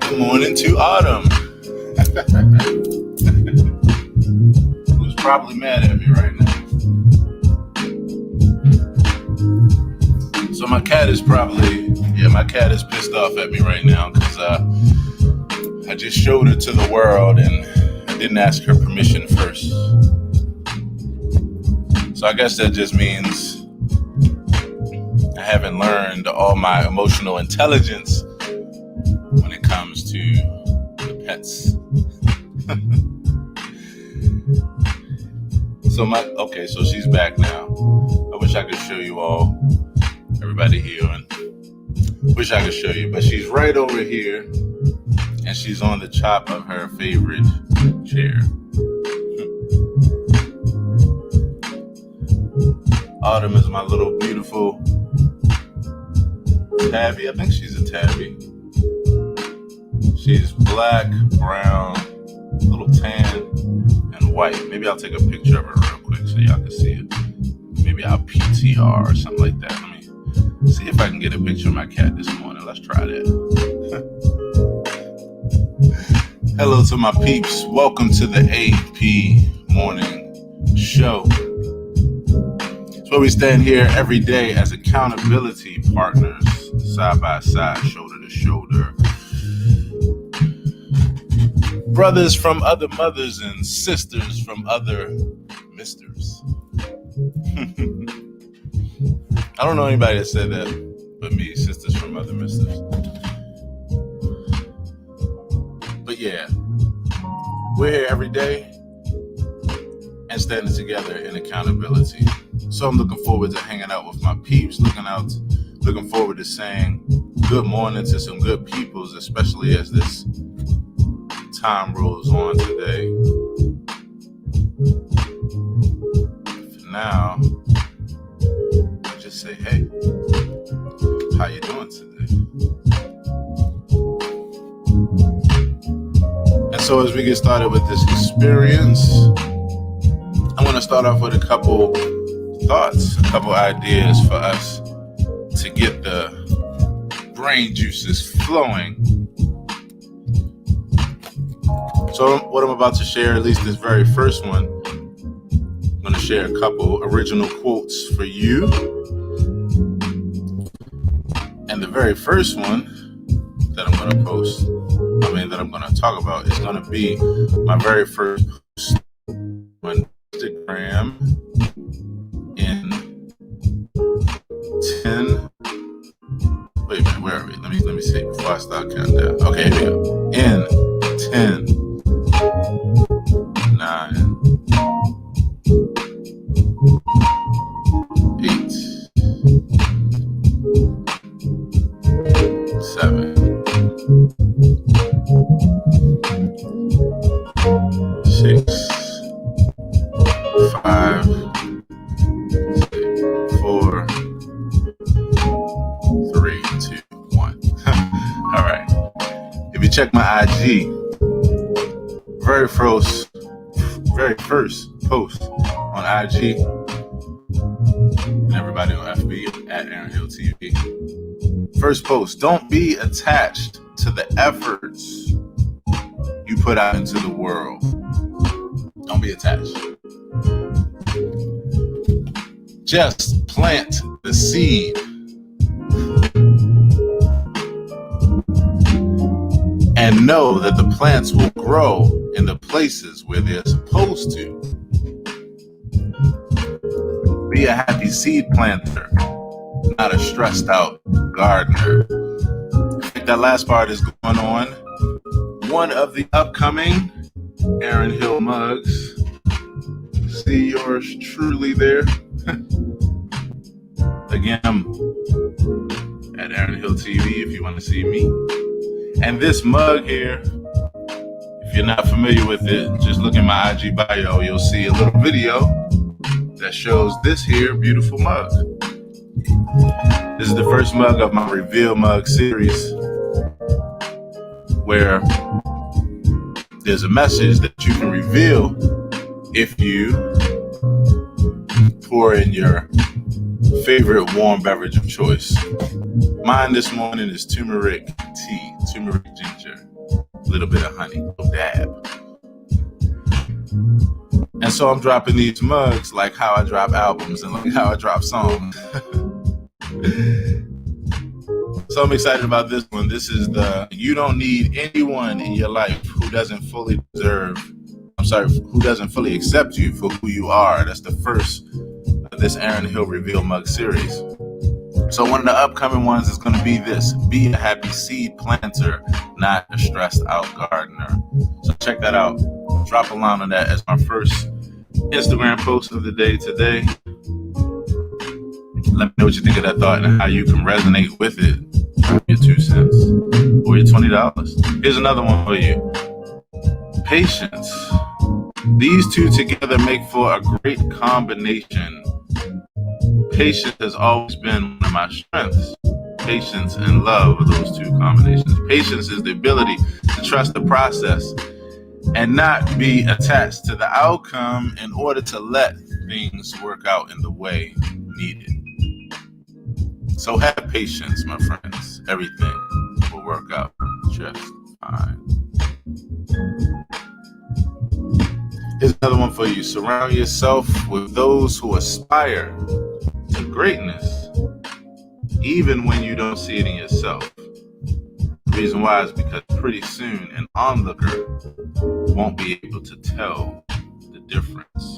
Good morning to Autumn, who's probably mad at me right now. So my cat is pissed off at me right now because I just showed her to the world and I didn't ask her permission first. So I guess that just means I haven't learned all my emotional intelligence when it comes to the pets. So she's back now. I wish I could show you all, everybody here, and wish I could show you, but she's right over here and she's on the top of her favorite chair. Autumn is my little beautiful tabby. I think she's a tabby. She's black, brown, a little tan, and white. Maybe I'll take a picture of her real quick so y'all can see it. Maybe I'll PTR or something like that. Let me see if I can get a picture of my cat this morning. Let's try that. Hello to my peeps. Welcome to the AP Morning Show. It's where we stand here every day as accountability partners, side by side, shoulder to shoulder. Brothers from other mothers and sisters from other misters. I don't know anybody that said that but me, sisters from other misters. But yeah, we're here every day and standing together in accountability. So I'm looking forward to hanging out with my peeps, looking forward to saying good morning to some good peoples, especially as this time rolls on today. For now, just say, hey, how you doing today? And so as we get started with this experience, I'm going to start off with a couple thoughts, a couple ideas for us to get the brain juices flowing. So what I'm about to share, at least this very first one, I'm going to share a couple original quotes for you. And the very first one that I'm going to talk about is going to be my very first post on Instagram in 10. Wait a minute, where are we? Let me see before I start counting down. Okay, here we go. In 10, 9, 8, 7, 6, 5, 4, 3, 2, 1. All right. If you check my IG, very first post on IG, and everybody on FB at Aaron Hill TV. First post: don't be attached to the efforts you put out into the world. Don't be attached. Just plant the seed. And know that the plants will grow in the places where they're supposed to. Be a happy seed planter, not a stressed out gardener. I think that last part is going on one of the upcoming Aaron Hill mugs. See yours truly there. Again, I'm at Aaron Hill TV if you want to see me. And this mug here, if you're not familiar with it, just look in my IG bio. You'll see a little video that shows this here beautiful mug. This is the first mug of my Reveal Mug series, where there's a message that you can reveal if you pour in your favorite warm beverage of choice. Mine this morning is turmeric tea, turmeric ginger. a little bit of honey, a little dab. And so I'm dropping these mugs like how I drop albums and like how I drop songs. So I'm excited about this one. This is you don't need anyone in your life who doesn't fully who doesn't fully accept you for who you are. That's the first of this Aaron Hill Reveal Mug series. So one of the upcoming ones is going to be this: be a happy seed planter, not a stressed out gardener. So check that out. Drop a line on that as my first Instagram post of the day today. Let me know what you think of that thought and how you can resonate with it. Your 2 cents or your $20. Here's another one for you. Patience. These two together make for a great combination. Patience has always been one of my strengths. Patience and love are those two combinations. Patience is the ability to trust the process and not be attached to the outcome in order to let things work out in the way needed. So have patience, my friends. Everything will work out just fine. Here's another one for you. Surround yourself with those who aspire to greatness, even when you don't see it in yourself. The reason why is because pretty soon an onlooker won't be able to tell the difference.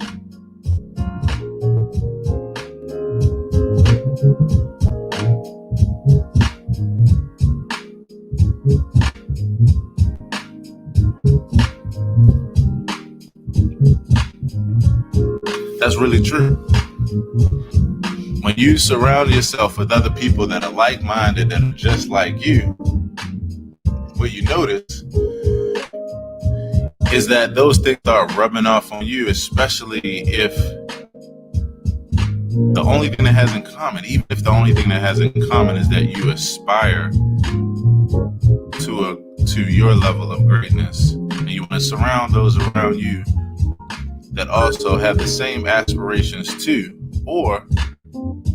That's really true. When you surround yourself with other people that are like-minded, that are just like you, what you notice is that those things are rubbing off on you, especially if the only thing that has in common, even if the only thing that has in common is that you aspire to your level of greatness, and you want to surround those around you that also have the same aspirations too, or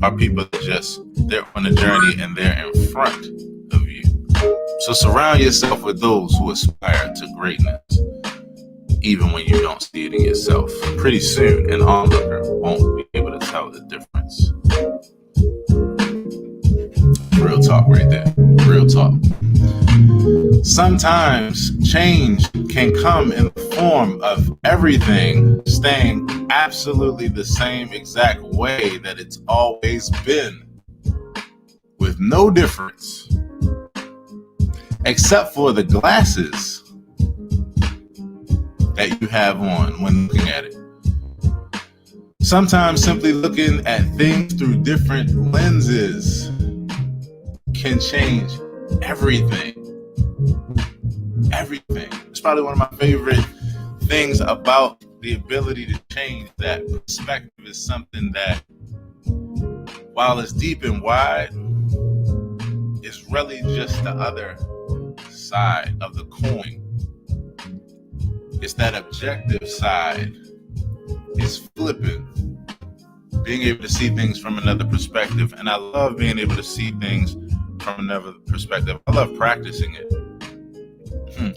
are people that they're on a journey and they're in front of you. So surround yourself with those who aspire to greatness, even when you don't see it in yourself. Pretty soon, an onlooker won't be able to tell the difference. Real talk right there. Real talk. Sometimes change can come in the form of everything staying absolutely the same exact way that it's always been, with no difference, except for the glasses that you have on when looking at it. Sometimes simply looking at things through different lenses can change everything. Everything. It's probably one of my favorite things about the ability to change. That perspective is something that, while it's deep and wide, is really just the other side of the coin. It's that objective side. It's flipping. Being able to see things from another perspective. And I love being able to see things from another perspective. I love practicing it.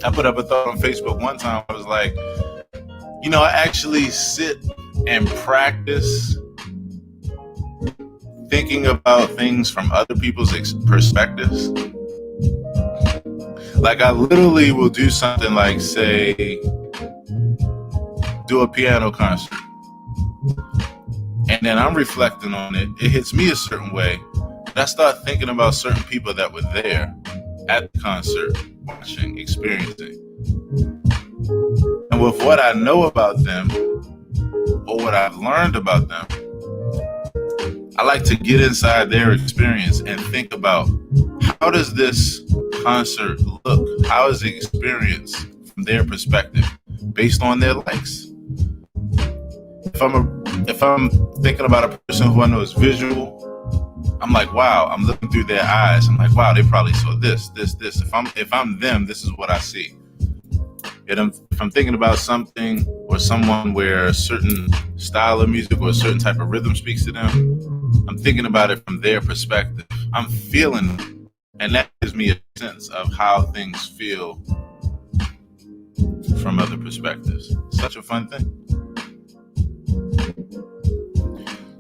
I put up a thought on Facebook one time. I was like, I actually sit and practice thinking about things from other people's perspectives. Like, I literally will do something like, say, do a piano concert. And then I'm reflecting on it. It hits me a certain way. But I start thinking about certain people that were there at the concert, watching, experiencing. And with what I know about them, or what I've learned about them, I like to get inside their experience and think about, how does this concert look? How is the experience from their perspective, based on their likes? If I'm thinking about a person who I know is visual, I'm like, wow, I'm looking through their eyes. I'm like, wow, they probably saw this. If I'm them, this is what I see. And if I'm thinking about something or someone where a certain style of music or a certain type of rhythm speaks to them, I'm thinking about it from their perspective. I'm feeling it. And that gives me a sense of how things feel from other perspectives. Such a fun thing.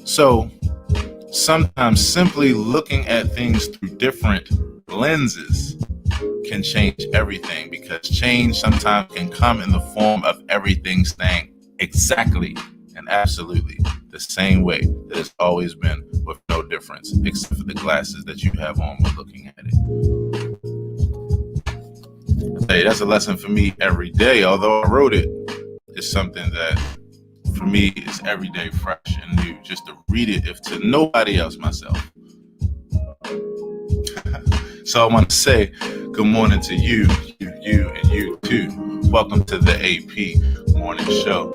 So sometimes simply looking at things through different lenses can change everything, because change sometimes can come in the form of everything staying exactly and absolutely the same way that it's always been, with no difference except for the glasses that you have on when looking at it. Hey, that's a lesson for me every day. Although I wrote it, it's something that for me is every day fresh and new, just to read it, if to nobody else, myself. So I want to say good morning to you, and you too. Welcome to the AP Morning Show.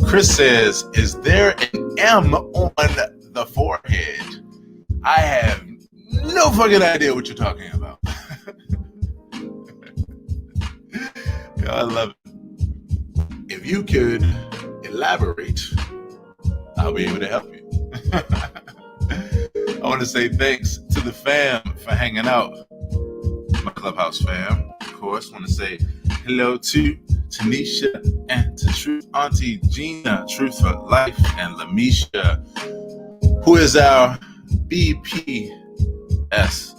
Chris says, is there an M on the forehead? I have no fucking idea what you're talking about. I love it. If you could elaborate, I'll be able to help you. I want to say thanks to the fam for hanging out. My Clubhouse fam, of course. I want to say hello to Tanisha and to Truth Auntie Gina, Truth for Life, and Lamisha, who is our BPS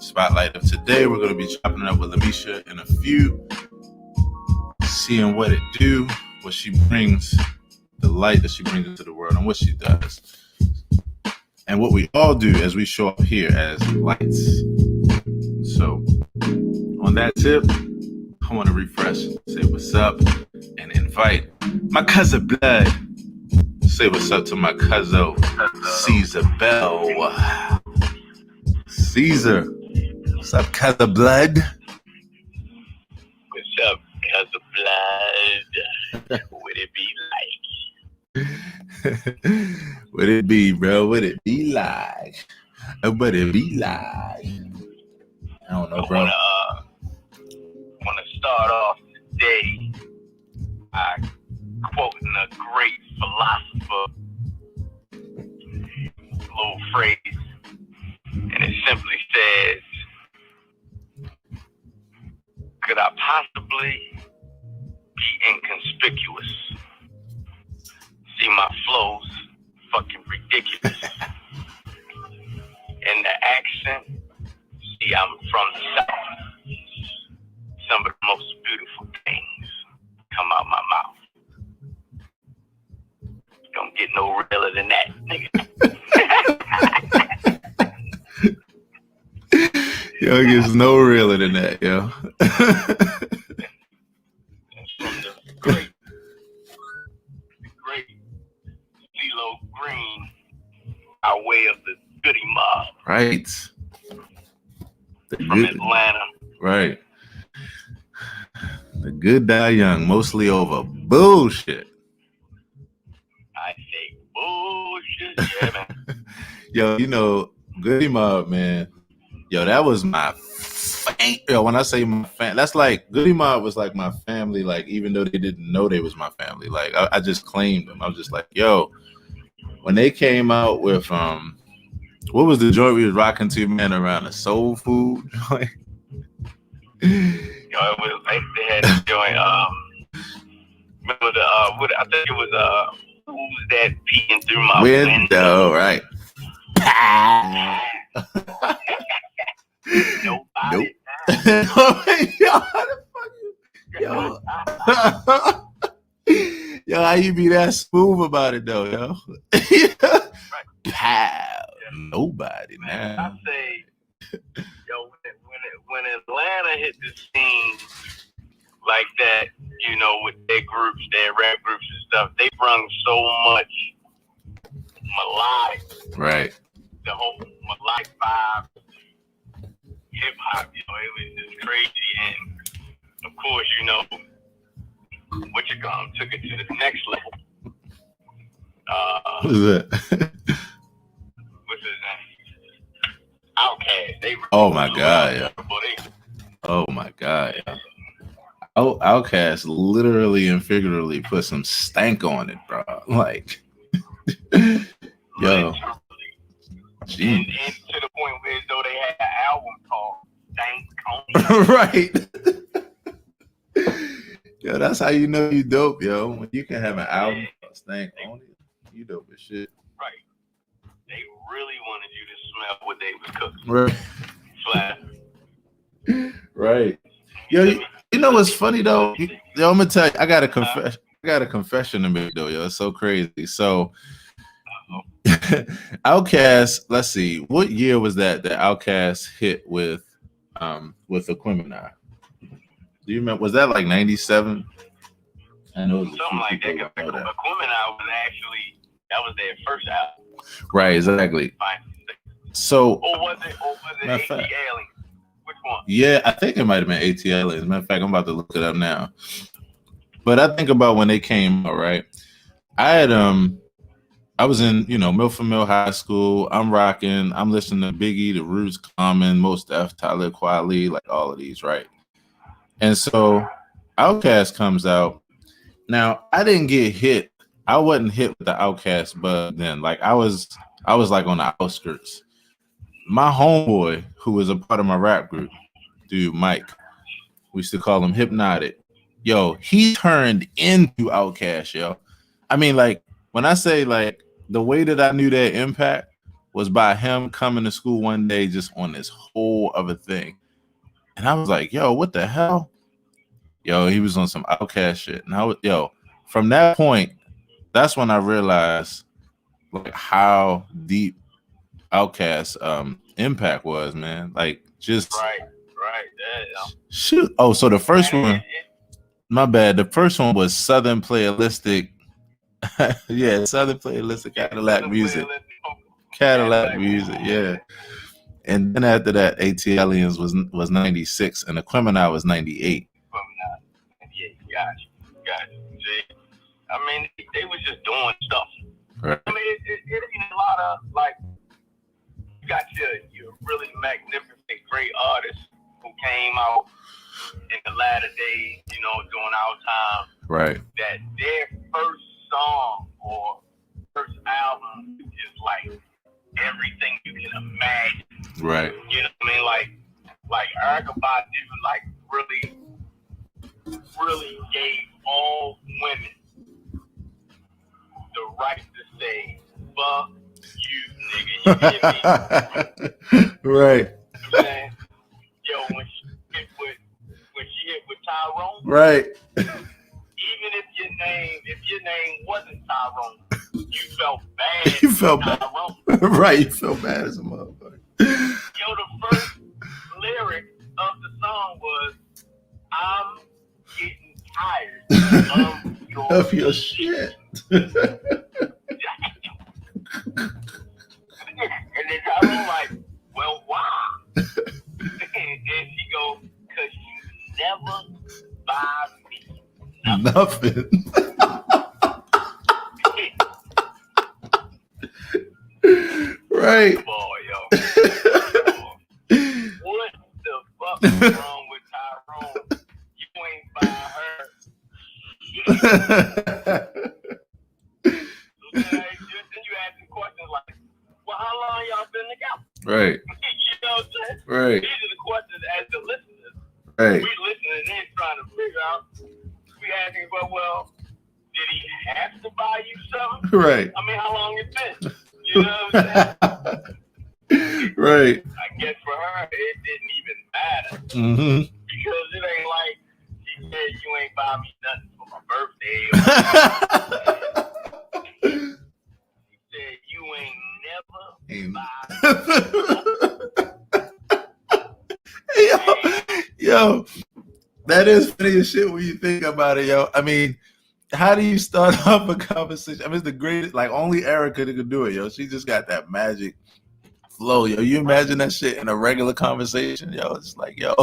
spotlight of today. We're going to be chopping it up with Lamisha in a few, seeing what it do, what she brings, the light that she brings into the world, and what she does. And what we all do as we show up here as lights. So, on that tip, I want to refresh, say what's up, and invite my cousin Blood. Say what's up to my cousin Caesar Bell. Caesar, what's up, cousin Blood? What's up, cousin Blood? Would it be like? What it be, bro? What it be like? What it be like? I don't know, bro. I want to start off today by quoting a great philosopher, little phrase, and it simply says, could I possibly be inconspicuous? See, my flow's fucking ridiculous. And the accent, see, I'm from the South. Some of the most beautiful things come out my mouth. Don't get no realer than that, nigga. Yo, it gets no realer than that, yo. From the great CeeLo Green, our way of the Goody Mob. Right. From Atlanta. Right. The good die young, mostly over bullshit. I say bullshit, yeah, man. Yo, you know, Goody Mob, man. Yo, that was my yo, when I say my family, that's like Goody Mob was like my family, like even though they didn't know they was my family. Like I just claimed them. I was just like, yo, when they came out with what was the joint we was rocking to, man, around the soul food joint? Yo, it was like they had this joint, remember the what I think it was who's that peeking through my window, right? Nobody. Yo, yo, how you be that smooth about it though, yo? Right. Pow, nobody now. I say, yo, when Atlanta hit the scene like that, you know, with their groups, their rap groups and stuff, they brung so much melodic, right? The whole melodic vibe, hip hop, you know, it was just crazy. And of course, you know, what you call took it to the next level. What is that? What's his name? Outkast. Oh my god, yeah. Oh my god, yeah. Oh, Outkast literally and figuratively put some stank on it, bro. Like, yo. And to the point where as though they had an album called Stank On. Right. Yo, that's how you know you dope, yo. When you can have an album stank on it, you dope as shit. Right. They really wanted you to smell what they was cooking. Right. Flat. Right. Yo, you know what's funny though? Yo, I'm gonna tell you, I got a confession to make though, yo. It's so crazy. So Outkast, let's see, what year was that Outkast hit with Aquemini? Do you remember? Was that like 97? I know something like that. Aquemini was actually, that was their first album. Right, exactly. So, or was it AT Aliens? Which one? Yeah, I think it might have been AT Aliens. Matter of fact, I'm about to look it up now. But I think about when they came out, right? I was in, Milford Mill High School. I'm rocking. I'm listening to Biggie, The Roots, Common, Mos Def, Talib Kweli, like all of these, right? And so Outkast comes out. Now, I didn't get hit. I wasn't hit with the Outkast bug then. Like I was like on the outskirts. My homeboy, who was a part of my rap group, dude, Mike, we used to call him Hypnotic. Yo, he turned into Outkast, yo. I mean, like, when I say, like, the way that I knew that impact was by him coming to school one day just on this whole other thing. And I was like, yo, what the hell? Yo, he was on some Outkast shit. And from that point, that's when I realized, like, how deep Outkast impact was, man. Like, just... Right. Shoot. Oh, so the first one... My bad. The first one was Southern Playalistic. Yeah, Southern Playalistic Cadillac Music. Cadillac Music, yeah. And then after that, AT Aliens was 96, and Aquemini was 98. Gotcha. See, I mean, they was just doing stuff. Right. I mean, it ain't a lot of, like, you got your really magnificent, great artists who came out in the latter days, during our time. Right. That their first song or first album is just like everything you can imagine. Right. You know what I mean? Like Erykah Badu, like really gave all women the right to say, fuck you, nigga. You get me? Right. You know what I'm saying? Yo, when she hit with Tyrone, right. Even if your name wasn't Tyrone, you felt bad. You felt bad. Tyrone. Right, you felt bad as a motherfucker. Yo, the first lyric of the song was, "I'm getting tired of your shit." And then Tyrone like, well, why? And she go, cause you never buy me nothing. Right. Boy, yo. What the fuck is wrong with Tyrone? You ain't buy her. Then you asking questions like, well, how long y'all been together? Right. You know what I'm saying? Right. These are the questions as the listeners. Right. We listening in trying to figure out. We asking, well, did he have to buy you something? Right. I mean, how long it been? You know what I'm saying? Right. I guess for her, it didn't even matter. Mm-hmm. Because it ain't like she said, you ain't buy me nothing for my birthday. She said, you ain't never buy me. Yo, that is funny as shit when you think about it, yo. I mean, how do you start off a conversation? I mean, it's the greatest, like, only Erykah could do it, yo. She just got that magic flow, yo. You imagine that shit in a regular conversation, yo. It's like, yo,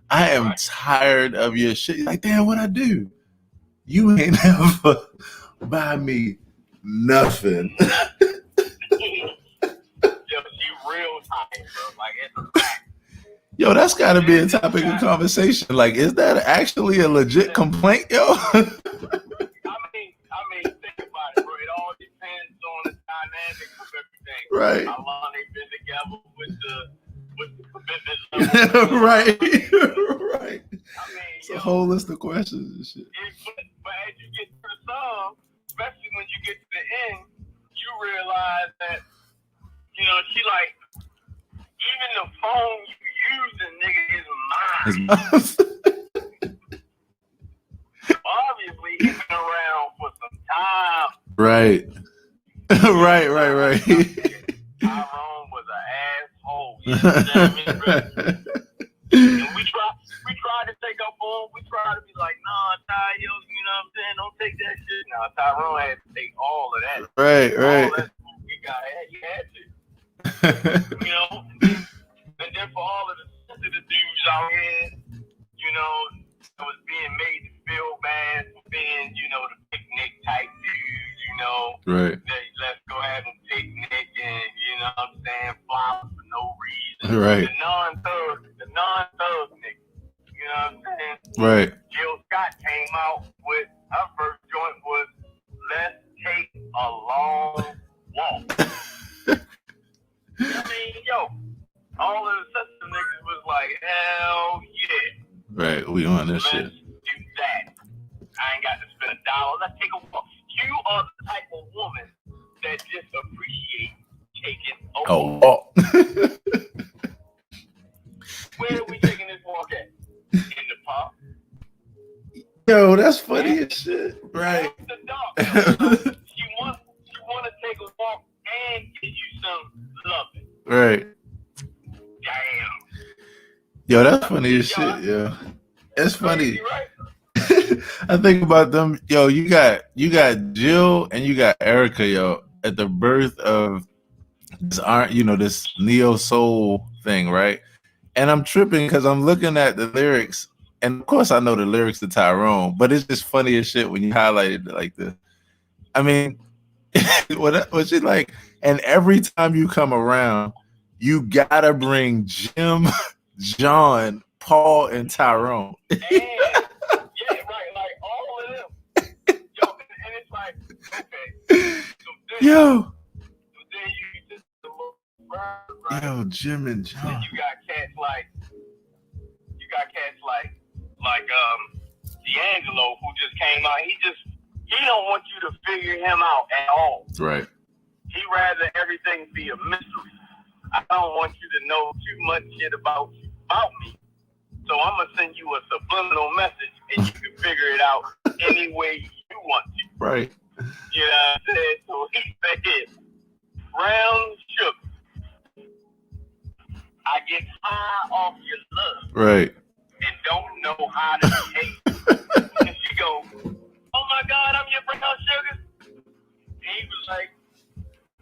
I am tired of your shit. Like, damn, what I do? You ain't never buy me nothing. Yo, she real tired, bro. Like, it's a fact. Yo, that's got to be a topic of conversation. Like, is that actually a legit complaint, yo? I mean, think about it, bro. It all depends on the dynamic of everything. Right. How long they've been together with the commitment level. Right. Right. I mean, it's a whole list of questions and shit. But as you get to the song, especially when you get to the end, you realize that, you know, she like, even the phone you using, nigga, is mine. Obviously, he's been around for some time. Right. right. Tyrone was an asshole. You know what I mean, bro? And we try to take up on. We try to be like, nah, Ty, yo, you know what I'm saying? Don't take that shit. Now, Tyrone had to take all of that. Right. All that we got, he had to. You know? And then for all of the dudes out here, you know, that was being made to feel bad for being, you know, the picnic type dudes, you know. Right. Let's go have a picnic and, you know what I'm saying, flowers for no reason. Right. The non-thug nigga. You know what I'm saying? Right. Jill Scott came out with her first joint was let's take a long walk. I mean, yo, all of the sister niggas was like, hell yeah. Right, we on this shit. Let's do that. I ain't got to spend $1. Let's take a walk. You are the type of woman that just appreciates taking a walk. Where are we taking this walk at? In the park. Yo, that's funny as shit. Right. The dog. She want to take a walk and give you some loving. Right. Damn. Yo, that's funny as shit, yo. That's funny. Right? I think about them. Yo, you got Jill and you got Erica, yo, at the birth of this, this neo soul thing, right? And I'm tripping because I'm looking at the lyrics, and of course I know the lyrics to Tyrone, but it's just funny as shit when you highlight it like this. I mean, what she like? And every time you come around, you gotta bring Jim, John, Paul, and Tyrone. Yeah, right. Like all of them. Yo, and it's like, okay. Yo. Then you just right? Yo, Jim and John. Then you got cats like D'Angelo, who just came out. He don't want you to figure him out at all. Right. He rather everything be a mystery. I don't want you to know too much shit about me. So I'm gonna send you a subliminal message, and you can figure it out any way you want to. Right. You know what I'm saying? So he said, "Brown sugar, I get high off your love, right, and don't know how to behave." And she go, "Oh my God, I'm your brown sugar." And he was like,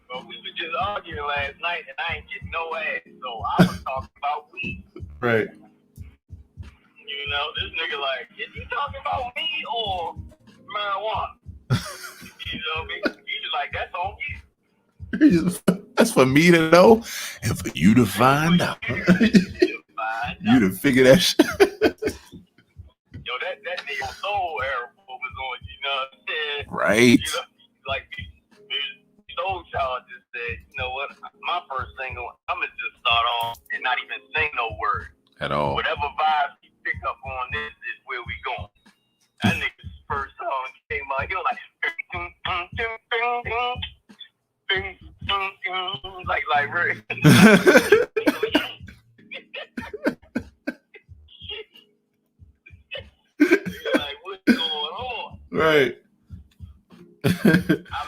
"Well, we were just arguing last night, and I ain't getting no ass, so I was talking about weed." Right. You know, this nigga like, is he talking about me or marijuana? You know what I mean? He just like, that's on you. That's for me to know and for you to find out. You to figure that shit. Yo, that nigga soul era was on, you know what I'm saying? Right. You know, like, Soul Child just said, you know what, my first single, I'm going to just start off and not even sing no word. At all. Whatever vibes you pick up on this is where we going. That nigga's first song came out, he was like, like, right. Like, what's going on? Right. I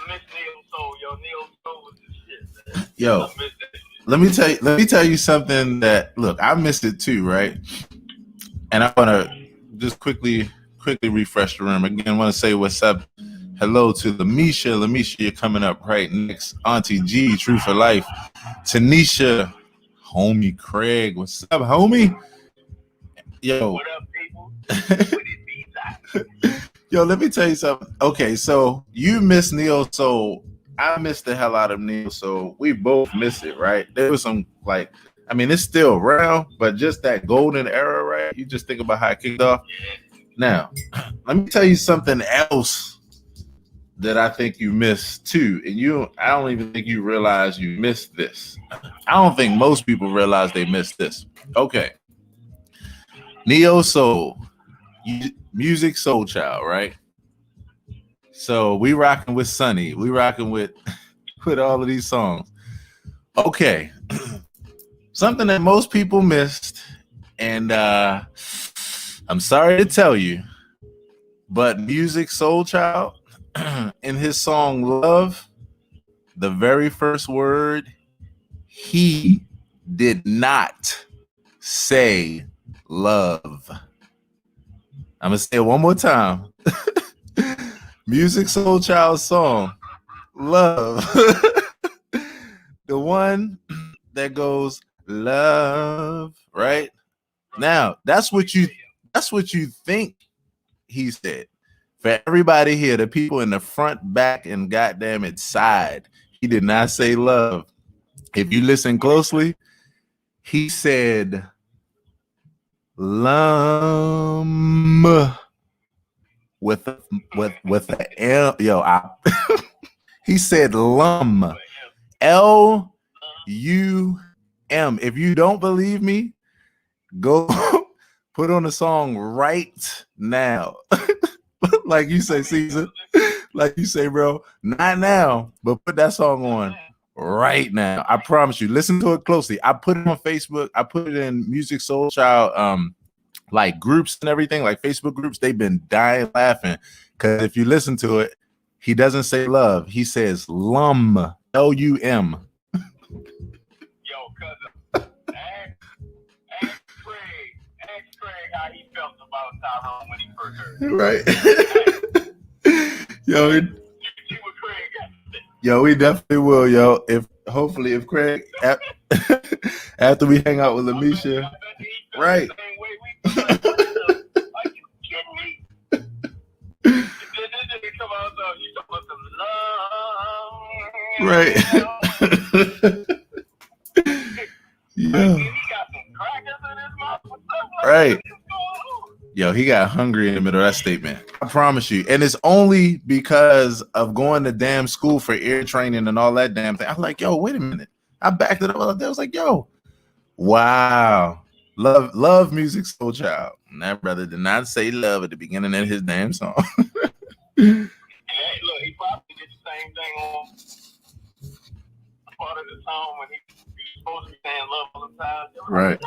miss Neo Soul, yo. Neo Soul was the shit, man. Yo, I miss that shit. Let me tell you something that, look, I missed it too, right? And I want to just quickly refresh the room. Again, I want to say what's up. Hello to Lamisha. Lamisha, you're coming up right next. Auntie G, True for Life. Tanisha, homie Craig, what's up, homie? Yo. What up, people? What it be like? Yo, let me tell you something. Okay, so you miss Neo Soul. I missed the hell out of Neo Soul. We both missed it, right? There was some, like, I mean, it's still around, but just that golden era, right? You just think about how it kicked off. Now, let me tell you something else that I think you missed too. And I don't even think you realize you missed this. I don't think most people realize they missed this. Okay. Neo Soul Music Soul Child, right? So we rocking with Sunny. We rocking with all of these songs. Okay. Something that most people missed, and I'm sorry to tell you, but Music Soul Child, in his song Love, the very first word, he did not say love. I'm going to say it one more time. Music Soul Child's song, Love. The one that goes, love, right? Now, that's what you think he said. For everybody here, the people in the front, back, and goddamn it side, he did not say love. If you listen closely, he said lum with a L. He said lum, LUM. If you don't believe me, go put on the song right now. Like you say, Caesar. Like you say, bro, not now, but put that song on right now. I promise you. Listen to it closely. I put it on Facebook. I put it in Music Soul Child like groups and everything, like Facebook groups. They've been dying laughing because if you listen to it, he doesn't say love. He says lum, LUM. Yo, cousin, ask Craig how he felt about Tyrone when he first heard it. Right. Yo, we definitely will, yo. Hopefully if Craig after we hang out with Lamisha, right. Right. Yeah. Right. Yo, he got hungry in the middle of that statement. I promise you. And it's only because of going to damn school for ear training and all that damn thing. I'm like, yo, wait a minute. I backed it up. I was like, yo, wow. Love Music Soul Child. And that brother did not say love at the beginning of his damn song. Hey, look, he probably did the same thing on part of the song when he was supposed to be saying love all the time. Right.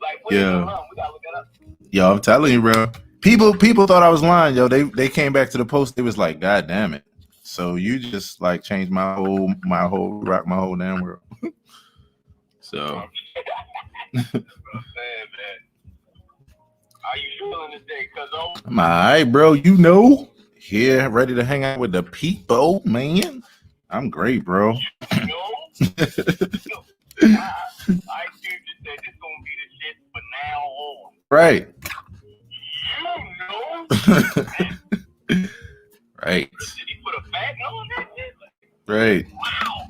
Like, yeah. We gotta look it up. Yo, I'm telling you, bro. People thought I was lying, yo. They came back to the post. They was like, God damn it. So you just like changed my whole damn world. So. How you feeling today, cuzzo? I'm all right, bro. You know, here, ready to hang out with the people, man. I'm great, bro. You know? I choose to say this gonna be the shit from now on. Right. You know? Right. Did he put a fact on that shit? Right. Wow.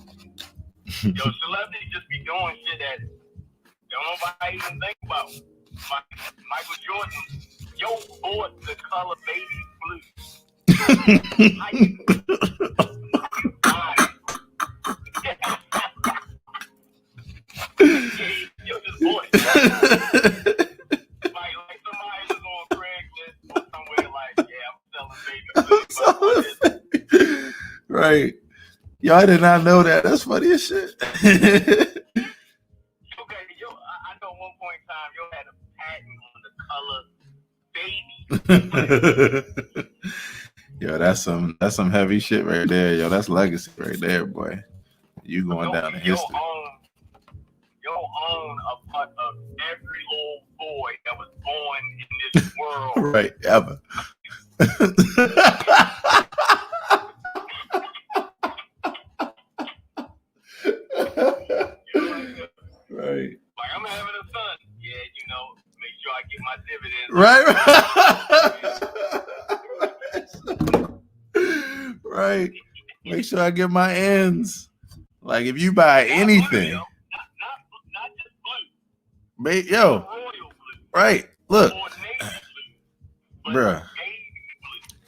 Yo, celebrities just be doing shit that don't nobody even think about. Michael Jordan, yo, bought the color baby blue. Yo, just bought it. Like somebody was on Craigslist or somewhere like, yeah, I'm selling baby blue. Right. Yo, I did not know that. That's funny as shit. Okay, yo, I know one point in time, yo had a patent on the color baby. Yo, that's some heavy shit right there. Yo, that's legacy right there, boy. You going down in history. Yo own a part of every little boy that was born in this world. Right, ever. Right. Like, I'm having a son. Yeah, you know, make sure I get my dividends. Right. Right. Make sure I get my ends. Like, if you buy anything. Not just blue. Yo. Royal blue. Right. Look. Or navy blue. Bruh.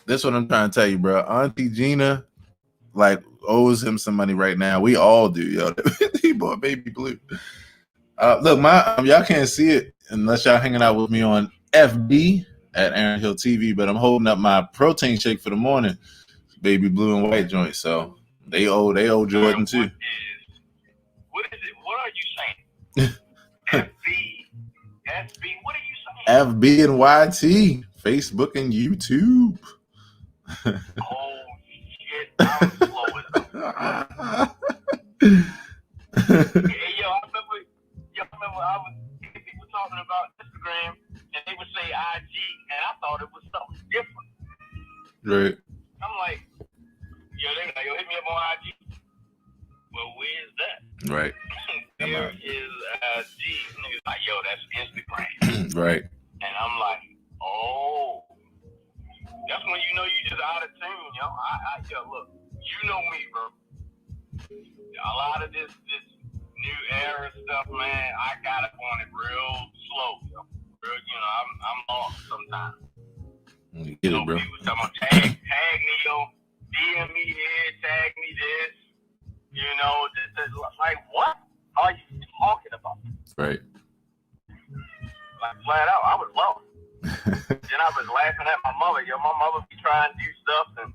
That's what I'm trying to tell you, bro. Auntie Gina, like, owes him some money right now. We all do, yo. He bought baby blue. Look, my y'all can't see it unless y'all hanging out with me on FB at Aaron Hill TV, but I'm holding up my protein shake for the morning, baby blue and white joint. So they owe Jordan too. What is it? What are you saying? FB, what are you saying? FB and YT, Facebook and YouTube. Oh shit, I'm slow as hell. Hey, yo, I remember I was people talking about Instagram and they would say IG and I thought it was something different. Right. I'm like, yo, they like, yo, hit me up on IG. Well, where's that? Right. There is IG. Niggas like, yo, that's Instagram. Right. And I'm like, oh, that's when you know you just out of tune, yo. Yo, look, you know me, bro. A lot of this new era stuff, man, I got up on it real slow, yo. Real, you know, I'm lost sometimes. You get it, bro. People talking about tag me, yo, DM me here, tag me this. You know, like, what are you talking about? Right. Like, flat out, I was lost. Then I was laughing at my mother. Yo, my mother be trying to do stuff and,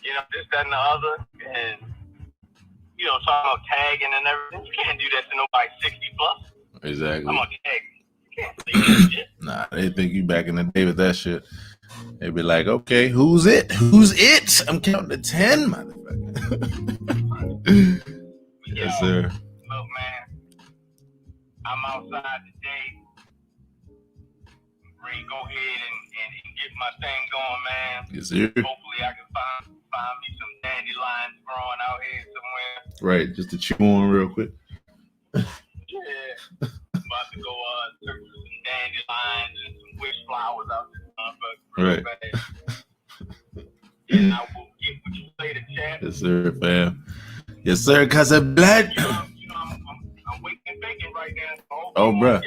you know, this, that, and the other. And, you know, talking about tagging and everything. You can't do that to nobody 60 plus. Exactly. I'm going to tag you. You can't say that shit. Nah, they think you back in the day with that shit. They be like, okay, who's it? Who's it? I'm counting to 10, motherfucker. Yes, sir. Look, man, I'm outside today. Ready to go ahead and get my thing going, man. Yes, sir. Hopefully I can find me some dandelions growing out here somewhere. Right, just to chew on real quick. Yeah. About to go search for some dandelions and some wish flowers out this motherfucker. Right. And I will get what you later, chat. Yes, sir, fam. Yes, sir, cause of blood. You know, I'm waking and baking right now. So oh, bro.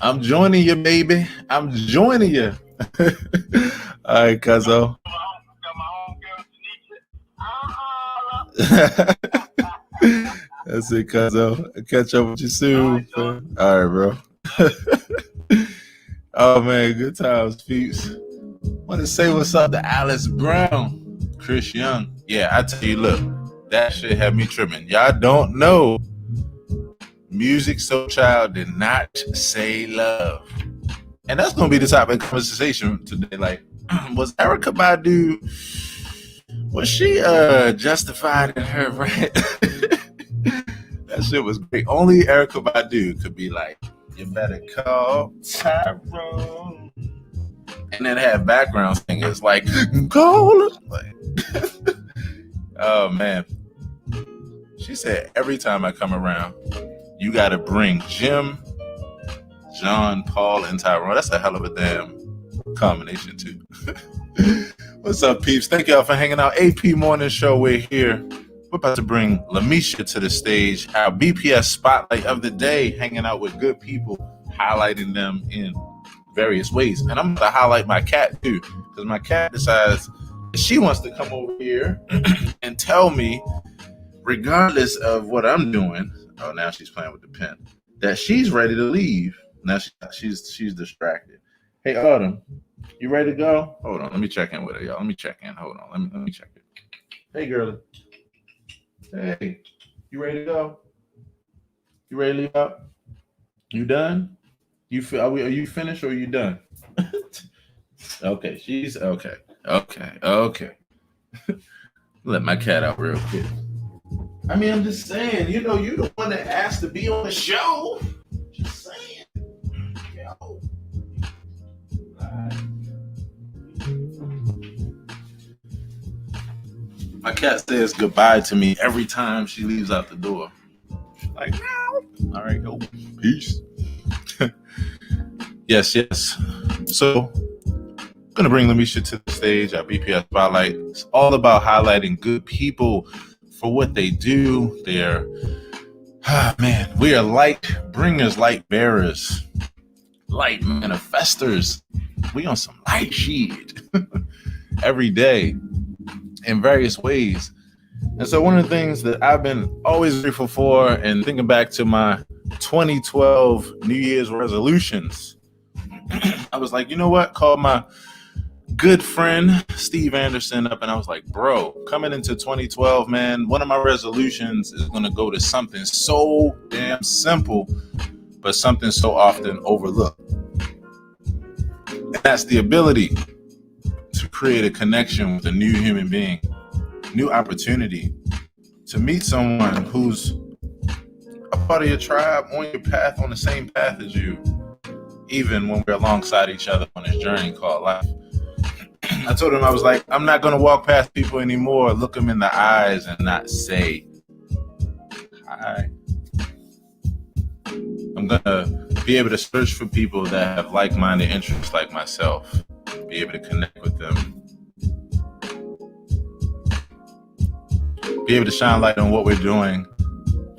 I'm joining you, baby. I'm joining you. All right, cuzzo. That's it, cuzzo. I'll catch up with you soon. All right, bro. Oh, man, good times, peeps. Want to say what's up to Alice Brown, Chris Young. Yeah, I tell you, look, that shit had me tripping. Y'all don't know. Music So Child did not say love. And that's going to be the topic of conversation today. Like, was Erykah Badu, was she justified in her rant? That shit was great. Only Erykah Badu could be like, you better call Tyrone. And then have background singers like, call him. Like, oh, man. She said, every time I come around, you got to bring Jim, John, Paul, and Tyrone. That's a hell of a damn combination, too. What's up, peeps? Thank y'all for hanging out. AP Morning Show, we're here. We're about to bring Lamisha to the stage, our BPS Spotlight of the Day, hanging out with good people, highlighting them in various ways. And I'm going to highlight my cat, too, because my cat decides that she wants to come over here and tell me, regardless of what I'm doing, oh, now she's playing with the pen, that she's ready to leave. Now she's distracted. Hey, Autumn, you ready to go? Hold on, let me check in with her, y'all. Let me check in. Hold on, let me check it. Hey, girlie. Hey, you ready to go? You ready to leave out? You done? Are you finished or are you done? Okay, she's okay. Let my cat out real quick. I mean, I'm just saying, you know, you're the one that asked to be on the show. Just saying. Yo. My cat says goodbye to me every time she leaves out the door. Like, meow. All right, go. Peace. Yes. So, I'm going to bring Lamisha to the stage, our BPS Spotlight. It's all about highlighting good people for what they do. They're, we are light bringers, light bearers, light manifestors. We on some light shit every day in various ways. And so one of the things that I've been always grateful for, and thinking back to my 2012 New Year's resolutions. I was like, you know what? Called my good friend Steve Anderson up, and I was like, bro, coming into 2012, man, one of my resolutions is going to go to something so damn simple, but something so often overlooked. And that's the ability to create a connection with a new human being, new opportunity to meet someone who's a part of your tribe, on your path, on the same path as you, even when we're alongside each other on this journey called life. I told him, I was like, I'm not going to walk past people anymore, look them in the eyes and not say hi. I'm going to be able to search for people that have like-minded interests like myself, be able to connect with them, be able to shine light on what we're doing,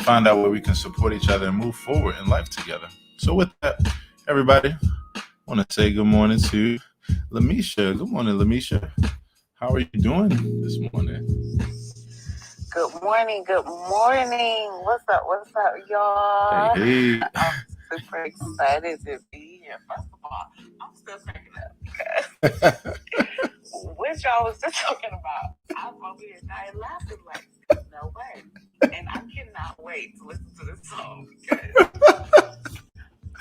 find out where we can support each other and move forward in life together. So with that, everybody, I want to say good morning to Lamisha. Good morning, Lamisha. How are you doing this morning? Good morning. Good morning. What's up, y'all? Hey. I'm super excited to be here. First of all, I'm still cracking up because what y'all was just talking about, I'm over here dying laughing like, no way. And I cannot wait to listen to this song because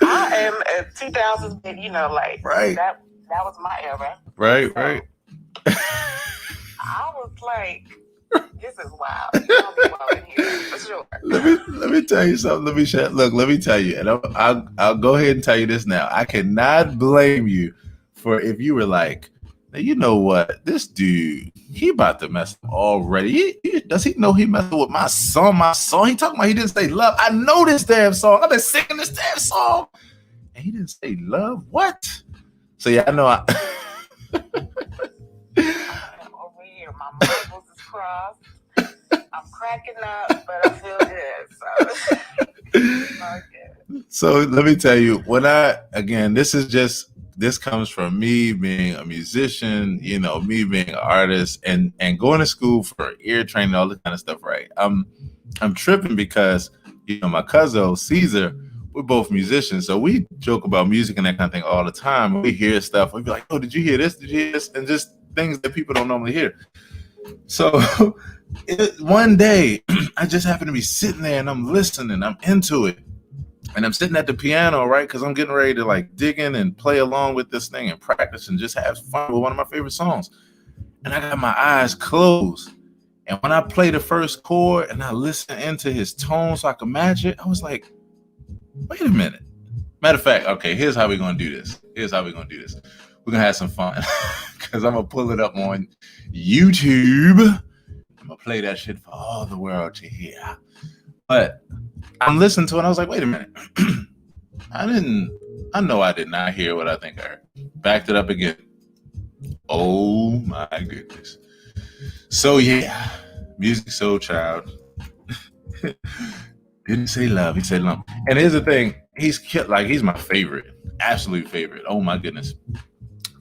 I am a 2000s kid, right. That was my era. Right, so, right. I was like, this is wild. I'll be wild in here for sure. Let me tell you something. Let me tell you, and I'll go ahead and tell you this now. I cannot blame you for if you were like, you know what, this dude, he about to mess up already. Does he know he messed with my song? He talking about he didn't say love. I know this damn song. I've been singing this damn song, and he didn't say love. What? So yeah, I know. I'm over here. My muscles is crossed. I'm cracking up, but I feel good. So let me tell you, this comes from me being a musician, me being an artist and going to school for ear training, all this kind of stuff, right? I'm tripping because, my cousin, Caesar, we're both musicians. So we joke about music and that kind of thing all the time. We hear stuff. We'd be like, oh, did you hear this? Did you hear this? And just things that people don't normally hear. So one day, I just happened to be sitting there and I'm listening. I'm into it. And I'm sitting at the piano, right? Because I'm getting ready to dig in and play along with this thing and practice and just have fun with one of my favorite songs. And I got my eyes closed. And when I play the first chord and I listen into his tone so I can match it, I was like, wait a minute. Matter of fact, okay, here's how we're going to do this. We're going to have some fun because I'm going to pull it up on YouTube. I'm going to play that shit for all the world to hear. But I'm listening to it and I was like, wait a minute. I know I did not hear what I think I heard. Backed it up again. Oh my goodness. So yeah, Music Soul Child. Didn't say love, he said lump. And here's the thing, he's my favorite, absolute favorite. Oh my goodness.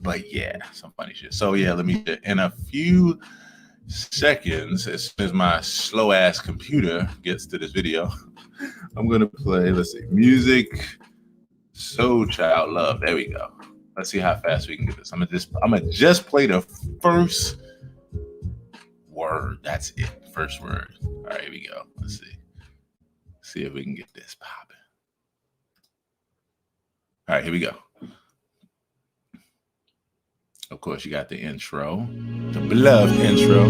But yeah, some funny shit. So yeah, let me, in a few seconds, as soon as my slow ass computer gets to this video, I'm gonna play, let's see, Music Soul Child Love. There we go. Let's see how fast we can get this. I'm gonna just play the first word. That's it. First word. All right, here we go. Let's see. See if we can get this popping. All right, here we go. Of course, you got the intro, the beloved intro.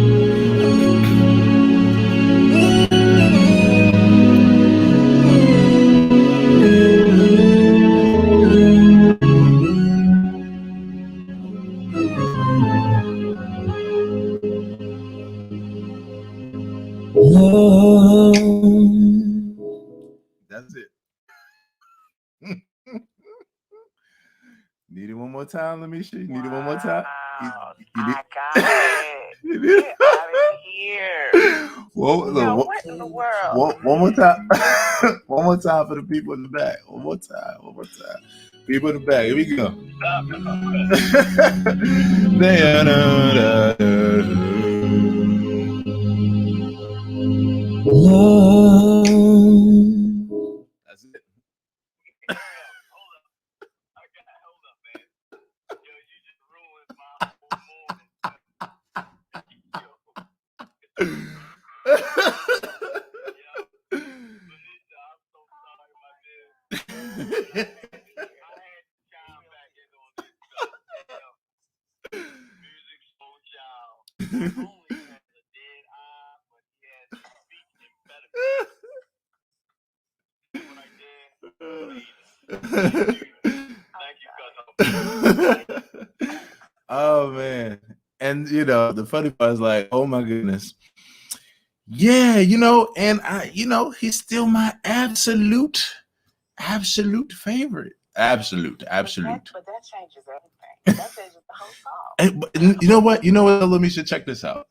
That's it. Need it one more time, Lamisha? You need it one more time? I got it. Get out of here. What in the world? One more time. One more time for the people in the back. One more time. People in the back. Here we go. That's it. Oh man. And the funny part is like, oh my goodness. Yeah, and he's still my absolute favorite. Absolute. But that changes everything. That changes the whole song. And you know what? Let me check this out.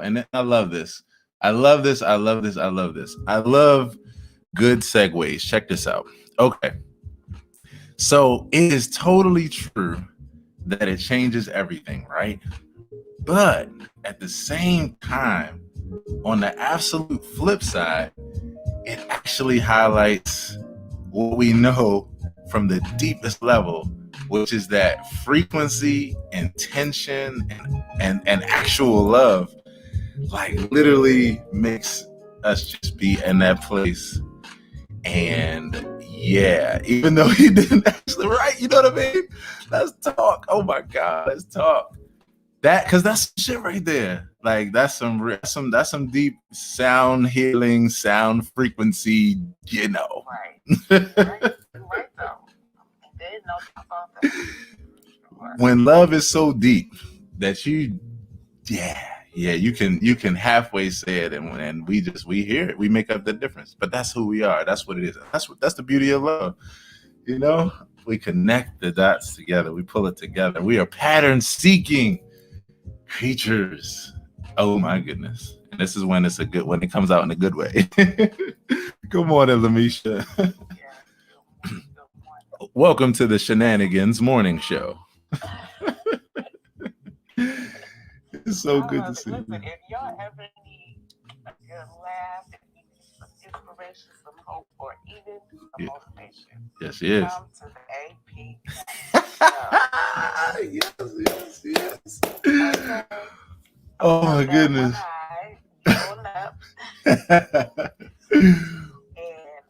And I love this. I love good segues. Check this out. Okay. So it is totally true that it changes everything, right? But at the same time, on the absolute flip side, it actually highlights what we know from the deepest level, which is that frequency, intention, and actual love, like literally makes us just be in that place. And yeah, even though he didn't actually write, you know what I mean? Let's talk. Oh my God, let's talk. Because that's shit right there. Like that's some deep sound healing, sound frequency, Right. Right though. There's no doubt about that. When love is so deep that you can halfway say it, and we hear it, we make up the difference. But that's who we are. That's what it is. That's the beauty of love. We connect the dots together. We pull it together. We are pattern seeking creatures. Oh my goodness. And this is when when it comes out in a good way. Good morning, Lamisha. Welcome to the Shenanigans Morning Show. It's so good to see you. Listen, if y'all ever need a good laugh, if you need some inspiration, some hope, or even some motivation, yes, she is. Come to the AP. Yes. Okay. Oh my goodness. And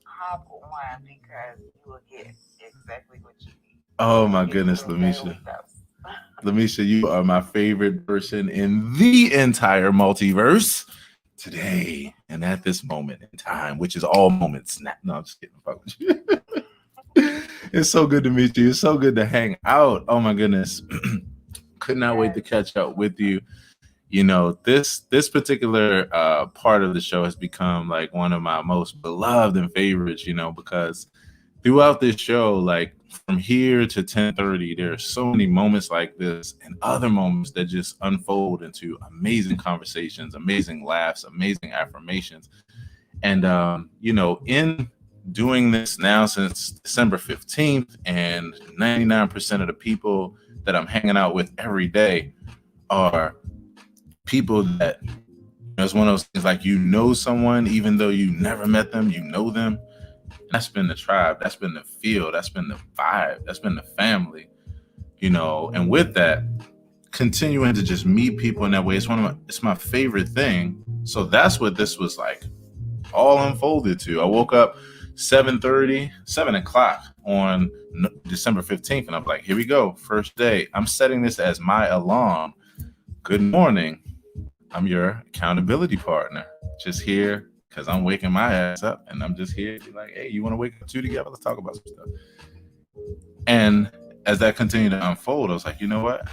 hop on because you will get exactly what you need. Oh my goodness, Lamisha. Lamisha, you are my favorite person in the entire multiverse today and at this moment in time, which is all moments. No, I'm just kidding. It's so good to meet you. It's so good to hang out. Oh my goodness. Could not wait to catch up with you. This particular part of the show has become like one of my most beloved and favorites, because throughout this show, like from here to 10:30, there are so many moments like this and other moments that just unfold into amazing conversations, amazing laughs, amazing affirmations. And, in doing this now since December 15th, and 99% of the people that I'm hanging out with every day are people that, it's one of those things like, someone, even though you never met them, them. That's been the tribe. That's been the feel. That's been the vibe. That's been the family, and with that, continuing to just meet people in that way. It's my favorite thing. So that's what this was like all unfolded to. I woke up 7 o'clock on December 15th. And I'm like, here we go. First day. I'm setting this as my alarm. Good morning. I'm your accountability partner. Just here because I'm waking my ass up, and I'm just here to be like, hey, you want to wake up too together? Let's talk about some stuff. And as that continued to unfold, I was like, you know what?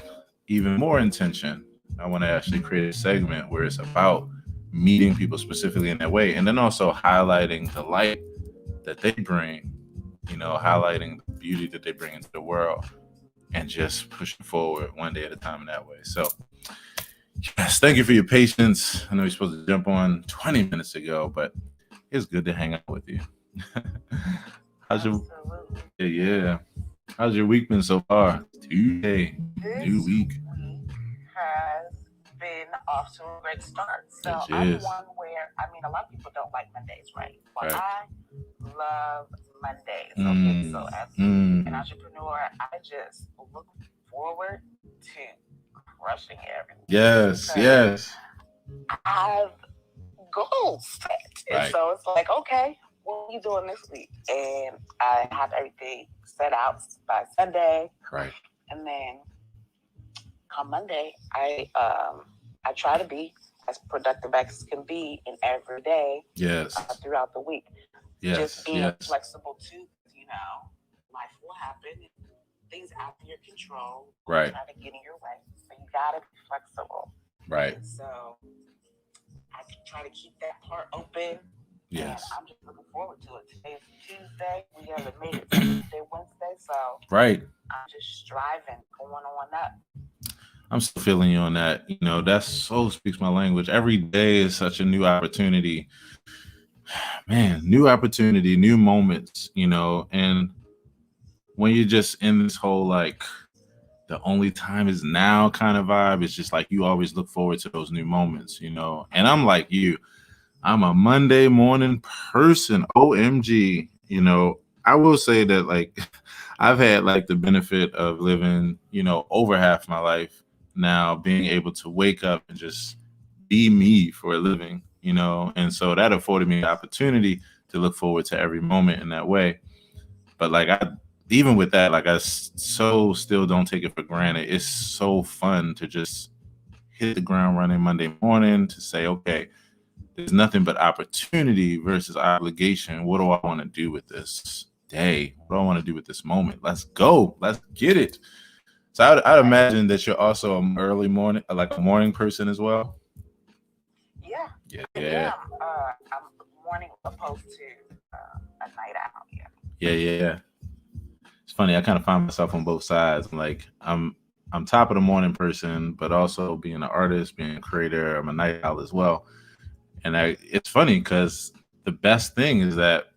Even more intention. I want to actually create a segment where it's about meeting people specifically in that way, and then also highlighting the light that they bring, highlighting the beauty that they bring into the world, and just pushing forward one day at a time in that way. So yes, thank you for your patience. I know you're supposed to jump on 20 minutes ago, but it's good to hang out with you. How's your week been so far? Tuesday, new week. Has been off to a great start. So I'm one where, a lot of people don't like Mondays, right? But I love Mondays. Okay, so as an entrepreneur, I just look forward to crushing everything. Yes. I have goals set. Right. And so it's like, okay, what are you doing this week? And I have everything set out by Sunday. Right. And then come Monday, I try to be as productive as can be in every day. Yes. Throughout the week. Yes. Just being Yes. flexible too, you know, life will happen. Things out of your control. Right. Try to get in your way. So you gotta be flexible. Right. And so I try to keep that part open. Yes. And I'm just looking forward to it. Today is Tuesday. We haven't made it Tuesday, Wednesday. So right. I'm just striving, going on up. I'm still feeling you on that. You know, that so speaks my language. Every day is such a new opportunity. Man, new opportunity, new moments, you know, and when you're just in this whole like the only time is now kind of vibe, it's just like you always look forward to those new moments, you know. And I'm like you, I'm a Monday morning person. OMG, you know, I will say that like I've had like the benefit of living, you know, over half my life now, being able to wake up and just be me for a living, you know. And so that afforded me the opportunity to look forward to every moment in that way. But like even with that, like I so still don't take it for granted. It's so fun to just hit the ground running Monday morning, to say, okay, there's nothing but opportunity versus obligation. What do I want to do with this day? What do I want to do with this moment? Let's go. Let's get it. So I'd imagine that you're also an early morning, like a morning person as well. Yeah. Yeah. I'm morning opposed to a night out. Yeah. It's funny. I kind of find myself on both sides. I'm top of the morning person, but also being an artist, being a creator, I'm a night owl as well. And it's funny because the best thing is that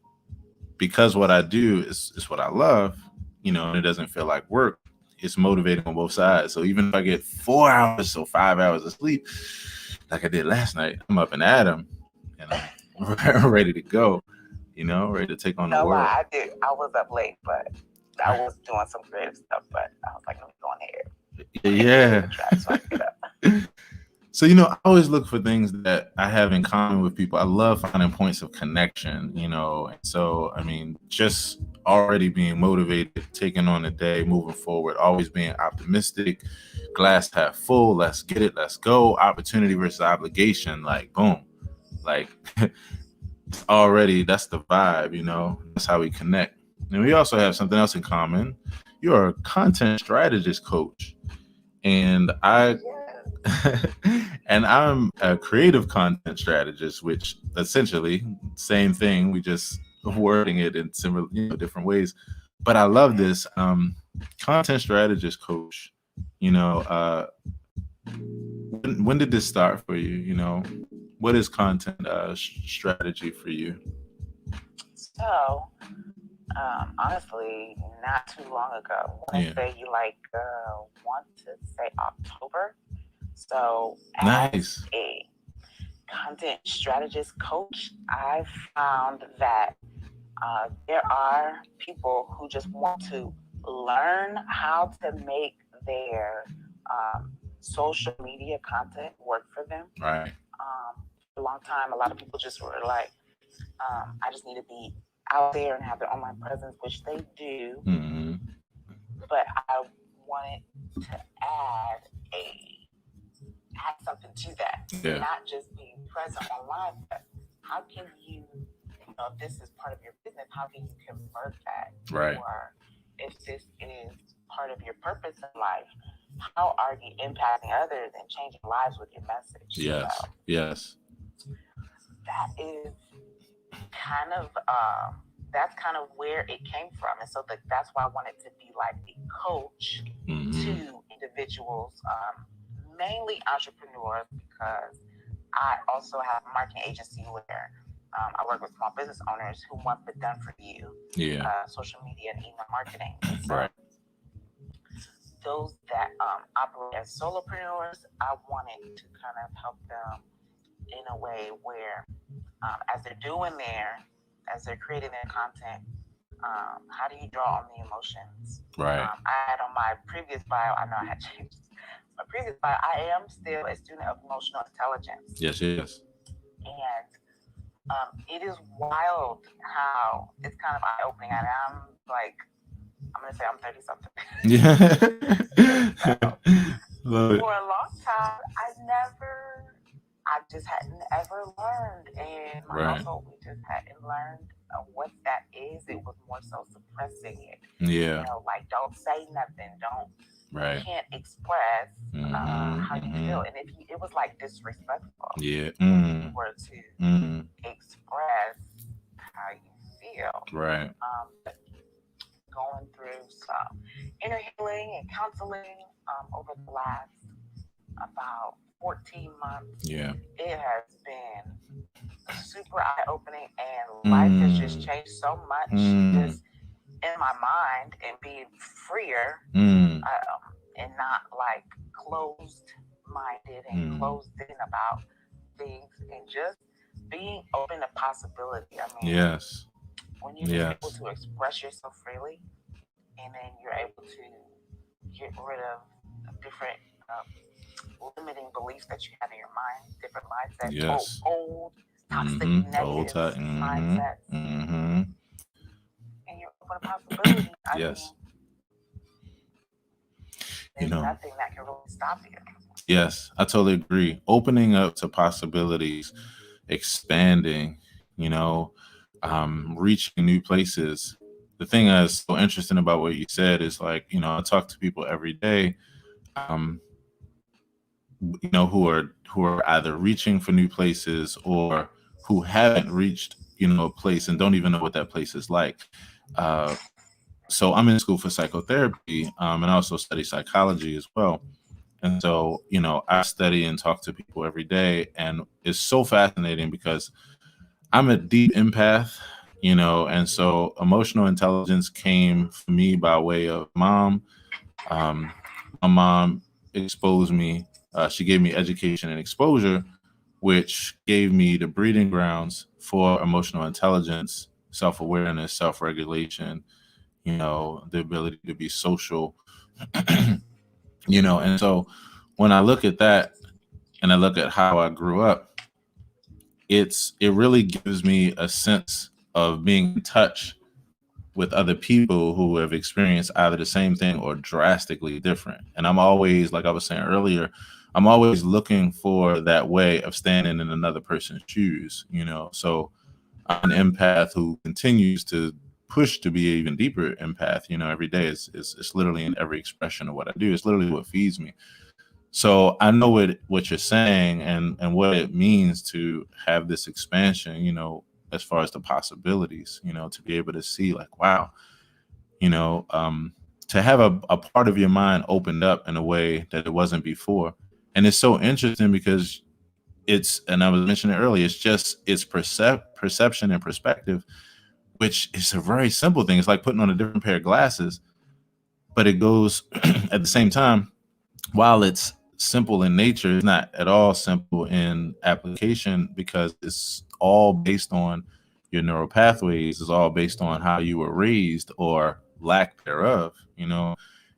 because what I do is what I love, you know, and it doesn't feel like work, it's motivating on both sides. So even if I get 4 hours, so 5 hours of sleep, like I did last night, I'm up and at 'em, and I'm ready to go, you know, ready to take on the world. I was up late, but I was doing some creative stuff, but I was like, let me go on here. Yeah. So, you know, I always look for things that I have in common with people. I love finding points of connection, you know. And so, I mean, just already being motivated, taking on the day, moving forward, always being optimistic, glass half full, let's get it, let's go. Opportunity versus obligation, like, boom. Like, already, that's the vibe, you know. That's how we connect. And we also have something else in common. You're a content strategist coach. And and I'm a creative content strategist, which essentially same thing. We just wording it in similar, you know, different ways. But I love this content strategist coach. You know, when did this start for you? You know, what is content strategy for you? So, honestly, not too long ago. I want to say want to say October. So, nice. As a content strategist coach, I found that there are people who just want to learn how to make their social media content work for them. Right. For a long time, a lot of people just were like, I just need to be out there and have their online presence, which they do. Mm-hmm. But I wanted to add something to that. Yeah. Not just being present online, but how can you, if this is part of your business, how can you convert that? Right. Or if this is part of your purpose in life, how are you impacting others and changing lives with your message? Yes. So yes. That is kind of that's kind of where it came from, and so that's why I wanted to be like a coach to individuals, mainly entrepreneurs, because I also have a marketing agency where I work with small business owners who want the done for you, social media and email marketing. So right. Those that operate as solopreneurs, I wanted to kind of help them in a way where, as they're creating their content, how do you draw on the emotions? Right. I had on my previous bio, I know I had changed a previous bio, I am still a student of emotional intelligence. Yes, yes. And it is wild how it's kind of eye-opening. And I'm like, I'm going to say I'm 30-something. Yeah. For a long time, I just hadn't ever learned. And my household, we just hadn't learned what that is. It was more so suppressing it. Yeah. You know, like, don't say nothing. Don't. Right. You can't express how you feel. And it was like disrespectful. Yeah. If you were to express how you feel. Right. Going through some inner healing and counseling over the last about 14 months. Yeah. It has been super eye-opening, and life has just changed so much just in my mind, and being freer and not like closed-minded and closed in about things, and just being open to possibility. I mean, yes. When you're able to express yourself freely, and then you're able to get rid of different limiting beliefs that you have in your mind, different mindsets, old toxic, negative mindsets, and you're open to possibility. Yes. There's nothing that can really stop you. Yes, I totally agree. Opening up to possibilities, expanding, reaching new places. The thing that's so interesting about what you said is, like, I talk to people every day, who are either reaching for new places or who haven't reached, a place and don't even know what that place is like. So I'm in school for psychotherapy, and I also study psychology as well. And so, I study and talk to people every day, and it's so fascinating because I'm a deep empath, and so emotional intelligence came for me by way of mom. My mom exposed me. She gave me education and exposure, which gave me the breeding grounds for emotional intelligence, self-awareness, self-regulation, the ability to be social, and so when I look at that and I look at how I grew up, it really gives me a sense of being in touch with other people who have experienced either the same thing or drastically different. And I'm always, like I was saying earlier, I'm always looking for that way of standing in another person's shoes, So I'm an empath who continues to push to be an even deeper empath, every day. It's literally in every expression of what I do. It's literally what feeds me. So I know what you're saying and what it means to have this expansion, as far as the possibilities, to be able to see, like, wow, to have a part of your mind opened up in a way that it wasn't before. And it's so interesting because and I was mentioning earlier, it's perception and perspective, which is a very simple thing. It's like putting on a different pair of glasses, but it goes at the same time, while it's simple in nature, it's not at all simple in application, because it's all based on your neural pathways. It's all based on how you were raised or lack thereof.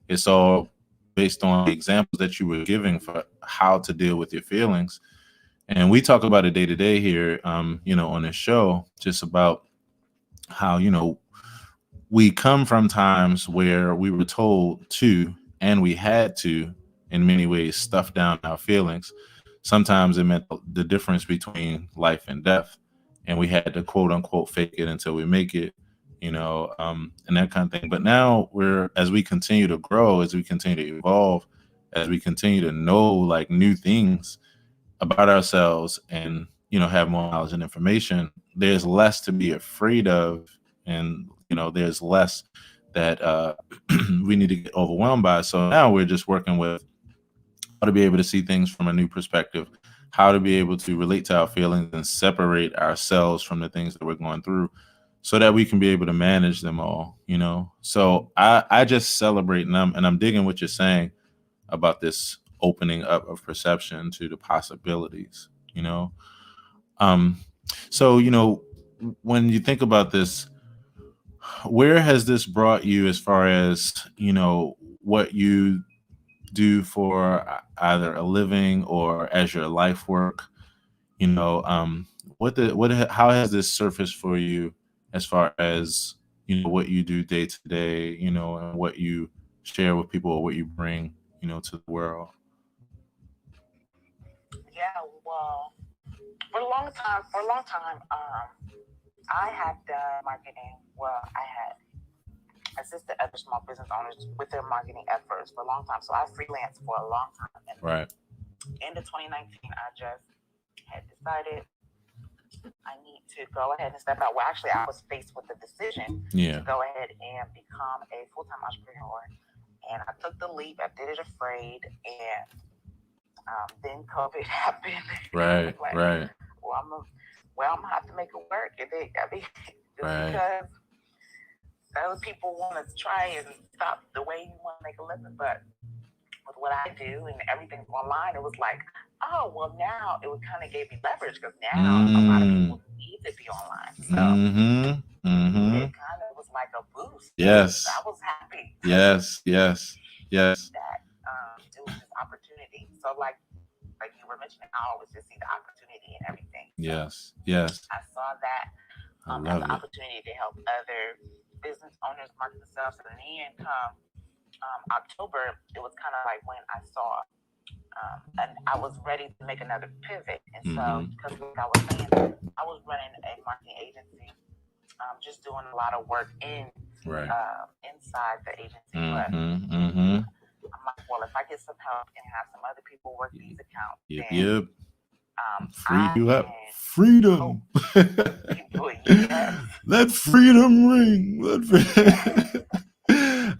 It's all based on the examples that you were giving for how to deal with your feelings. And we talk about it day to day here, on this show, just about how, we come from times where we were told to, and we had to, in many ways, stuff down our feelings. Sometimes it meant the difference between life and death, and we had to, quote unquote, fake it until we make it, and that kind of thing. But now as we continue to grow, as we continue to evolve, as we continue to know, like, new things about ourselves and, have more knowledge and information, there's less to be afraid of. And, there's less that we need to get overwhelmed by. So now we're just working with how to be able to see things from a new perspective, how to be able to relate to our feelings and separate ourselves from the things that we're going through so that we can be able to manage them all, So I just celebrate, and I'm digging what you're saying about this opening up of perception to the possibilities, So, when you think about this, where has this brought you as far as, what you do for either a living or as your life work. How has this surfaced for you as far as what you do day to day, and what you share with people or what you bring to the world? Yeah, well, for a long time, I had done marketing. Well, I had assisted other small business owners with their marketing efforts for a long time. So I freelanced for a long time. And right. End of 2019, I just had decided I need to go ahead and step out. Well, actually, I was faced with the decision to go ahead and become a full-time entrepreneur. And I took the leap. I did it afraid. And then COVID happened. Right, like, right. Well, I'm gonna have to make it work. And then, right. Because other people want to try and stop the way you want to make a living, but with what I do and everything's online, it was like, oh, well, now it kind of gave me leverage because now a lot of people need to be online. So it kind of was like a boost. Yes. I was happy. Yes. That it was this opportunity. So like you were mentioning, I always just see the opportunity in everything. So yes. I saw that as an opportunity to help other business owners market themselves. And then come October, it was kind of like when I saw and I was ready to make another pivot. And so, because like I was saying, I was running a marketing agency, just doing a lot of work inside the agency. But I'm like, well, if I get some help and have some other people work these accounts, then free you up. Freedom. Let freedom ring.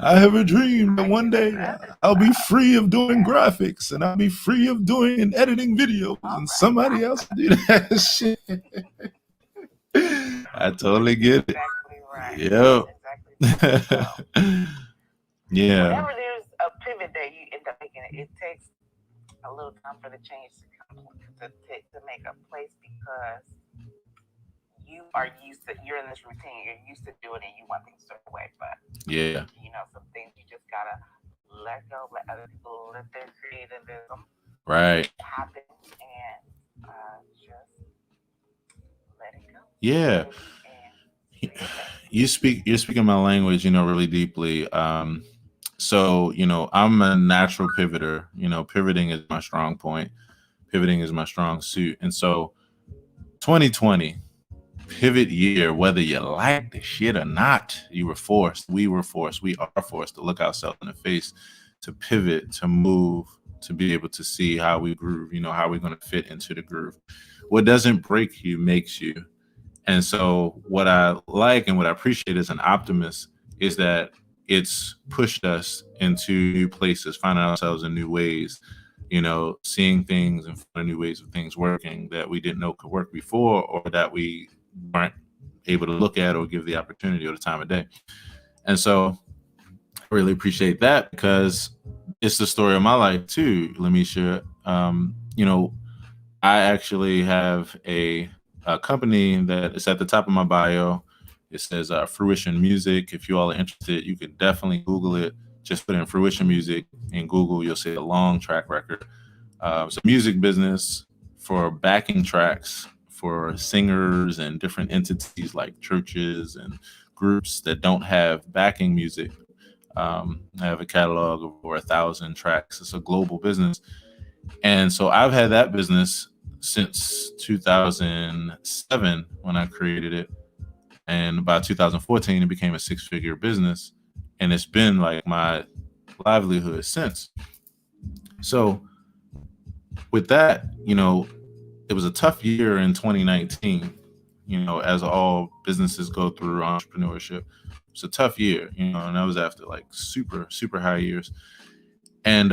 I have a dream that one day I'll be free of doing graphics and I'll be free of doing and editing videos and somebody else do that shit. I totally get it. Exactly right. Yep. Exactly right. So, yeah. Whenever there's a pivot that you end up making, it takes a little time for the change to come to make a place because you are used to, you're in this routine, you're used to doing it, and you want things to away. But some things you just gotta let go, let other people let their creativism happen, and just let it go. Yeah. You're speaking my language, really deeply. So, I'm a natural pivoter. Pivoting is my strong point. Pivoting is my strong suit. And so 2020, pivot year, whether you like the shit or not, we are forced to look ourselves in the face, to pivot, to move, to be able to see how we groove, how we're going to fit into the groove. What doesn't break you makes you. And so what I like and what I appreciate as an optimist is that it's pushed us into new places, finding ourselves in new ways, seeing things and finding new ways of things working that we didn't know could work before, or that we weren't able to look at or give the opportunity or the time of day. And so I really appreciate that because it's the story of my life too, Lamisha. I actually have a company that is at the top of my bio. It says Fruition Music. If you all are interested, you could definitely Google it. Just put in Fruition Music in Google. You'll see a long track record. It's a music business for backing tracks for singers and different entities like churches and groups that don't have backing music. I have a catalog of over 1,000 tracks. It's a global business. And so I've had that business since 2007 when I created it. And by 2014, it became a 6-figure business. And it's been like my livelihood since. So with that, it was a tough year in 2019, as all businesses go through entrepreneurship. It's a tough year, and that was after like super, super high years. And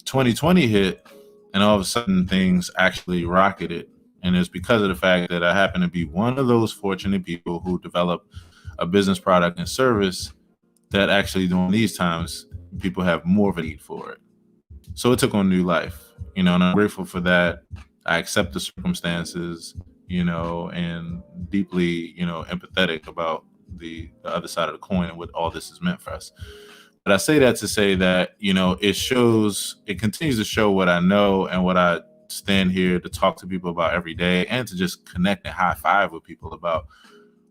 2020 hit, and all of a sudden things actually rocketed. And it's because of the fact that I happen to be one of those fortunate people who develop a business product and service that actually during these times, people have more of a need for it. So it took on new life, and I'm grateful for that. I accept the circumstances, and deeply, empathetic about the other side of the coin and what all this has meant for us. But I say that to say that, it continues to show what I know and what I stand here to talk to people about every day, and to just connect and high five with people about,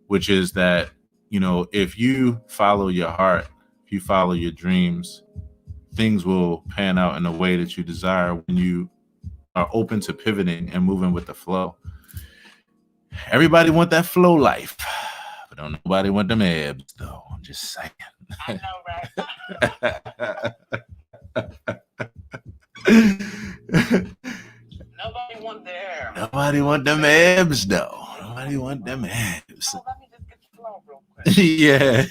which is that, if you follow your heart, if you follow your dreams, things will pan out in a way that you desire when you are open to pivoting and moving with the flow. Everybody want that flow life, but don't nobody want them abs, though. I'm just saying. I know, right? Nobody want there. Nobody want them abs, though. Nobody want them abs. Oh, let me just get the flow real quick. Yeah.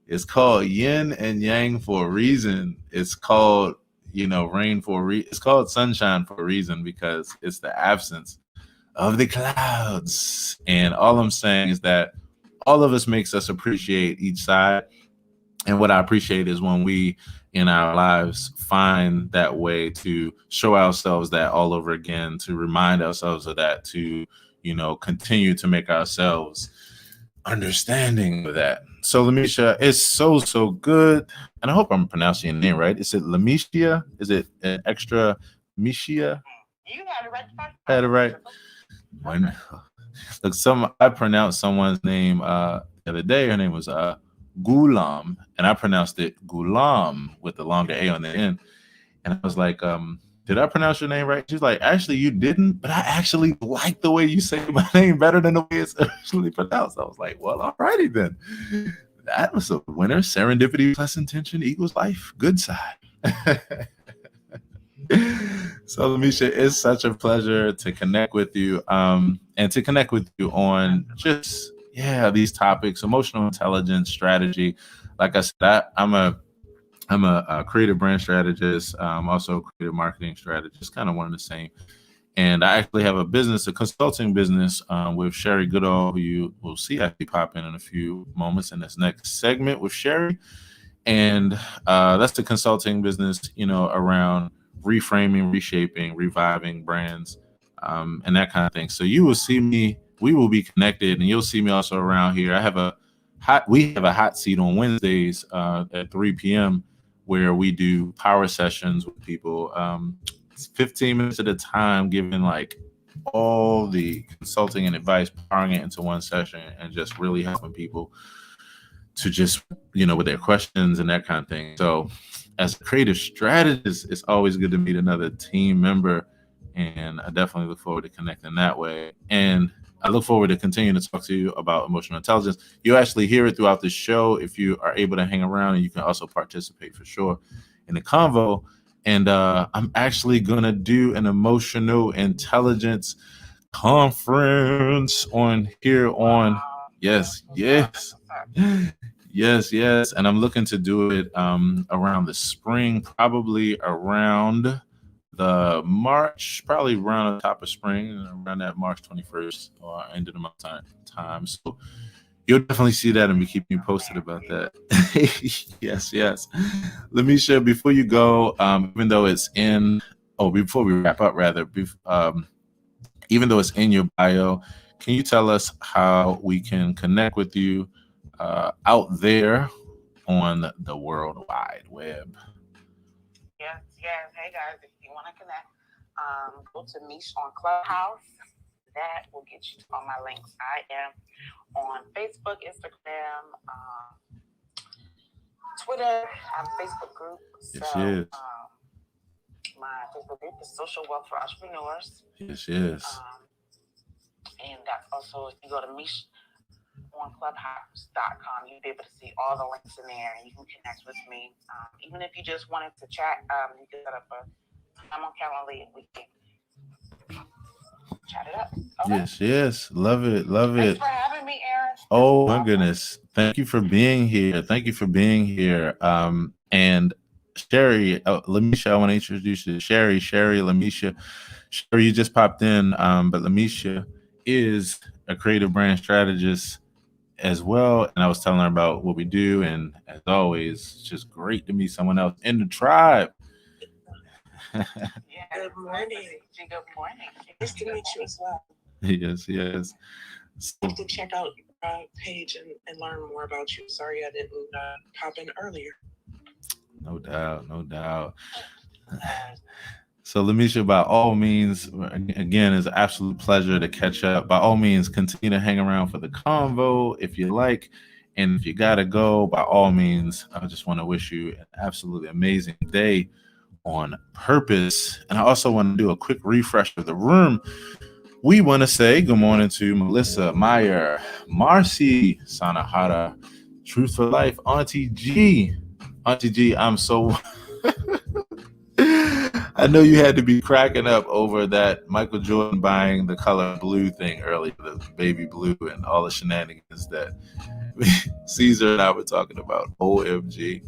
It's called yin and yang for a reason. It's called, rain for a reason. It's called sunshine for a reason, because it's the absence of the clouds. And all I'm saying is that all of us makes us appreciate each side. And what I appreciate is when we in our lives find that way to show ourselves that all over again, to remind ourselves of that, to, continue to make ourselves understanding of that. So Lamisha, it's so good. And I hope I'm pronouncing your name right. Is it Lamisha? Is it an extra Mishia? You had it right. Had it right. Look, I pronounced someone's name the other day. Her name was Gulam, and I pronounced it Gulam with the longer A on the end. And I was like, did I pronounce your name right? She's like, actually, you didn't, but I actually like the way you say my name better than the way it's actually pronounced. I was like, well, all righty then. That was a winner. Serendipity plus intention equals life. Good side. So, Lamisha, it's such a pleasure to connect with you, and to connect with you on just, these topics, emotional intelligence, strategy. Like I said, I'm a creative brand strategist, also a creative marketing strategist, kind of one and the same. And I actually have a consulting business with Sherry Goodall, who you will see actually pop in a few moments in this next segment with Sherry. And that's the consulting business, around reframing, reshaping, reviving brands, and that kind of thing. So you will see me, we will be connected, and you'll see me also around here. We have a hot seat on Wednesdays at 3 p.m. where we do power sessions with people. 15 minutes at a time, giving like all the consulting and advice, powering it into one session, and just really helping people to just, with their questions and that kind of thing. So as a creative strategist, it's always good to meet another team member, and I definitely look forward to connecting that way. And I look forward to continuing to talk to you about emotional intelligence. You actually hear it throughout the show if you are able to hang around, and you can also participate for sure in the convo. And I'm actually going to do an emotional intelligence conference on. Yes. And I'm looking to do it around the spring, probably around the March, probably around the top of spring, around that March 21st or end of the month time. So you'll definitely see that, and be keeping you posted about that. Yes. Lamisha, before you go, even though it's before we wrap up, rather, even though it's in your bio, can you tell us how we can connect with you out there on the World Wide Web? Yes. Hey guys, if you want to connect, go to Mish on Clubhouse. That will get you to all my links. I am on Facebook, Instagram, Twitter. I have a Facebook group. Yes. My Facebook group is Social Wealth for Entrepreneurs. Yes. And that's also, if you go to Mish on Clubhouse.com, you'll be able to see all the links in there, and you can connect with me. Even if you just wanted to chat, you can set up a time on Calendly, and we can chat it up. Okay? Yes. Love it. Thanks for having me, Aaron. Oh my goodness. Thank you for being here. And Sherry, Lamisha, I want to introduce you to Sherry, Lamisha. Sherry, you just popped in, but Lamisha is a creative brand strategist as well. And I was telling her about what we do. And as always, it's just great to meet someone else in the tribe. Good morning. Good morning. Nice to meet you as well. Yes. So to check out page and learn more about you. Sorry I didn't pop in earlier. No doubt. So, Lamisha, by all means, again, it's an absolute pleasure to catch up. By all means, continue to hang around for the convo if you like. And if you got to go, by all means, I just want to wish you an absolutely amazing day on purpose. And I also want to do a quick refresh of the room. We want to say good morning to Melissa Meyer, Marcy Sanahara, Truth for Life, Auntie G. Auntie G, I'm so... I know you had to be cracking up over that Michael Jordan buying the color blue thing earlier, the baby blue, and all the shenanigans that Caesar and I were talking about. OMG.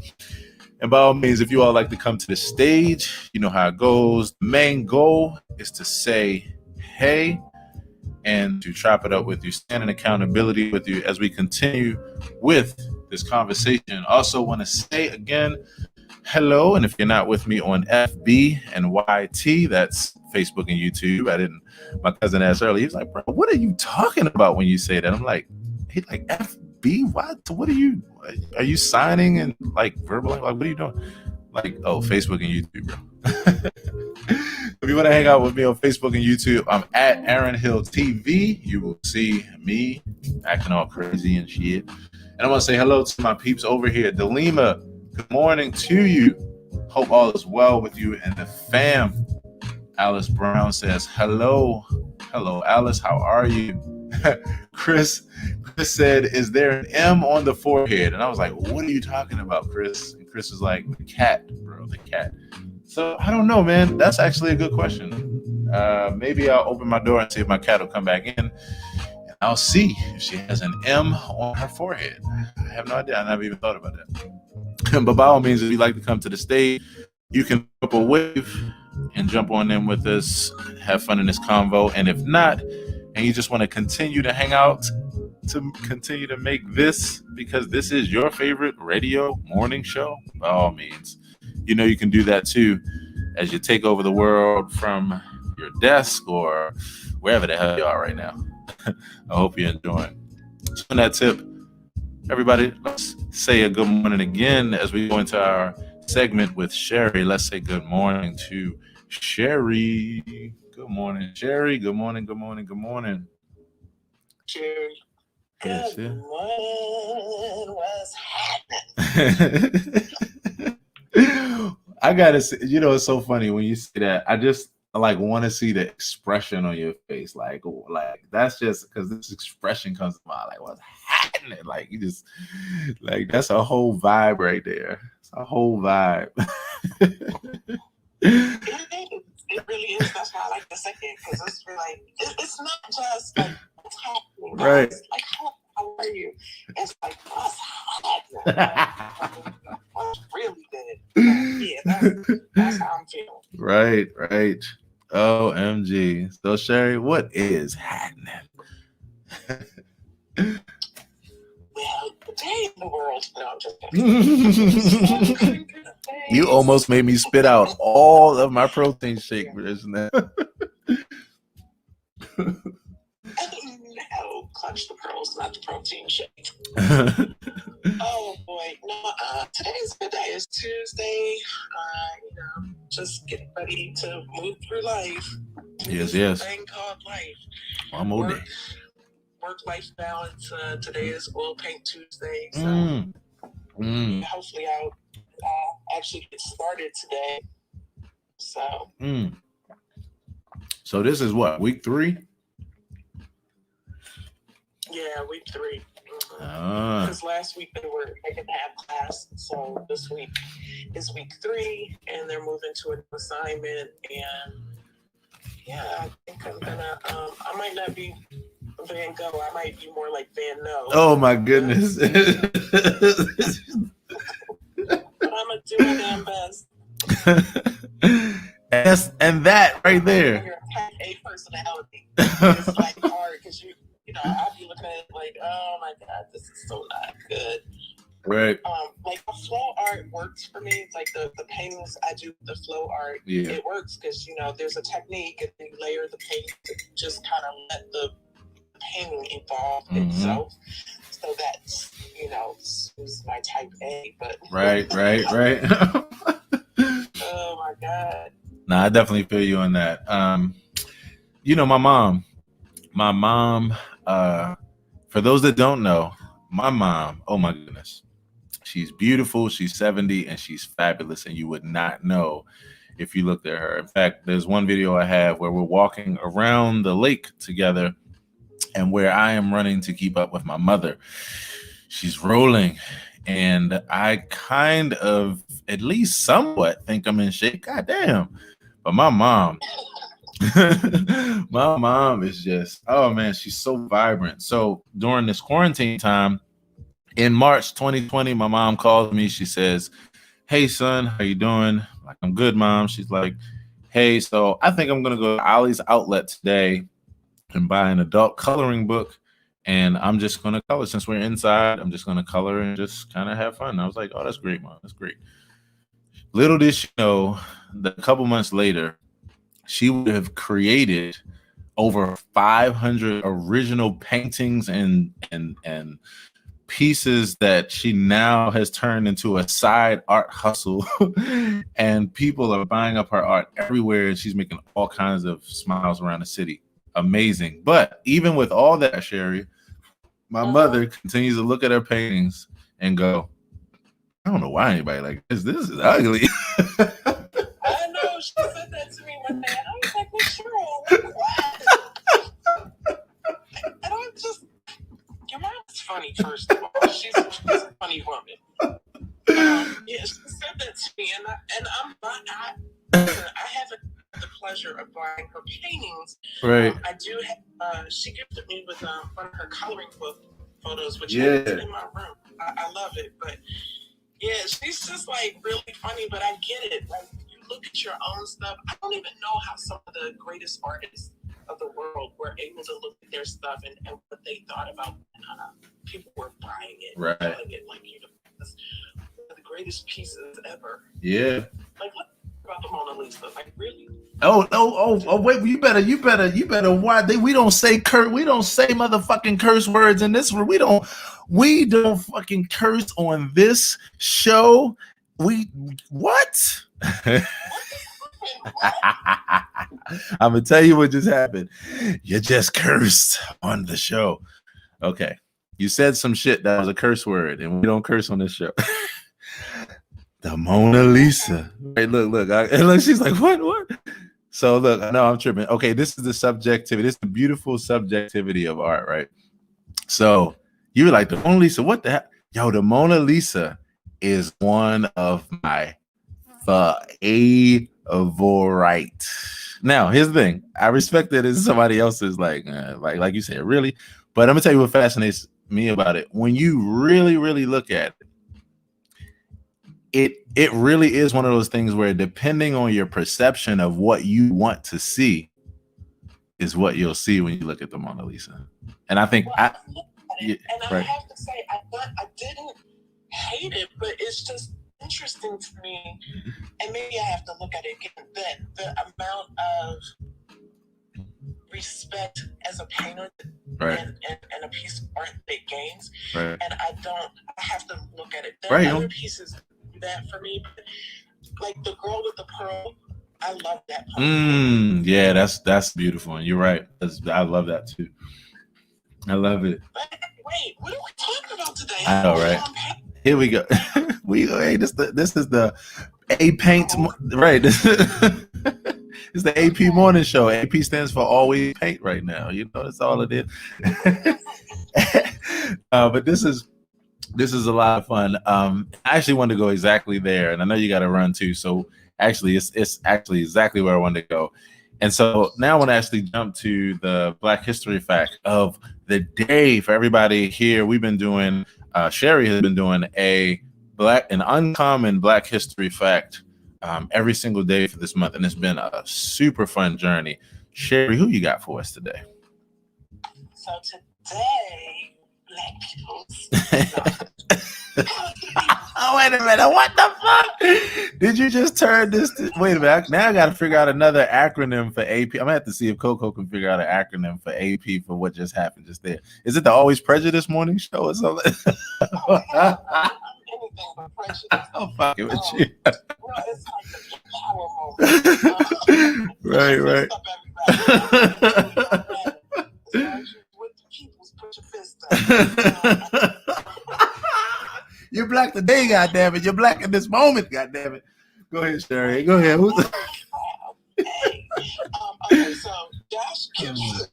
And by all means, if you all like to come to the stage, you know how it goes. The main goal is to say hey and to chop it up with you, stand in accountability with you as we continue with this conversation. Also want to say again, hello, and if you're not with me on FB and YT, that's Facebook and YouTube. My cousin asked earlier, he was like, bro, what are you talking about when you say that? I'm like, he's like, FB? What are you signing and like verbal? Like, what are you doing? Like, oh, Facebook and YouTube, bro. If you want to hang out with me on Facebook and YouTube, I'm at Aaron Hill TV. You will see me acting all crazy and shit. And I want to say hello to my peeps over here. Delima, good morning to you. Hope all is well with you and the fam. Alice Brown says, hello. Hello, Alice. How are you? Chris said, is there an M on the forehead? And I was like, what are you talking about, Chris? And Chris was like, the cat, bro, the cat. So I don't know, man. That's actually a good question. Maybe I'll open my door and see if my cat will come back in. I'll see if she has an M on her forehead. I have no idea. I never even thought about that. But by all means, if you'd like to come to the stage, you can up a wave and jump on in with us, have fun in this convo. And if not, and you just want to continue to hang out, to continue to make this, because this is your favorite radio morning show, by all means, you know you can do that too as you take over the world from your desk or wherever the hell you are right now. I hope you're enjoying. So on that tip, everybody, let's say a good morning again as we go into our segment with Sherry. Let's say good morning to Sherry. Good morning, Sherry. Good morning. Sherry. Yes, good morning. What's happening? I gotta say, it's so funny when you say that. I just like want to see the expression on your face, like that's just because this expression comes to mind. Like, what's happening? Like, you just like that's a whole vibe right there. It's a whole vibe. It really is. That's why I like to say it, because it's like it's not just like what's happening, guys. Right. Like how are you? It's like what's happening. What's really good? Yeah, that's how I'm feeling. Right. OMG. So Sherry, what is happening? Well, the day in the world. No, I'm just kidding. You almost made me spit out all of my protein shake, isn't that? No, clutch the pearls, not the protein shake. Oh boy, no. Today's a good day. It's Tuesday. Just getting ready to move through life. Yes. Thing called life. One more day. Work-life balance. Today is Oil Paint Tuesday, so hopefully I'll actually get started today. So. So this is what, week 3? Yeah, week 3. Because last week they didn't have class, so this week is week 3, and they're moving to an assignment. And yeah, I think I'm gonna. I might not be Van Gogh. I might be more like Van No. Oh my goodness! But I'm gonna do my damn best. And that right there. You're a type A personality. It's like hard because I'll be looking at it like, oh my God, this is so not good. Right. Like the flow art works for me. It's like the paintings I do, the flow art, it works because there's a technique and you layer the paint to just kind of let the painting evolve itself. So that's, who's my type A, but Right. oh my God. Nah, I definitely feel you on that. My mom, for those that don't know, my mom, oh my goodness, she's beautiful. She's 70 and she's fabulous. And you would not know if you looked at her. In fact, there's one video I have where we're walking around the lake together and where I am running to keep up with my mother. She's rolling. And I kind of, at least somewhat, think I'm in shape. God damn. But my mom, my mom is just, oh man, she's so vibrant. So during this quarantine time in March 2020, my mom calls me. She says, "Hey son, how you doing?" Like, "I'm good, mom." She's like, "Hey, so I think I'm gonna go to Ollie's Outlet today and buy an adult coloring book, and I'm just gonna color. Since we're inside, I'm just gonna color and just kind of have fun." And I was like, "Oh, that's great, mom. That's great." Little did she know that a couple months later, she would have created over 500 original paintings and pieces that she now has turned into a side art hustle. And people are buying up her art everywhere, and she's making all kinds of smiles around the city. Amazing. But even with all that, Sherry, my mother continues to look at her paintings and go, "I don't know why anybody like this. This is ugly." I know, she said that to me one day, and I was like, "What's wrong? What?" And I'm just, your mom's funny, first of all. She's a funny woman. Yeah, she said that to me, and I haven't had the pleasure of buying her paintings. Right. I do have, she gifted me with one of her coloring book photos, which Yeah. is in my room. I love it, but yeah, she's just like really funny, but I get it. Like, you look at your own stuff. I don't even know how some of the greatest artists of the world were able to look at their stuff and what they thought about people were buying it, right, telling it like, it's one of the greatest pieces ever. Yeah. Like, what about the Mona Lisa? Like, really? Oh! Wait, you better. Why we don't say motherfucking curse words in this room. We don't fucking curse on this show. What? I'm gonna tell you what just happened. You just cursed on the show. Okay, you said some shit that was a curse word, and we don't curse on this show. The Mona Lisa. Hey, look. She's like, what? So look, I know I'm tripping. Okay, this is the subjectivity. This is the beautiful subjectivity of art, right? So you were like, the Mona Lisa, what the heck? Yo, the Mona Lisa is one of my favorite. Now, here's the thing. I respect that it's somebody else's, like you said, really. But I'm gonna tell you what fascinates me about it. When you really, really look at it, it really is one of those things where, depending on your perception of what you want to see, is what you'll see when you look at the Mona Lisa. And I think I have to say, I didn't hate it, but it's just interesting to me, and maybe I have to look at it again, that the amount of respect as a painter and a piece of art that gains, and I have to look at it. There are other pieces that for me, like the girl with the pearl, I love that part. Yeah, that's beautiful, and you're right. I love that too. I love it. But wait, what are we talking about today? I know, right? Here we go. Hey, this is the A Paint, right? It's the AP morning show. AP stands for Always Paint right now. You know, that's all it is. But this is a lot of fun. I actually wanted to go exactly there, and I know you got to run too. So actually, it's actually exactly where I wanted to go. And so now I want to actually jump to the Black History fact of the day for everybody here. We've been doing, Sherry has been doing an uncommon Black History fact every single day for this month, and it's been a super fun journey. Sherry, who you got for us today? So today, Black people. Oh, wait a minute. What the fuck? Did you just turn this to... Wait a minute. Now I got to figure out another acronym for AP. I'm going to have to see if Coco can figure out an acronym for AP for what just happened just there. Is it the Always Prejudice morning show or something? I'm fucking with you. Right. You're black today, goddammit. You're black in this moment, goddammit. Go ahead, Sherry. Go ahead. Who's the... Okay, so Josh Gibson.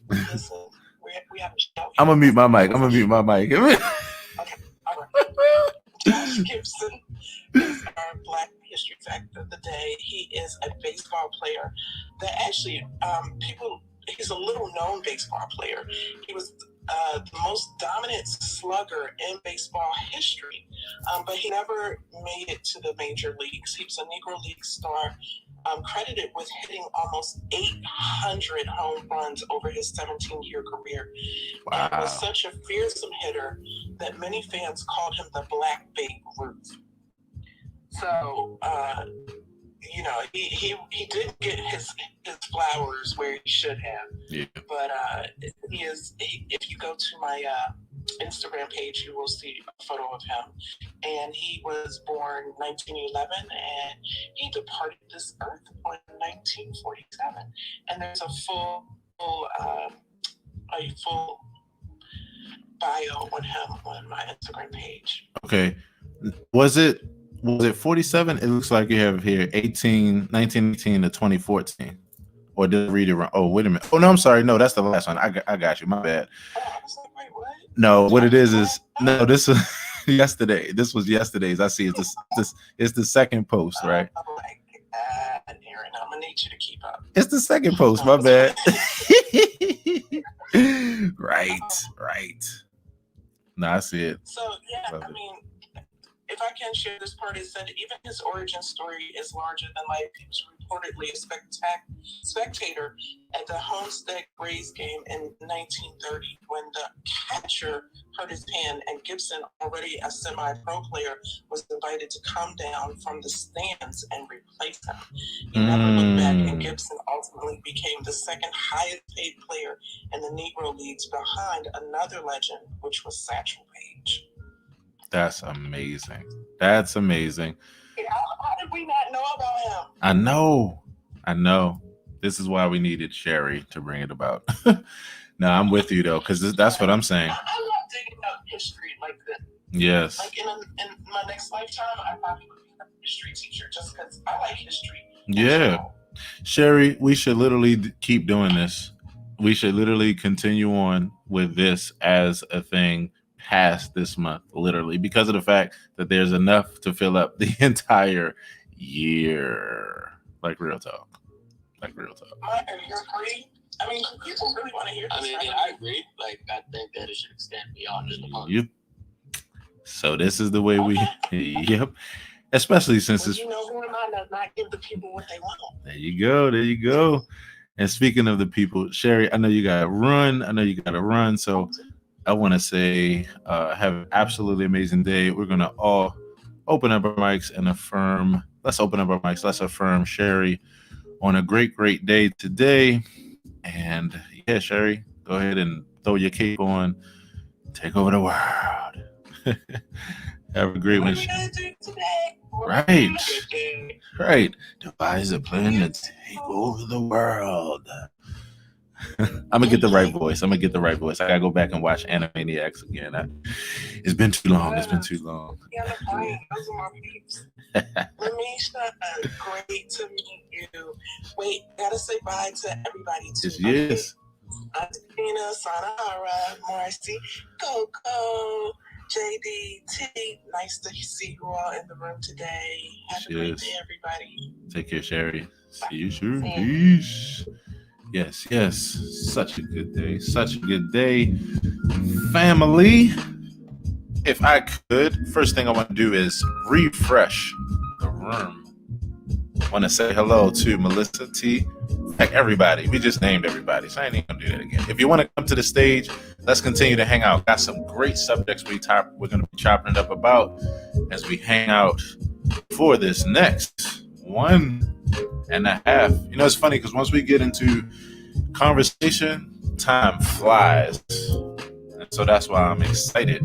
Listen, we have a show. I'm gonna mute my mic. Okay, all right. Josh Gibson is our Black History Fact of the day. He is a baseball player that actually he's a little known baseball player. He was the most dominant slugger in baseball history, but he never made it to the major leagues. He was a Negro League star, credited with hitting almost 800 home runs over his 17-year career. Wow. And was such a fearsome hitter that many fans called him the Black Babe Ruth. So, he didn't get his flowers where he should have. Yeah. But if you go to my Instagram page, you will see a photo of him. And he was born 1911, and he departed this earth in 1947. And there's a full bio on him on my Instagram page. Okay. Was it 47? It looks like you have here 1918 to 2014. Or did I read it wrong? Oh, wait a minute. Oh, no, I'm sorry. No, that's the last one. I got you. My bad. Oh, I was like, wait, what? No, what it is no, this was yesterday. This was yesterday's. I see it's the second post, right? I'm like, Aaron, I'm gonna need you to keep up. It's the second post, my bad. Right. No, I see it. So yeah, I mean, if I can share this part, is that even his origin story is larger than life. He was reportedly a spectator at the Homestead Braves game in 1930 when the catcher hurt his hand and Gibson, already a semi-pro player, was invited to come down from the stands and replace him. He never looked back, and Gibson ultimately became the second highest paid player in the Negro Leagues behind another legend, which was Satchel Paige. That's amazing. How did we not know about him? I know. This is why we needed Sherry to bring it about. No, I'm with you though, because that's what I'm saying. I love digging up history like this. Yes. Like in my next lifetime, I probably would be a history teacher just because I like history. Yeah. Sherry, we should literally keep doing this. We should literally continue on with this as a thing past this month, literally, because of the fact that there's enough to fill up the entire year. Like real talk. You agree? I mean, people really want to hear this. I agree. Like, I think that it should extend beyond just the month. Yep. So this is the way we. Yep. Especially since it's. You know, who am I to not give the people what they want? There you go. And speaking of the people, Sherry, I know you got to run. So I want to say, have an absolutely amazing day. We're going to all open up our mics and affirm. Let's open up our mics. Let's affirm Sherry on a great, great day today. And yeah, Sherry, go ahead and throw your cape on. Take over the world. Have a great one. What are we going to do today? Right. Devise a plan to take over the world. I'm gonna get the right voice. I gotta go back and watch Animaniacs again. It's been too long. Yeah, those are my peeps. Lamisha, great to meet you. Wait, gotta say bye to everybody too. Yes. Antina, Sanara, Marcy, Coco, JDT. Nice to see you all in the room today. Have a great day, everybody. Take care, Sherry. See you soon. Peace. Yes. Such a good day. Family. If I could, first thing I want to do is refresh the room. I want to say hello to Melissa T. Like everybody. We just named everybody, so I ain't even going to do that again. If you want to come to the stage, let's continue to hang out. Got some great subjects we're going to be chopping it up about as we hang out for this next 1.5. You know, it's funny because once we get into conversation, time flies. And so that's why I'm excited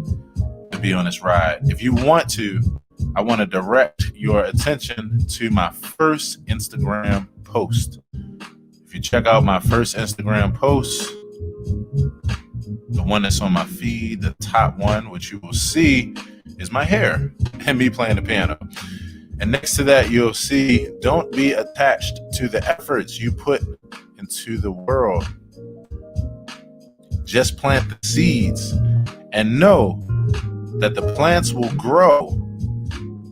to be on this ride. If you want to, I want to direct your attention to my first Instagram post. If you check out my first Instagram post, the one that's on my feed, the top one, which you will see is my hair and me playing the piano. And next to that, you'll see, don't be attached to the efforts you put into the world. Just plant the seeds and know that the plants will grow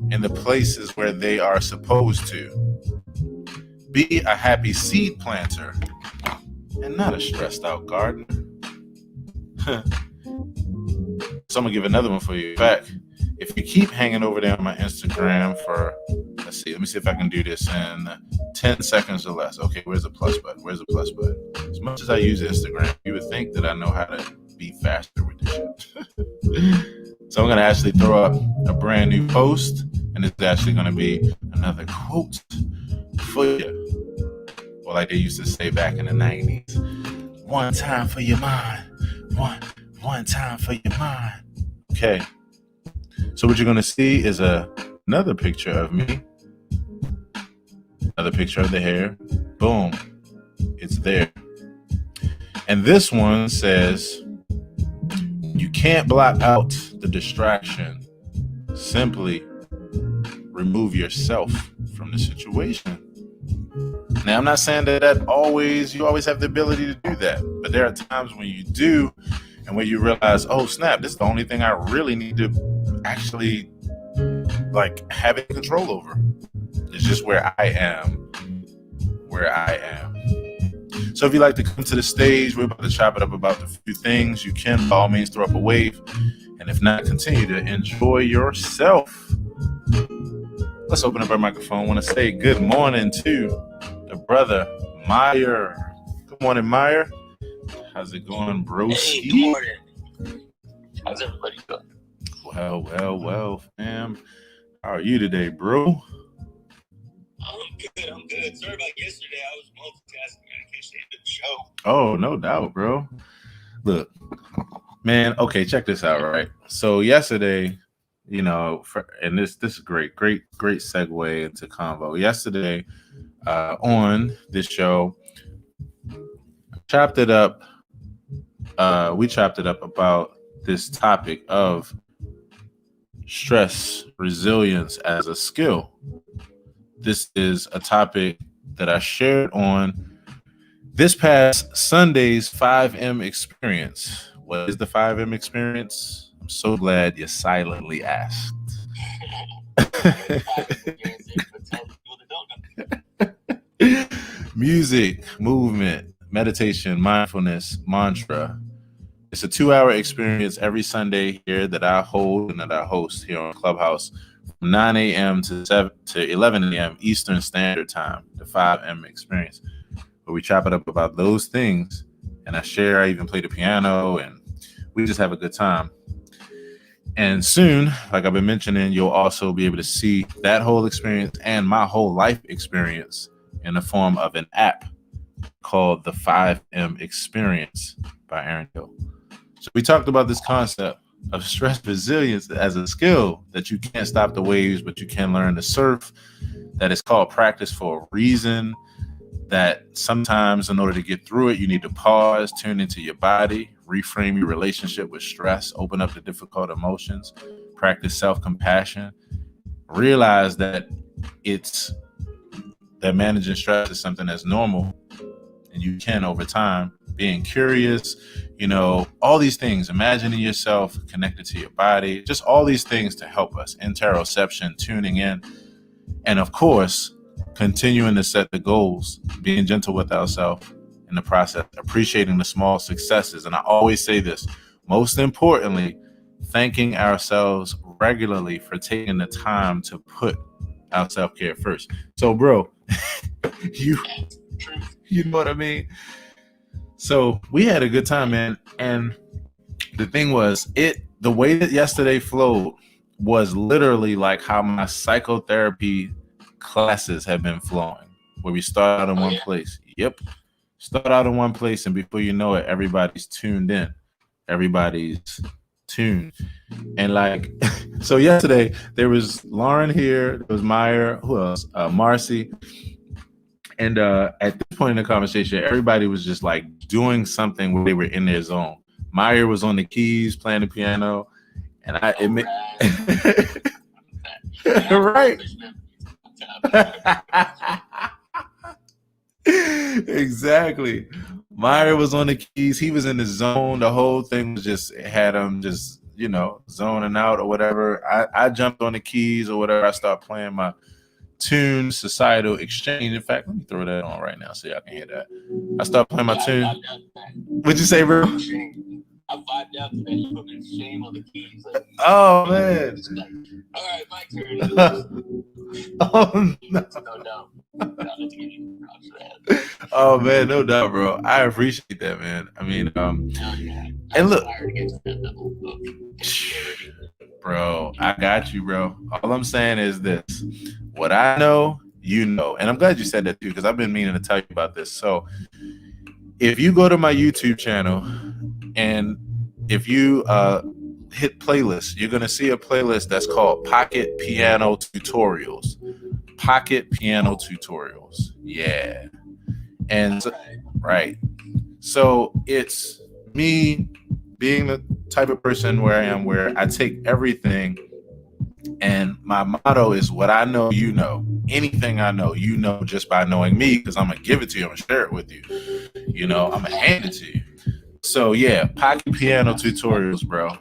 in the places where they are supposed to. Be a happy seed planter and not a stressed out gardener. So I'm gonna give another one for you. In fact, if you keep hanging over there on my Instagram for, let me see if I can do this in 10 seconds or less. Okay, where's the plus button? As much as I use Instagram, you would think that I know how to be faster with this shit. So I'm gonna actually throw up a brand new post, and it's actually gonna be another quote for you. Or like they used to say back in the 90s, one time for your mind. One time for your mind. Okay. So what you're going to see is another picture of me. Another picture of the hair. Boom. It's there. And this one says, you can't block out the distraction. Simply remove yourself from the situation. Now, I'm not saying that you always have the ability to do that, but there are times when you do, and when you realize, oh snap, this is the only thing I really need to actually have it control over. It's just where I am. So if you'd like to come to the stage, we're about to chop it up about a few things. You can by all means throw up a wave, and if not, continue to enjoy yourself. Let's open up our microphone. I want to say good morning to the brother Meyer. Good morning, Meyer. How's it going, broski? Hey, good morning. How's everybody doing? Well, fam. How are you today, bro? I'm good. Sorry about yesterday. I was multitasking. I catch the end of the show. Oh, no doubt, bro. Look, man. Okay, check this out, right? So yesterday, you know, and this is great segue into convo. Yesterday, on this show, we chopped it up about this topic of stress resilience as a skill. This is a topic that I shared on this past Sunday's 5M experience. What is the 5M experience? I'm so glad you silently asked. Music, movement, meditation, mindfulness, mantra. It's a 2-hour experience every Sunday here that I hold and that I host here on Clubhouse from 9 a.m. to 11 a.m. Eastern Standard Time, the 5M experience, where we chop it up about those things. And I even play the piano, and we just have a good time. And soon, like I've been mentioning, you'll also be able to see that whole experience and my whole life experience in the form of an app called the 5M Experience by Aaron Hill. So we talked about this concept of stress resilience as a skill, that you can't stop the waves, but you can learn to surf, that is called practice for a reason, that sometimes in order to get through it, you need to pause, tune into your body, reframe your relationship with stress, open up to difficult emotions, practice self-compassion, realize that managing stress is something that's normal, and you can over time, being curious, all these things, imagining yourself connected to your body, just all these things to help us, interoception, tuning in, and of course, continuing to set the goals, being gentle with ourselves in the process, appreciating the small successes. And I always say this, most importantly, thanking ourselves regularly for taking the time to put our self-care first. So, bro, you know what I mean? So we had a good time, man. And the thing was, the way that yesterday flowed was literally like how my psychotherapy classes have been flowing, where we start out in one place. Yep. Start out in one place, and before you know it, everybody's tuned in. Everybody's tuned. And like, so yesterday there was Lauren here, there was Meyer, who else? Marcy. And at this point in the conversation, everybody was just like doing something where they were in their zone. Meyer was on the keys playing the piano, and right. Exactly. Meyer was on the keys. He was in the zone. The whole thing was just had him just, zoning out or whatever. I jumped on the keys or whatever. I started playing my tune, Societal Exchange. In fact, let me throw that on right now so y'all can hear that. I started playing my tune. What'd you say, bro? I vibed out to that. You put me shame on the keys. Like, oh man! Like, all right, my turn. Oh no! Oh man, no doubt, bro. I appreciate that, man. I mean, and look, bro, I got you, bro. All I'm saying is this: what I know, you know, and I'm glad you said that too, because I've been meaning to tell you about this. So, if you go to my YouTube channel and if you hit playlists, you're going to see a playlist that's called Pocket Piano Tutorials. Pocket Piano Tutorials. Yeah. And right. So it's me being the type of person where I am, where I take everything, and my motto is what I know, you know. Anything I know, you know, just by knowing me, because I'm going to give it to you. I'm going to share it with you. I'm going to hand it to you. So yeah, Pocket Piano Tutorials, bro.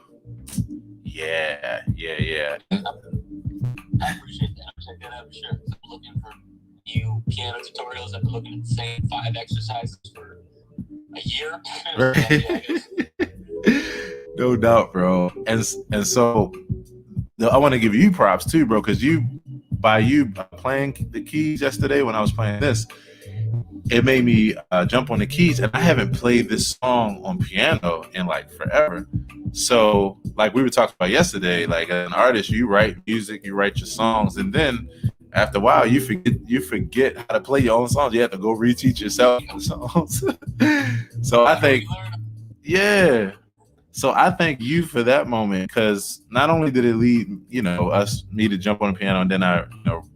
Yeah. I appreciate that. I'll check that out for sure. I'm looking for new piano tutorials. I've been looking at the same 5 exercises for a year. No doubt, bro. And so I want to give you props too, bro, because by playing the keys yesterday when I was playing this, it made me jump on the keys, and I haven't played this song on piano in like forever. So like we were talking about yesterday, like as an artist, you write music, you write your songs, and then after a while you forget how to play your own songs. You have to go reteach yourself the songs. So I think, yeah. So I thank you for that moment, because not only did it lead, me to jump on the piano, and then I,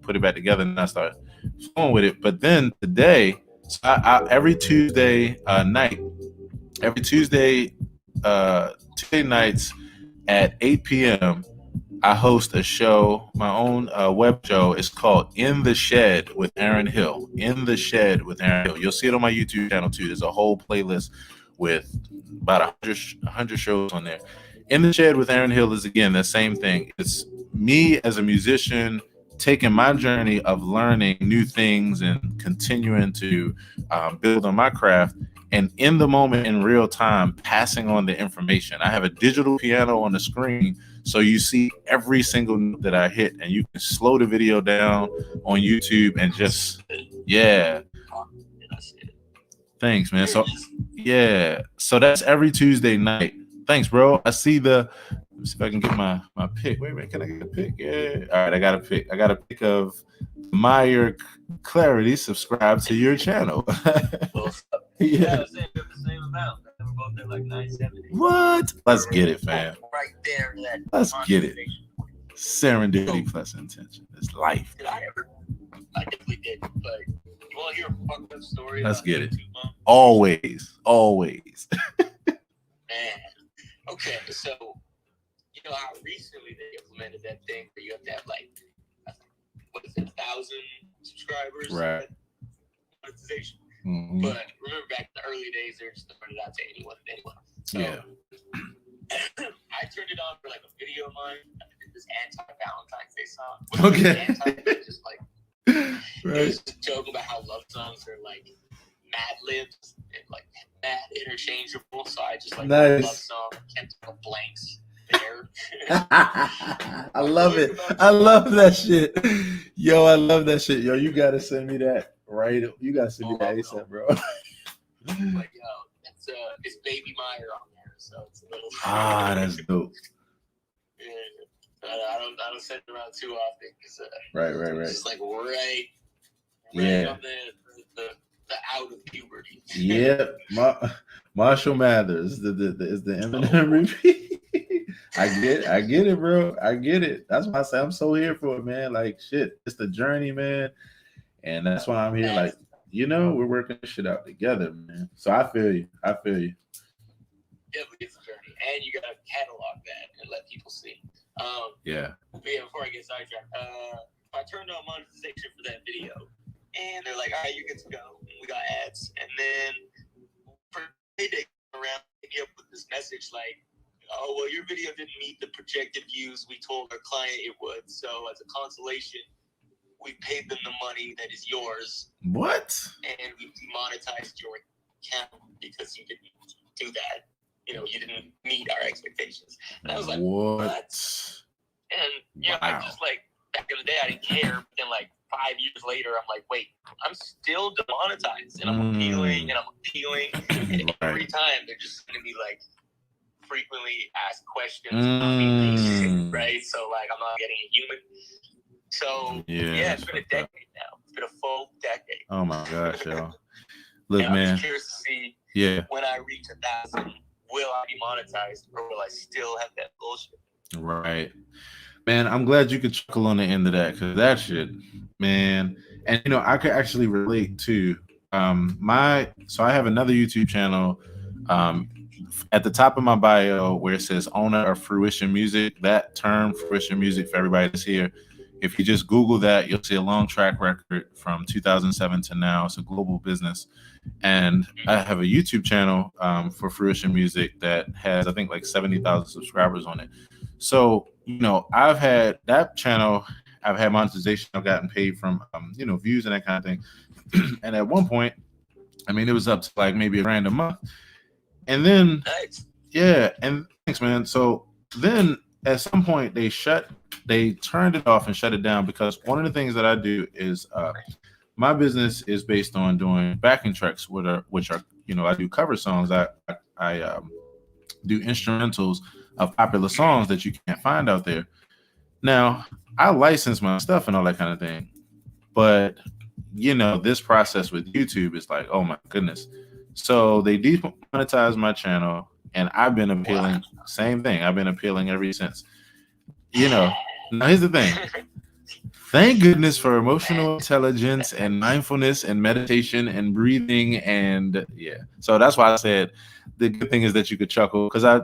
put it back together and I started flowing with it. But then today, so I every Tuesday Tuesday nights at 8 p.m., I host a show, my own web show. It's called In the Shed with Aaron Hill. In the Shed with Aaron Hill. You'll see it on my YouTube channel too. There's a whole playlist with about 100 shows on there. In the Shed with Aaron Hill is, again, the same thing. It's me as a musician taking my journey of learning new things and continuing to build on my craft, and in the moment, in real time, passing on the information. I have a digital piano on the screen, so you see every single note that I hit, and you can slow the video down on YouTube and just, yeah. Thanks, man. So, yeah. So that's every Tuesday night. Thanks, bro. I see let me see if I can get my pick. Wait a minute. Can I get a pick? Yeah. All right. I got a pick. I got a pick of Meyer Clarity. Subscribe to your channel. Yeah, I was saying the same amount. We're both at like 970. What? Let's get it, fam. Right there. Let's get it. Serendipity plus intention. It's life. I definitely did. But you want to hear a fucked up story? Let's get it. Always. Man. Okay, so you know how recently they implemented that thing where you have to have like, what is it, 1,000 subscribers? Right. Monetization. Mm-hmm. But remember back in the early days, they were just throwing it out to anyone. So yeah. I turned it on for like a video of mine. I did this anti-Valentine's Day song. Okay. Just like, right. It was a joke about how love songs are like mad libs and like mad interchangeable. So I just like nice. love song, kept the blanks there. I love it. I love that shit. Yo, I love that shit. Yo, you gotta send me that. Right, you gotta send me that ASAP, bro. Like, it's Baby Meyer on there. so it's a little. That's dope. Yeah, I don't send it around too often because Right. It's just like right on the out of puberty. Yeah, Marshall Mathers is the Eminem repeat. I get it, bro. I get it. That's why I say I'm so here for it, man. Like shit, it's the journey, man, and that's why I'm here. Like we're working this shit out together, man. So I feel you. Definitely, it's a journey, and you gotta catalog that and let people see. Yeah. But yeah, before I get sidetracked, I turned on monetization for that video, and they're like, "All right, you get to go." And we got ads, and then for they around me up with this message like, "Oh, well, your video didn't meet the projected views we told our client it would, so as a consolation, we paid them the money that is yours. What? And we demonetized your account because you didn't do that. You didn't meet our expectations." And I was like, what? And, I just back in the day, I didn't care. But then 5 years later, I'm like, wait, I'm still demonetized. And I'm appealing. And every time they're just sending me frequently asked questions about me, right? So I'm not getting a human. So it's been a decade now. It's been a full decade. Oh my gosh, yo. Look, and man. I'm just curious to see when I reach 1,000, will I be monetized or will I still have that bullshit? Right. Man, I'm glad you could chuckle on the end of that, because that shit, man. And I could actually relate to so I have another YouTube channel at the top of my bio where it says owner of Fruition Music. That term, Fruition Music, for everybody that's here, if you just Google that, you'll see a long track record from 2007 to now. It's a global business. And I have a YouTube channel for Fruition Music that has, I think, 70,000 subscribers on it. So, I've had that channel, I've had monetization, I've gotten paid from, views and that kind of thing. And at one point, it was up to maybe $1,000 a month. And then, and thanks, man. So then at some point they turned it off and shut it down, because one of the things that I do is my business is based on doing backing tracks, which are I do cover songs. I do instrumentals of popular songs that you can't find out there. Now, I license my stuff and all that kind of thing, but this process with YouTube is oh my goodness. So they demonetized my channel, and I've been appealing. Same thing. I've been appealing ever since. Now here's the thing. Thank goodness for emotional intelligence and mindfulness and meditation and breathing, and so that's why I said the good thing is that you could chuckle, because I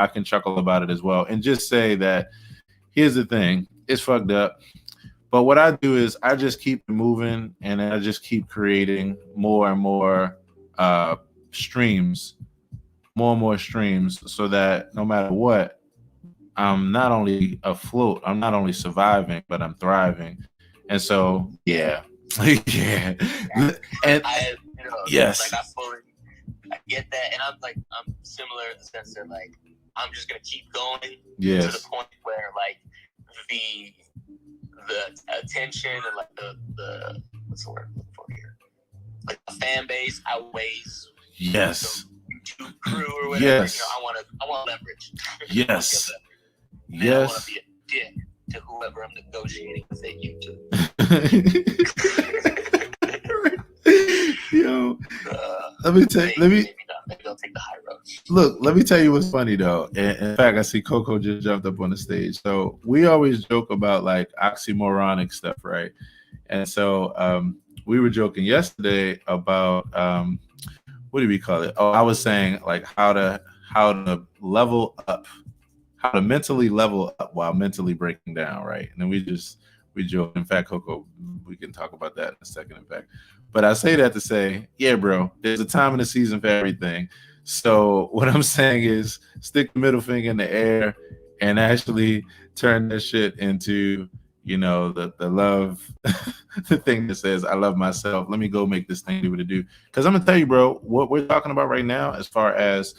can chuckle about it as well, and just say that here's the thing. It's fucked up. But what I do is I just keep moving, and I just keep creating more and more streams, more and more streams, so that no matter what, I'm not only afloat, I'm not only surviving, but I'm thriving. And so, And yes, I get that, and I'm similar in the sense that I'm just gonna keep going. Yes. To the point where the attention and the what's the word I'm looking for here? The fan base outweighs the YouTube crew or whatever. Yes. I want leverage. Yes. I want to be a dick to whoever I'm negotiating with at YouTube. Yo, let me maybe they'll take the high road. Look, let me tell you what's funny though. In fact, I see Coco just jumped up on the stage. So we always joke about oxymoronic stuff, right? And so we were joking yesterday about what do we call it? Oh, I was saying how to level up, how to mentally level up while mentally breaking down, right? And then we joke. In fact, Coco, we can talk about that in a second, in fact. But I say that to say, yeah, bro, there's a time in the season for everything. So what I'm saying is stick the middle finger in the air and actually turn that shit into, the love, the thing that says, I love myself. Let me go make this thing do what it do. Because I'm going to tell you, bro, what we're talking about right now, as far as,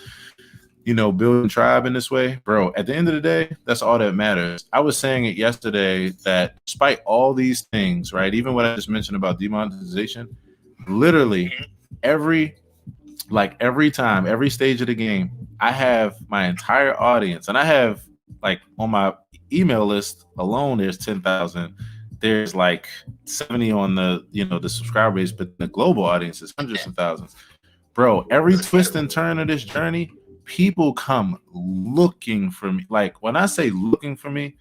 building tribe in this way, bro, at the end of the day, that's all that matters. I was saying it yesterday that despite all these things, right, even what I just mentioned about demonetization, literally every time, every stage of the game, I have my entire audience, and I have like on my email list alone, there's 10,000. There's like 70 on the, the subscriber base, but the global audience is hundreds of thousands. Bro, every twist and turn of this journey, people come looking for me. Like when I say looking for me,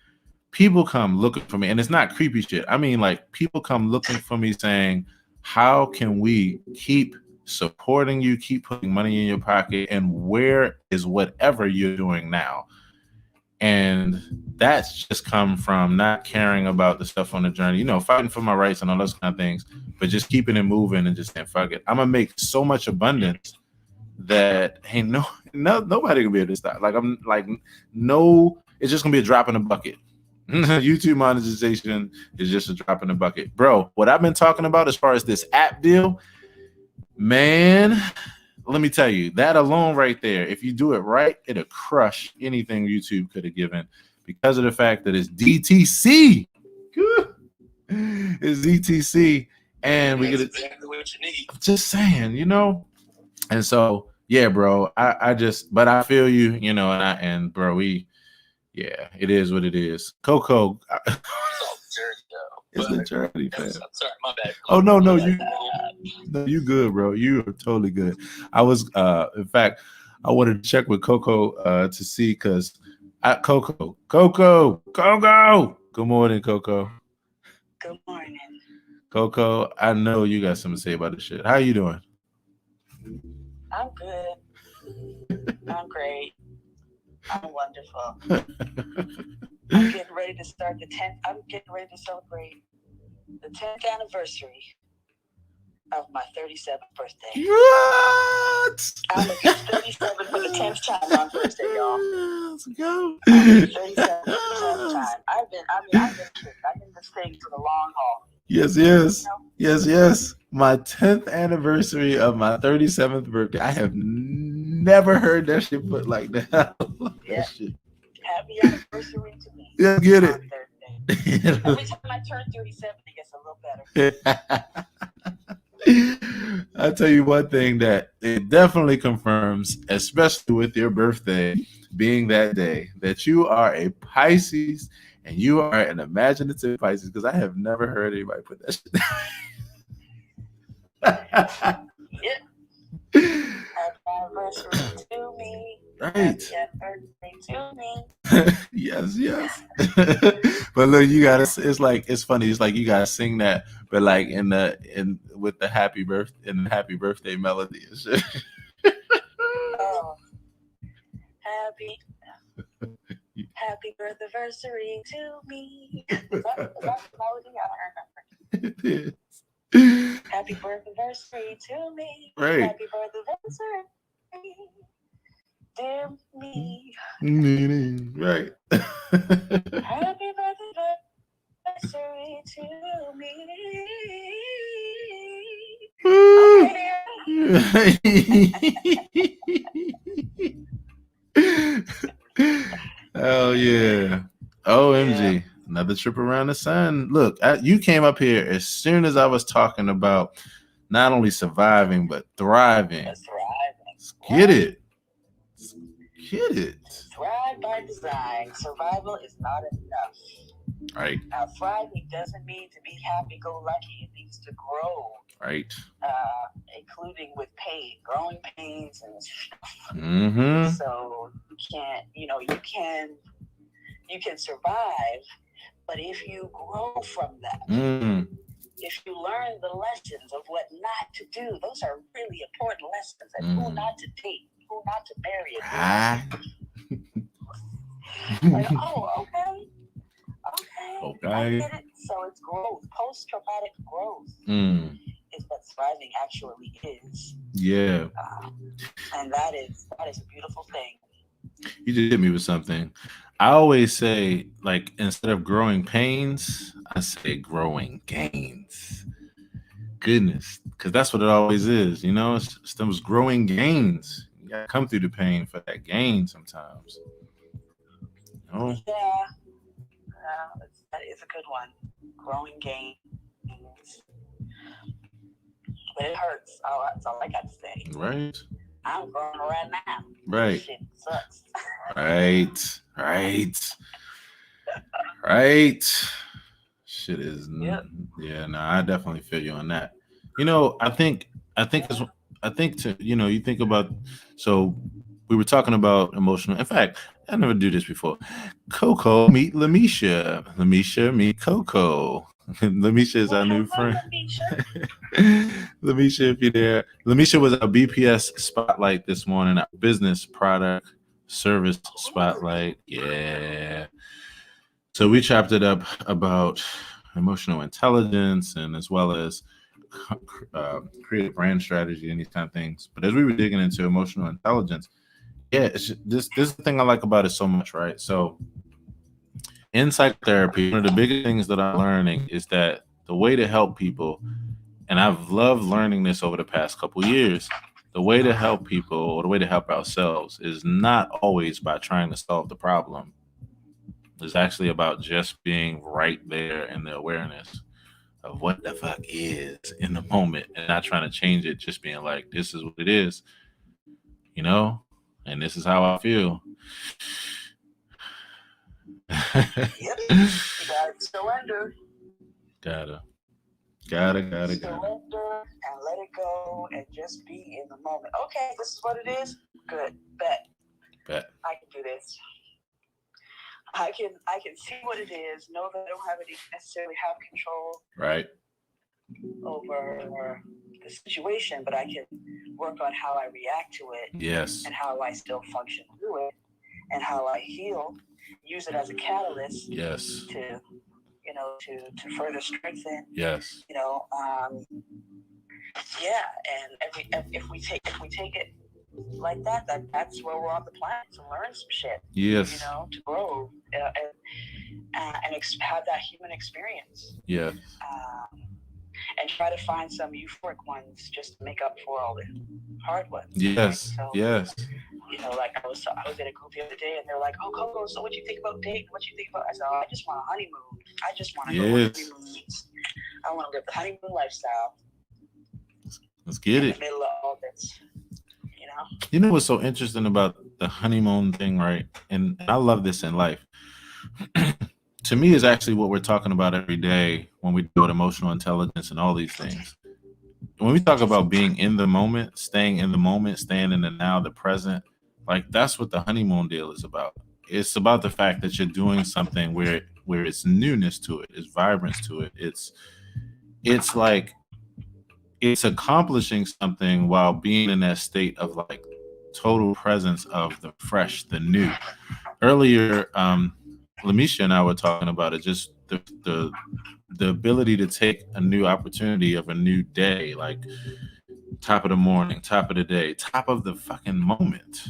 people come looking for me, and it's not creepy shit. I mean, like people come looking for me saying, how can we keep supporting you, keep putting money in your pocket, and where is whatever you're doing now? And that's just come from not caring about the stuff on the journey, fighting for my rights and all those kind of things, but just keeping it moving and just saying, fuck it. I'm gonna make so much abundance that nobody can be able to stop. Like I'm like, no, it's just gonna be a drop in the bucket. YouTube monetization is just a drop in the bucket. Bro, what I've been talking about as far as this app deal, man, let me tell you, that alone right there, if you do it right, it'll crush anything YouTube could have given, because of the fact that it's DTC. It's DTC, and we get exactly what you need. I'm just saying, And so, yeah, bro, but I feel you, and bro, yeah, it is what it is. Coco. It's the journey, fam. I'm sorry, my bad. Oh, no, you good, bro. You are totally good. I was, in fact, I wanted to check with Coco to see, because Coco. Good morning, Coco. Good morning. Coco, I know you got something to say about this shit. How you doing? I'm good. I'm great. I'm wonderful. I'm getting ready to start I'm getting ready to celebrate the 10th anniversary of my 37th birthday. What? I'm going to be 37 for the 10th time on Thursday, y'all. Let's go. I'm 37 for the 10th time. I've been this thing for the long haul. Yes. My 10th anniversary of my 37th birthday. I have never heard that shit put like that. Yeah. Shit. Happy anniversary to me. Yeah, get it. Every time I turn 37, it gets a little better. I'll tell you one thing that it definitely confirms, especially with your birthday being that day, that you are a Pisces and you are an imaginative Pisces, because I have never heard anybody put that shit down. Yeah. Happy anniversary to me. Right. Happy anniversary to me. Yes. But look, it's funny. It's like you gotta sing that, but like with the happy birthday melody. Oh, happy birthday to me. That's the melody I remember. It is. Happy birthday to me. Right. Happy birthday, dear me. Right. Happy birthday to me. Oh yeah. OMG. Yeah. Another trip around the sun. Look, you came up here as soon as I was talking about not only surviving but thriving. Get it. Thrive by design. Survival is not enough. Right. Now, thriving doesn't mean to be happy-go-lucky. It means to grow. Right. Including with pain, growing pains and stuff. Mm-hmm. So you can survive, but if you grow from that, if you learn the lessons of what not to do, those are really important lessons. And who not to date, who not to marry. Like, okay. I get it. So it's growth, post-traumatic growth is what thriving actually is. Yeah. And that is a beautiful thing. You just hit me with something. I always say, like, instead of growing pains, I say growing gains. Goodness, because that's what it always is. It's those growing gains. You gotta come through the pain for that gain sometimes. Yeah, that is a good one. Growing gains. But it hurts. That's all I got to say. Right. I'm growing right now. Right. Shit sucks. Right. Shit is, yeah. No, I definitely feel you on that. You know, I think to, you know, you think about, so we were talking about emotional. In fact, I never do this before. Coco meet Lamisha. Lamisha meet Coco. Lamisha is our new friend. Lamisha, if you're there. Lamisha was our BPS spotlight this morning, our business product service spotlight. Yeah. So we chopped it up about emotional intelligence and as well as creative brand strategy and these kind of things. But as we were digging into emotional intelligence, yeah, it's just, this is the thing I like about it so much, right? So in psychotherapy, one of the biggest things that I'm learning is that the way to help people, and I've loved learning this over the past couple of years, the way to help people or the way to help ourselves is not always by trying to solve the problem. It's actually about just being right there in the awareness of what the fuck is in the moment and not trying to change it, just being like, this is what it is, you know, and this is how I feel. Yep. You gotta surrender. Gotta. Surrender and let it go and just be in the moment. Okay, this is what it is. Good. Bet. I can do this. I can see what it is, know that I don't necessarily have control over the situation, but I can work on how I react to it. Yes. And how I still function through it and how I heal, use it as a catalyst. Yes. To, you know, to further strengthen. Yes. You know, yeah, and if we take it like that's where we're on the planet to learn some shit. Yes. You know, to grow and have that human experience. Yes. And try to find some euphoric ones just to make up for all the hard ones. Yes. Right? So, yes. You know, like I was in a group the other day, and they're like, "Oh, Coco, so what do you think about dating? What do you think about?" I said, "Oh, I just want a honeymoon. I just want to go on honeymoons. I want to live the honeymoon lifestyle. Let's get it. In the middle of all this, you know." You know what's so interesting about the honeymoon thing, right? And I love this in life. To me, is actually what we're talking about every day when we do emotional intelligence and all these things. When we talk about being in the moment, staying in the now, the present, like that's what the honeymoon deal is about. It's about the fact that you're doing something where it's newness to it, it's vibrance to it. It's like it's accomplishing something while being in that state of like total presence of the fresh, the new. Earlier, Lamisha and I were talking about it, just the ability to take a new opportunity of a new day, like top of the morning, top of the day, top of the fucking moment.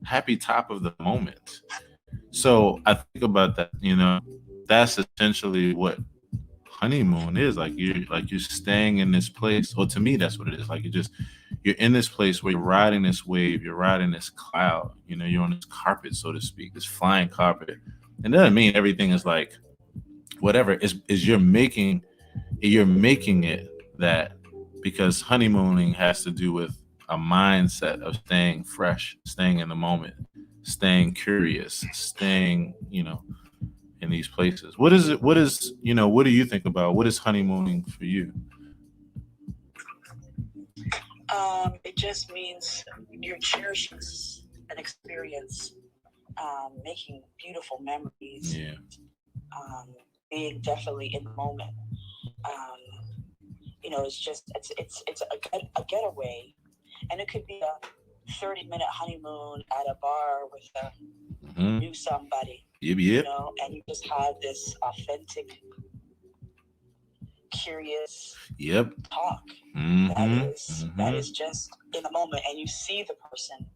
Happy top of the moment. So I think about that, you know, that's essentially what honeymoon is. Like you're staying in this place, or to me that's what it is. Like you're in this place where you're riding this wave, you're riding this cloud, you know, you're on this carpet, so to speak, this flying carpet. And it doesn't mean everything is like whatever, is you're making it that, because honeymooning has to do with a mindset of staying fresh, staying in the moment, staying curious, staying, you know, in these places. What is, you know, what do you think about, what is honeymooning for you? It just means you're cherishing an experience, making beautiful memories, being definitely in the moment. You know, it's a getaway, and it could be a 30-minute honeymoon at a bar with a new somebody. You know, and you just have this authentic, curious talk that is just in the moment, and you see the person,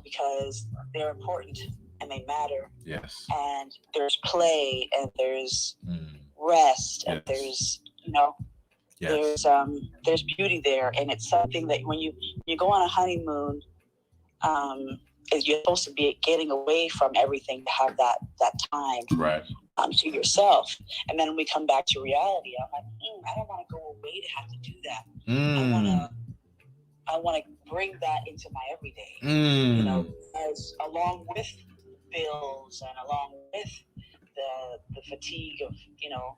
because they're important and they matter. Yes. And there's play and there's rest and there's, you know, there's beauty there, and it's something that when you go on a honeymoon, you're supposed to be getting away from everything to have that time to yourself. And then when we come back to reality, I'm like, I don't want to go away to have to do that. I want to bring that into my everyday. You know, as along with bills and along with the fatigue of, you know,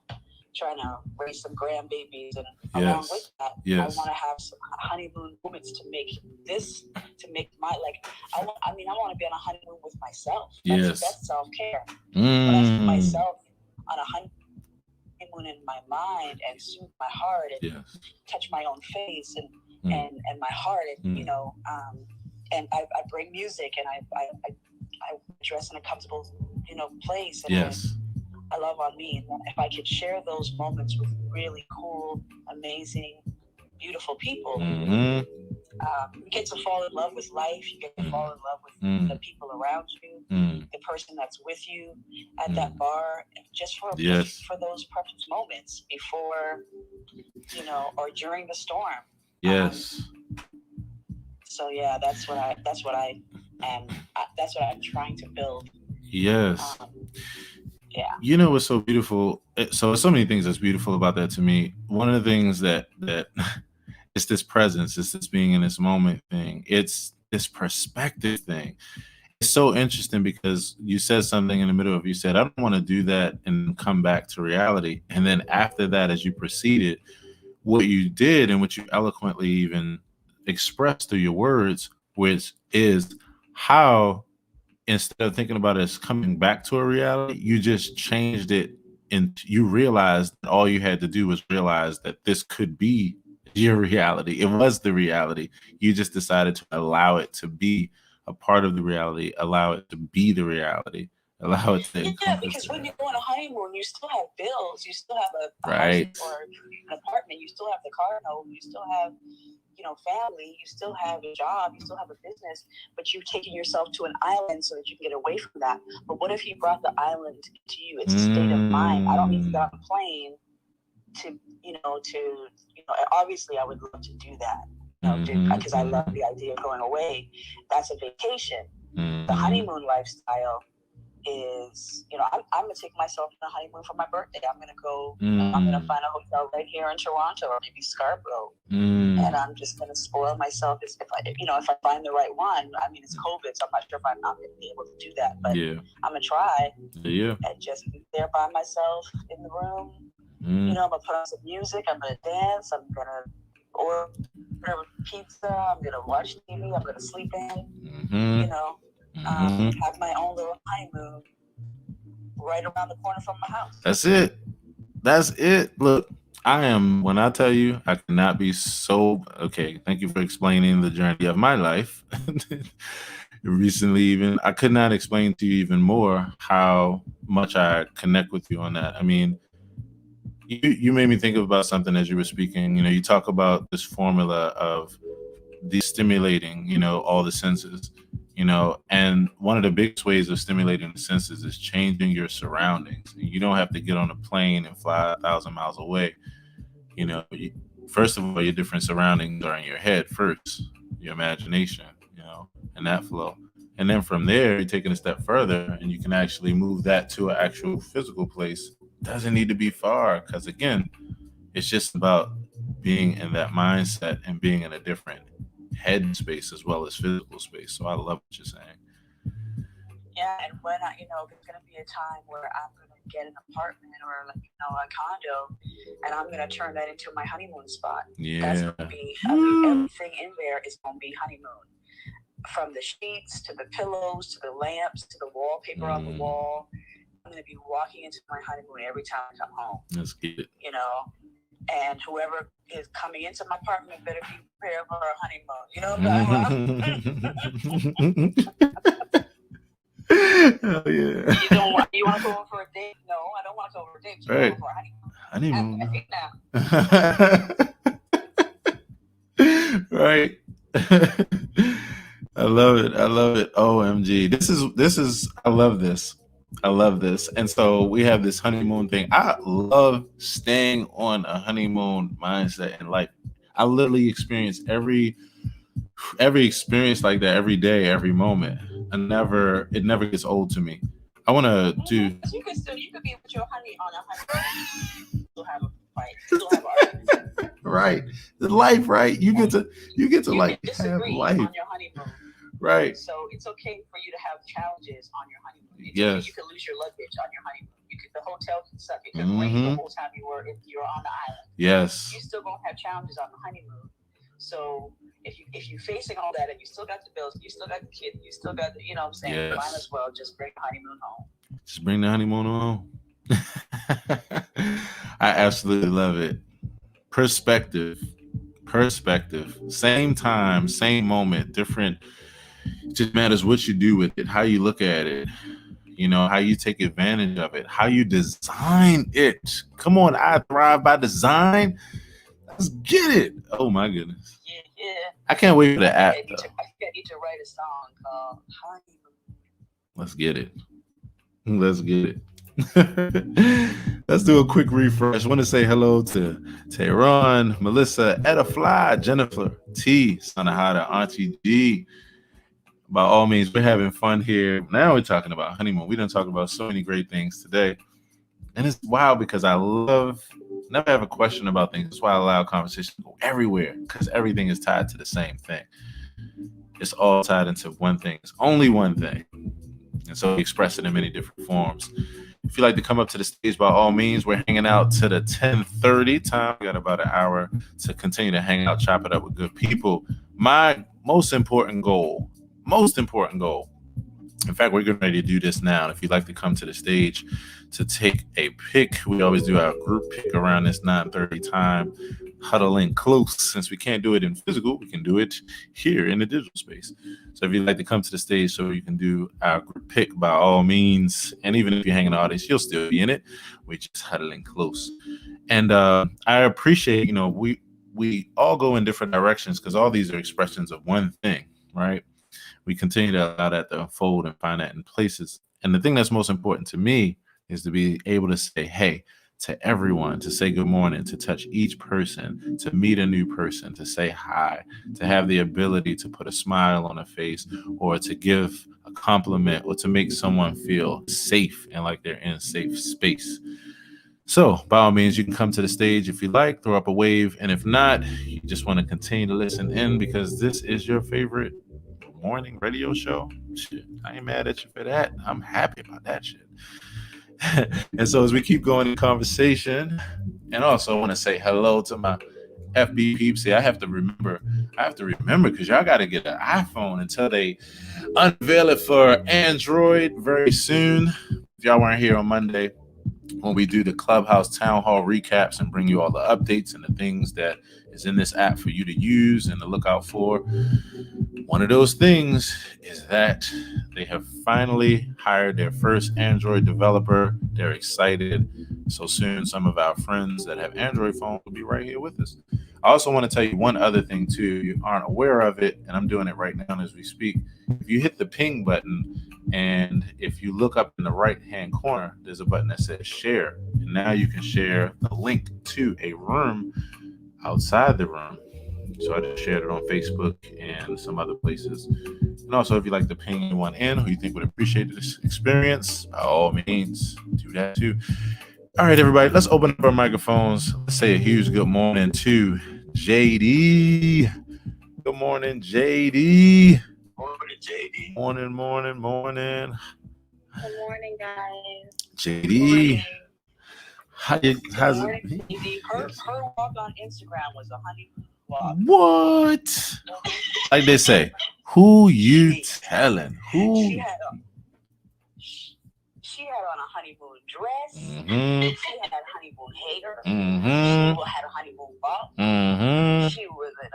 trying to raise some grandbabies, and along with that, I want to have some honeymoon moments to make my, like, I want to be on a honeymoon with myself. That's self-care. When I see myself on a honeymoon in my mind and soothe my heart and touch my own face and my heart, and you know, and I bring music, and I dress in a comfortable, you know, place, and I love on me. And if I could share those moments with really cool, amazing, beautiful people, you get to fall in love with life. You get to fall in love with the people around you, the person that's with you at that bar, just for those precious moments before, you know, or during the storm. So yeah, that's what I'm trying to build. You know what's so beautiful? So many things that's beautiful about that to me. One of the things that it's this presence, it's this being in this moment thing. It's this perspective thing. It's so interesting because you said something in the middle of, you said, I don't want to do that and come back to reality. And then after that, as you proceeded, what you did and what you eloquently even expressed through your words, which is how, instead of thinking about it as coming back to a reality, you just changed it, and you realized that all you had to do was realize that this could be your reality. It was the reality. You just decided to allow it to be a part of the reality, allow it to be the reality, allow it to because when you go on a honeymoon, you still have bills, you still have a house or an apartment, you still have the car note, you still have, you know, family, you still have a job, you still have a business, but you've taken yourself to an island so that you can get away from that. But what if you brought the island to you? It's a state of mind. I don't need to get on a plane to obviously I would love to do that, because I love the idea of going away. That's a vacation. The honeymoon lifestyle is, you know, I'm gonna take myself on a honeymoon for my birthday. I'm gonna go. I'm gonna find a hotel right here in Toronto or maybe Scarborough, and I'm just gonna spoil myself. If I find the right one. I mean, it's COVID, so I'm not sure if I'm not gonna be able to do that, but I'm gonna try. And just be there by myself in the room. You know, I'm gonna put on some music. I'm gonna dance. I'm gonna order pizza. I'm gonna watch TV. I'm gonna sleep in. You know. Have my own little honeymoon right around the corner from my house. That's it. Look, when I tell you, I cannot be so okay. Thank you for explaining the journey of my life. Recently, even I could not explain to you even more how much I connect with you on that. I mean, you made me think about something as you were speaking. You know, you talk about this formula of destimulating, you know, all the senses. You know, and one of the biggest ways of stimulating the senses is changing your surroundings. You don't have to get on a plane and fly 1,000 miles away. You know, first of all, your different surroundings are in your head first, your imagination, you know, and that flow. And then from there, you're taking a step further and you can actually move that to an actual physical place. It doesn't need to be far because, again, it's just about being in that mindset and being in a different head space as well as physical space. So I love what you're saying. Yeah, and when there's going to be a time where I'm going to get an apartment or a condo, and I'm going to turn that into my honeymoon spot. That's going to be everything in there is going to be honeymoon, from the sheets to the pillows to the lamps to the wallpaper on the wall. I'm going to be walking into my honeymoon every time I come home. That's good. You know. And whoever is coming into my apartment better be prepared for a honeymoon. Oh yeah. You want to go over for a date? No, I don't want to go over a date. You want to go for a honeymoon. Right. I love it. OMG. I love this. And so we have this honeymoon thing. I love staying on a honeymoon mindset in life. I literally experience every experience like that every day, every moment. It never gets old to me. I want to do. You could be with your honey on a honeymoon. Still have a fight. Still have arguments. Right. The life, right? You get to like have life. On your honeymoon. Right. So it's okay for you to have challenges on your honeymoon. Yes. You can lose your luggage on your honeymoon. The hotel can suck. It can rain the whole time you're on the island. Yes. You still gonna have challenges on the honeymoon. So if you're facing all that and you still got the bills, you still got the kid, you still got the, you know what I'm saying? Yes. You might as well just bring the honeymoon home. Just bring the honeymoon home. I absolutely love it. Perspective. Same time, same moment, different. It just matters what you do with it, how you look at it, you know, how you take advantage of it, how you design it. Come on, I thrive by design. Let's get it. Oh my goodness. Yeah. I can't wait for the app. I need to write a song called Honeymoon. Let's get it. Let's do a quick refresh. I want to say hello to Tehran, Melissa, Etta Fly, Jennifer, T, Sanahada, Auntie G. By all means, we're having fun here. Now we're talking about honeymoon. We done talk about so many great things today. And it's wild because I never have a question about things. That's why I allow conversation to go everywhere, because everything is tied to the same thing. It's all tied into one thing. It's only one thing. And so we express it in many different forms. If you'd like to come up to the stage, by all means, we're hanging out to the 10:30 time. We got about an hour to continue to hang out, chop it up with good people. My most important goal. In fact, we're getting ready to do this now. If you'd like to come to the stage to take a pic, we always do our group pic around this 9:30 time. Huddle in close. Since we can't do it in physical, we can do it here in the digital space. So if you'd like to come to the stage so you can do our group pic, by all means, and even if you're hanging in the audience, you'll still be in it. We just huddling close. And I appreciate, we all go in different directions because all these are expressions of one thing, right? We continue to allow that to unfold and find that in places. And the thing that's most important to me is to be able to say, hey, to everyone, to say good morning, to touch each person, to meet a new person, to say hi, to have the ability to put a smile on a face, or to give a compliment, or to make someone feel safe and like they're in a safe space. So by all means, you can come to the stage if you like, throw up a wave. And if not, you just want to continue to listen in because this is your favorite morning radio show. Shit, I ain't mad at you for that. I'm happy about that shit. And so as we keep going in conversation, and also I want to say hello to my FB peeps. See, I have to remember because y'all got to get an iPhone until they unveil it for Android very soon. If y'all weren't here on Monday when we do the Clubhouse town hall recaps and bring you all the updates and the things that is in this app for you to use and to look out for. One of those things is that they have finally hired their first Android developer. They're excited. So soon, some of our friends that have Android phones will be right here with us. I also want to tell you one other thing, too. You aren't aware of it, and I'm doing it right now as we speak. If you hit the ping button, and if you look up in the right-hand corner, there's a button that says share. And now you can share the link to a room outside the room. So I just shared it on Facebook and some other places. And also, if you'd like to ping anyone in who you think would appreciate this experience, by all means, do that too. All right, everybody, let's open up our microphones. Let's say a huge good morning to JD. Good morning, JD. Morning, JD. Morning. Good morning, guys. JD. How's it? Her walk on Instagram was a honeymoon walk. What? Like they say, who you telling? Who? She had on a honeymoon dress. Mm-hmm. She had honeymoon hair. Mm-hmm. She had a honeymoon box. Mm-hmm. She was in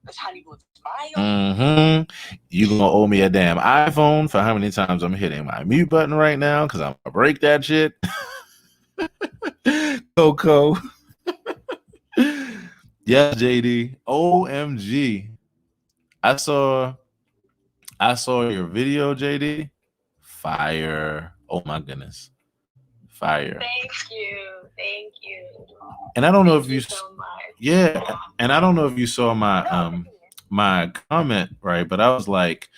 this honeymoon smile. Mm-hmm. You gonna owe me a damn iPhone for how many times I'm hitting my mute button right now because I'm gonna break that shit. Coco. Yeah, JD. OMG. I saw your video, JD. Fire. Oh my goodness. Fire. Thank you. And I don't know if you so much. Yeah, and I don't know if you saw my my comment, right? But I was like,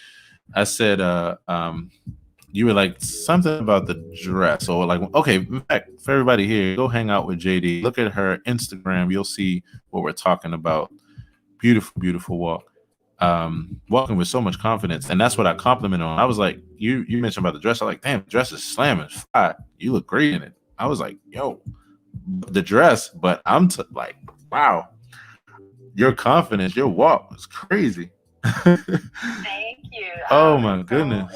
I said you were like something about the dress, or like, okay, in fact, for everybody here, go hang out with JD. Look at her Instagram. You'll see what we're talking about. Beautiful, beautiful walk. Walking with so much confidence, and that's what I complimented on. I was like, you mentioned about the dress. I'm like, damn, the dress is slamming. Fire. You look great in it. I was like, yo, the dress, but I'm like, wow, your confidence, your walk was crazy. Thank you. Oh my goodness.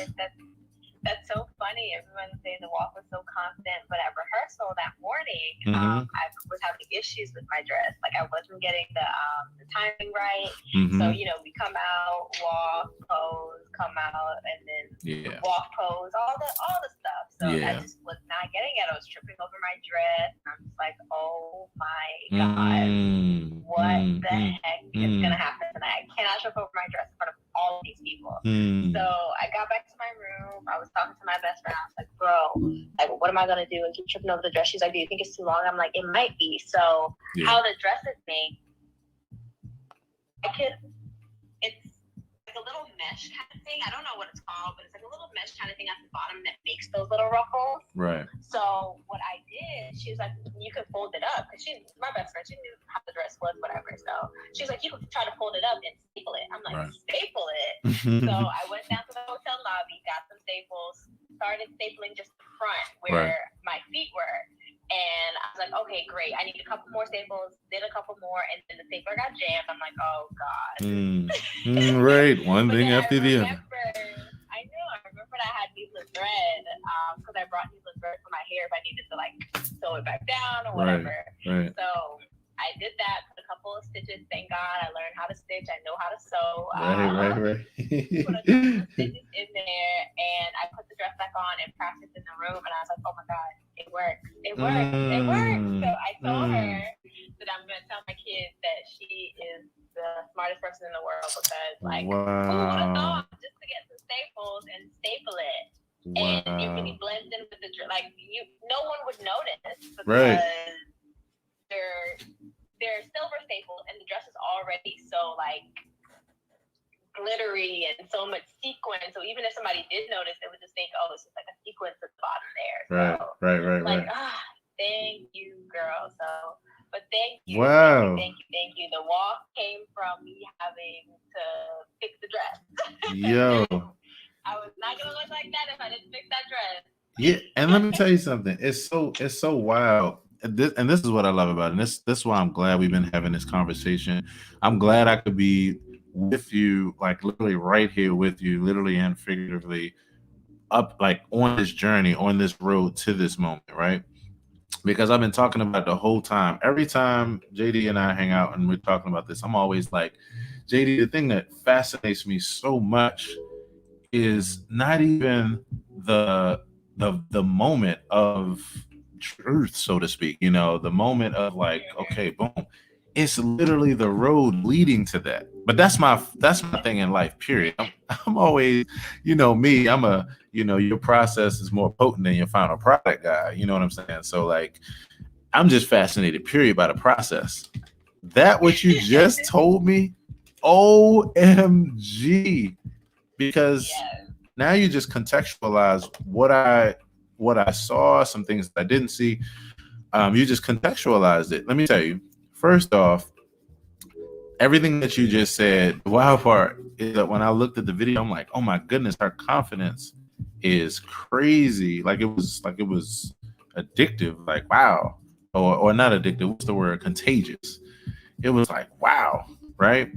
That's so funny. Everyone saying the walk was so confident, but at rehearsal that morning, I was having issues with my dress. Like I wasn't getting the timing right. So we come out, walk, pose, come out, and then walk, pose, all the stuff. So I just was not getting it. I was tripping over my dress. And I'm just like, oh my god, what the heck is gonna happen tonight? I cannot trip over my dress in front of all of these people. So I got back to my room. I was talking to my best friend. I was like, bro, like, what am I going to do? And keep tripping over the dress. She's like, do you think it's too long? I'm like, it might be. So how the dress is made, it's like a little mesh kind of thing. I don't know what it's called, but it's like a little mesh kind of thing at the bottom that makes those little ruffles. Right. So what I did, she was like, you could fold it up. Because she's my best friend. She knew how the dress was, whatever. So she was like, you could try to fold it up and staple it. I'm like, staple it? So I went down to the hotel lobby, got some staples, started stapling just the front where my feet were. And I was like, okay, great. I need a couple more staples, did a couple more, and then the stapler got jammed. I'm like, oh, God. Right. One thing after the other. I remember I had needless thread because I brought needless thread for my hair if I needed to, like, sew it back down or whatever. Right. So I did that, put a couple of stitches. Thank God I learned how to stitch. I know how to sew. Right. Put a couple of stitches in there, and I put the dress back on and practiced in the room. And I was like, oh my God, it works. It works. It works. So I told her that I'm going to tell my kids that she is the smartest person in the world because, like, who would have thought just to get some staples and staple it. And it really blends in with the dress. Like, no one would notice because they're silver staples, and the dress is already so like glittery and so much sequin. So even if somebody did notice, they would just think, "Oh, it's just like a sequence at the bottom there." So, Right. Like, thank you, girl. So, but thank you. Wow. Thank you. The walk came from me having to fix the dress. Yo. I was not gonna look like that if I didn't fix that dress. Yeah, and let me tell you something. It's so wild. And this is what I love about it. And this is why I'm glad we've been having this conversation. I'm glad I could be with you, like literally right here with you, literally and figuratively, up like on this journey, on this road to this moment, right? Because I've been talking about it the whole time. Every time JD and I hang out and we're talking about this, I'm always like, JD, the thing that fascinates me so much is not even the moment of truth, so to speak, the moment of like, okay, boom. It's literally the road leading to that. But that's my thing in life, period. I'm always, me, I'm a, your process is more potent than your final product guy. You know what I'm saying? So like, I'm just fascinated, period, by the process. That what you just told me, OMG. Because now you just contextualize what I saw, some things that I didn't see. You just contextualized it. Let me tell you, first off, everything that you just said, the wild part is that when I looked at the video, I'm like, oh my goodness, her confidence is crazy. Like it was addictive, like wow. Or not addictive, what's the word? Contagious. It was like, wow, right?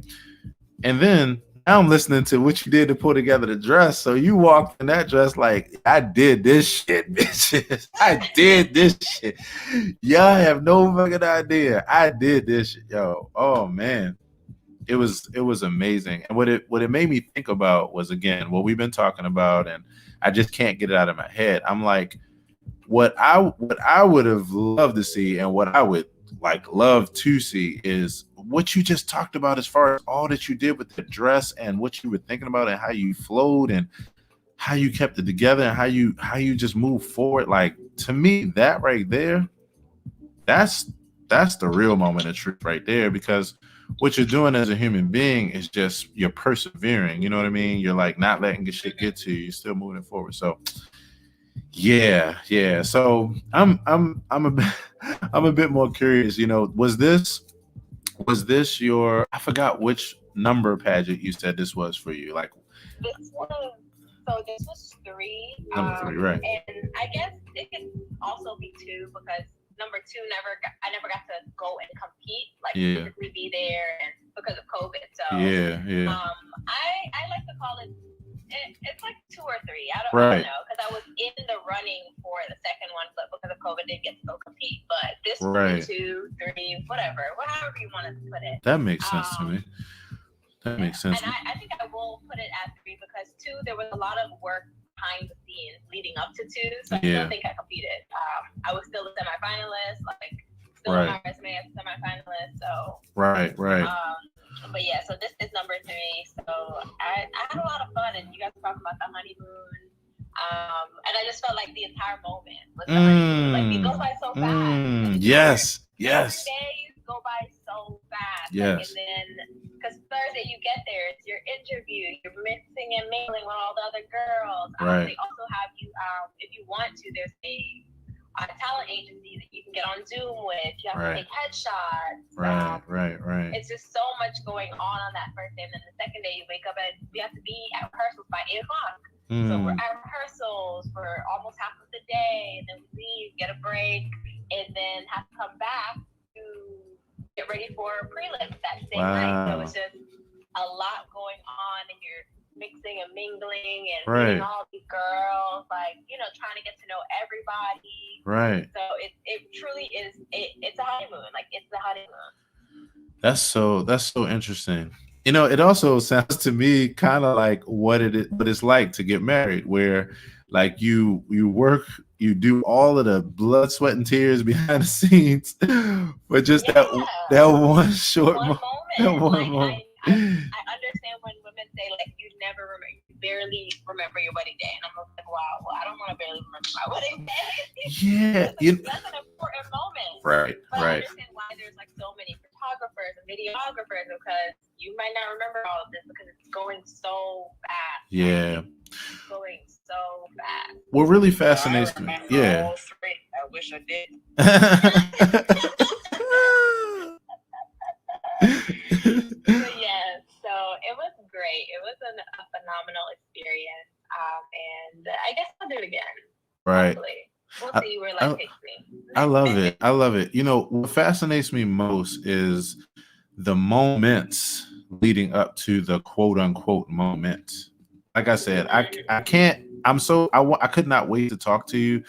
And then now I'm listening to what you did to pull together the dress. So you walked in that dress like, I did this shit, bitches. I did this shit. Y'all have no fucking idea. I did this shit, yo. Oh man, it was amazing. And what it made me think about was, again, what we've been talking about, and I just can't get it out of my head. I'm like, what I would have loved to see, and what I would like love to see is what you just talked about as far as all that you did with the dress and what you were thinking about and how you flowed and how you kept it together and how you just moved forward. Like, to me, that right there, that's the real moment of truth right there, because what you're doing as a human being is just you're persevering. You know what I mean? You're like not letting shit get to you. You're still moving forward. So Yeah. So I'm I'm a bit more curious. Was this your? I forgot which number pageant you said this was for you. Like this was 3. number 3, right? And I guess it could also be 2 because number 2 I never got to go and compete, like physically be there, and because of COVID. So I like to call it. It's like 2 or 3. I don't know, because I was in the running for the second one, but because of COVID, didn't get to go compete. But this was 2, 3, whatever, however you want to put it. That makes sense to me. That makes sense. And I think I will put it at 3 because 2, there was a lot of work behind the scenes leading up to 2, so I don't think I competed. I was still a semifinalist, like still on my resume as a semifinalist. So right. But yeah, so this is number 3. So I had a lot of fun, and you guys talk about the honeymoon. And I just felt like the entire moment was the honeymoon. Like, it goes by so fast. Yes. Every day go by so fast. Yes. Like, and then, because Thursday you get there, it's your interview, you're mixing and mingling with all the other girls. They also have you, if you want to, there's a talent agency that you can get on Zoom with. You have to take headshots. Right. It's just so much going on that first day. And then the second day you wake up and you have to be at rehearsals by 8 o'clock. So we're at rehearsals for almost half of the day, and then we leave, get a break, and then have to come back to get ready for prelims that same night. So it's just a lot going on, and you're mixing and mingling and meeting all these girls, like, trying to get to know everybody. Right. So it truly is. It's a honeymoon. Like, it's the honeymoon. That's so interesting. It also sounds to me kind of like what it's like to get married, where like you work, you do all of the blood, sweat, and tears behind the scenes, but just that one short moment. That one like, moment. I understand when women say, like, you barely remember your wedding day, and I'm like, wow, well, I don't want to barely remember my wedding day. That's an important moment. Right. But I understand why there's like so many photographers and videographers, because you might not remember all of this because it's going so fast. Yeah. It's going so fast. What really fascinates me. Yeah. All 3. I wish I did. So it was great. It was a phenomenal experience. And I guess I'll do it again. Right. Hopefully. We'll see where life takes me. I love it. What fascinates me most is the moments leading up to the quote unquote moment. Like I said, I could not wait to talk to you,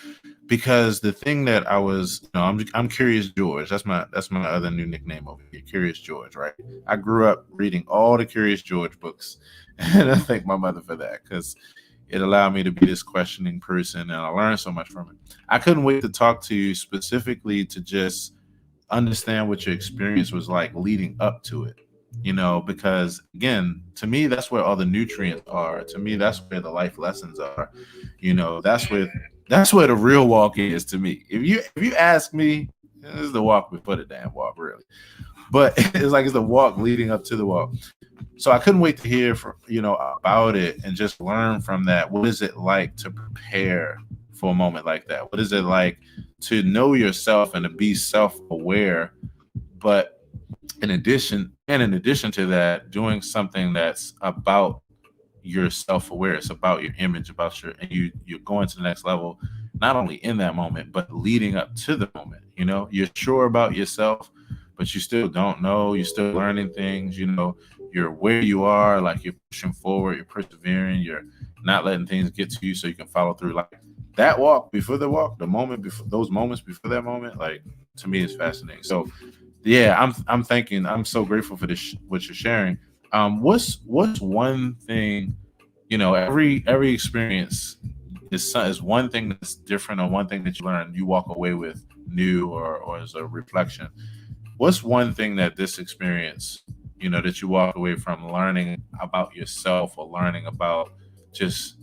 because the thing that I was, I'm Curious George. That's my other new nickname over here, Curious George, right? I grew up reading all the Curious George books, and I thank my mother for that, because it allowed me to be this questioning person, and I learned so much from it. I couldn't wait to talk to you specifically to just understand what your experience was like leading up to it. Because again, to me, that's where all the nutrients are. To me, that's where the life lessons are. That's where the real walk is to me. If you ask me, this is the walk before the damn walk, really. But it's the walk leading up to the walk. So I couldn't wait to hear from about it and just learn from that. What is it like to prepare for a moment like that? What is it like to know yourself and to be self-aware, but in addition to that, doing something that's about your self-aware, it's about your image, and you're going to the next level, not only in that moment, but leading up to the moment. You're sure about yourself, but you still don't know. You're still learning things. You're where you are, like you're pushing forward, you're persevering, you're not letting things get to you so you can follow through. Like that walk before the walk, the moment before, those moments before that moment, like, to me, is fascinating. So yeah, I'm thinking, I'm so grateful for this, what you're sharing. What's one thing, every experience is one thing that's different, or one thing that you learn, you walk away with new, or as a reflection. What's one thing that this experience, that you walk away from learning about yourself, or learning about just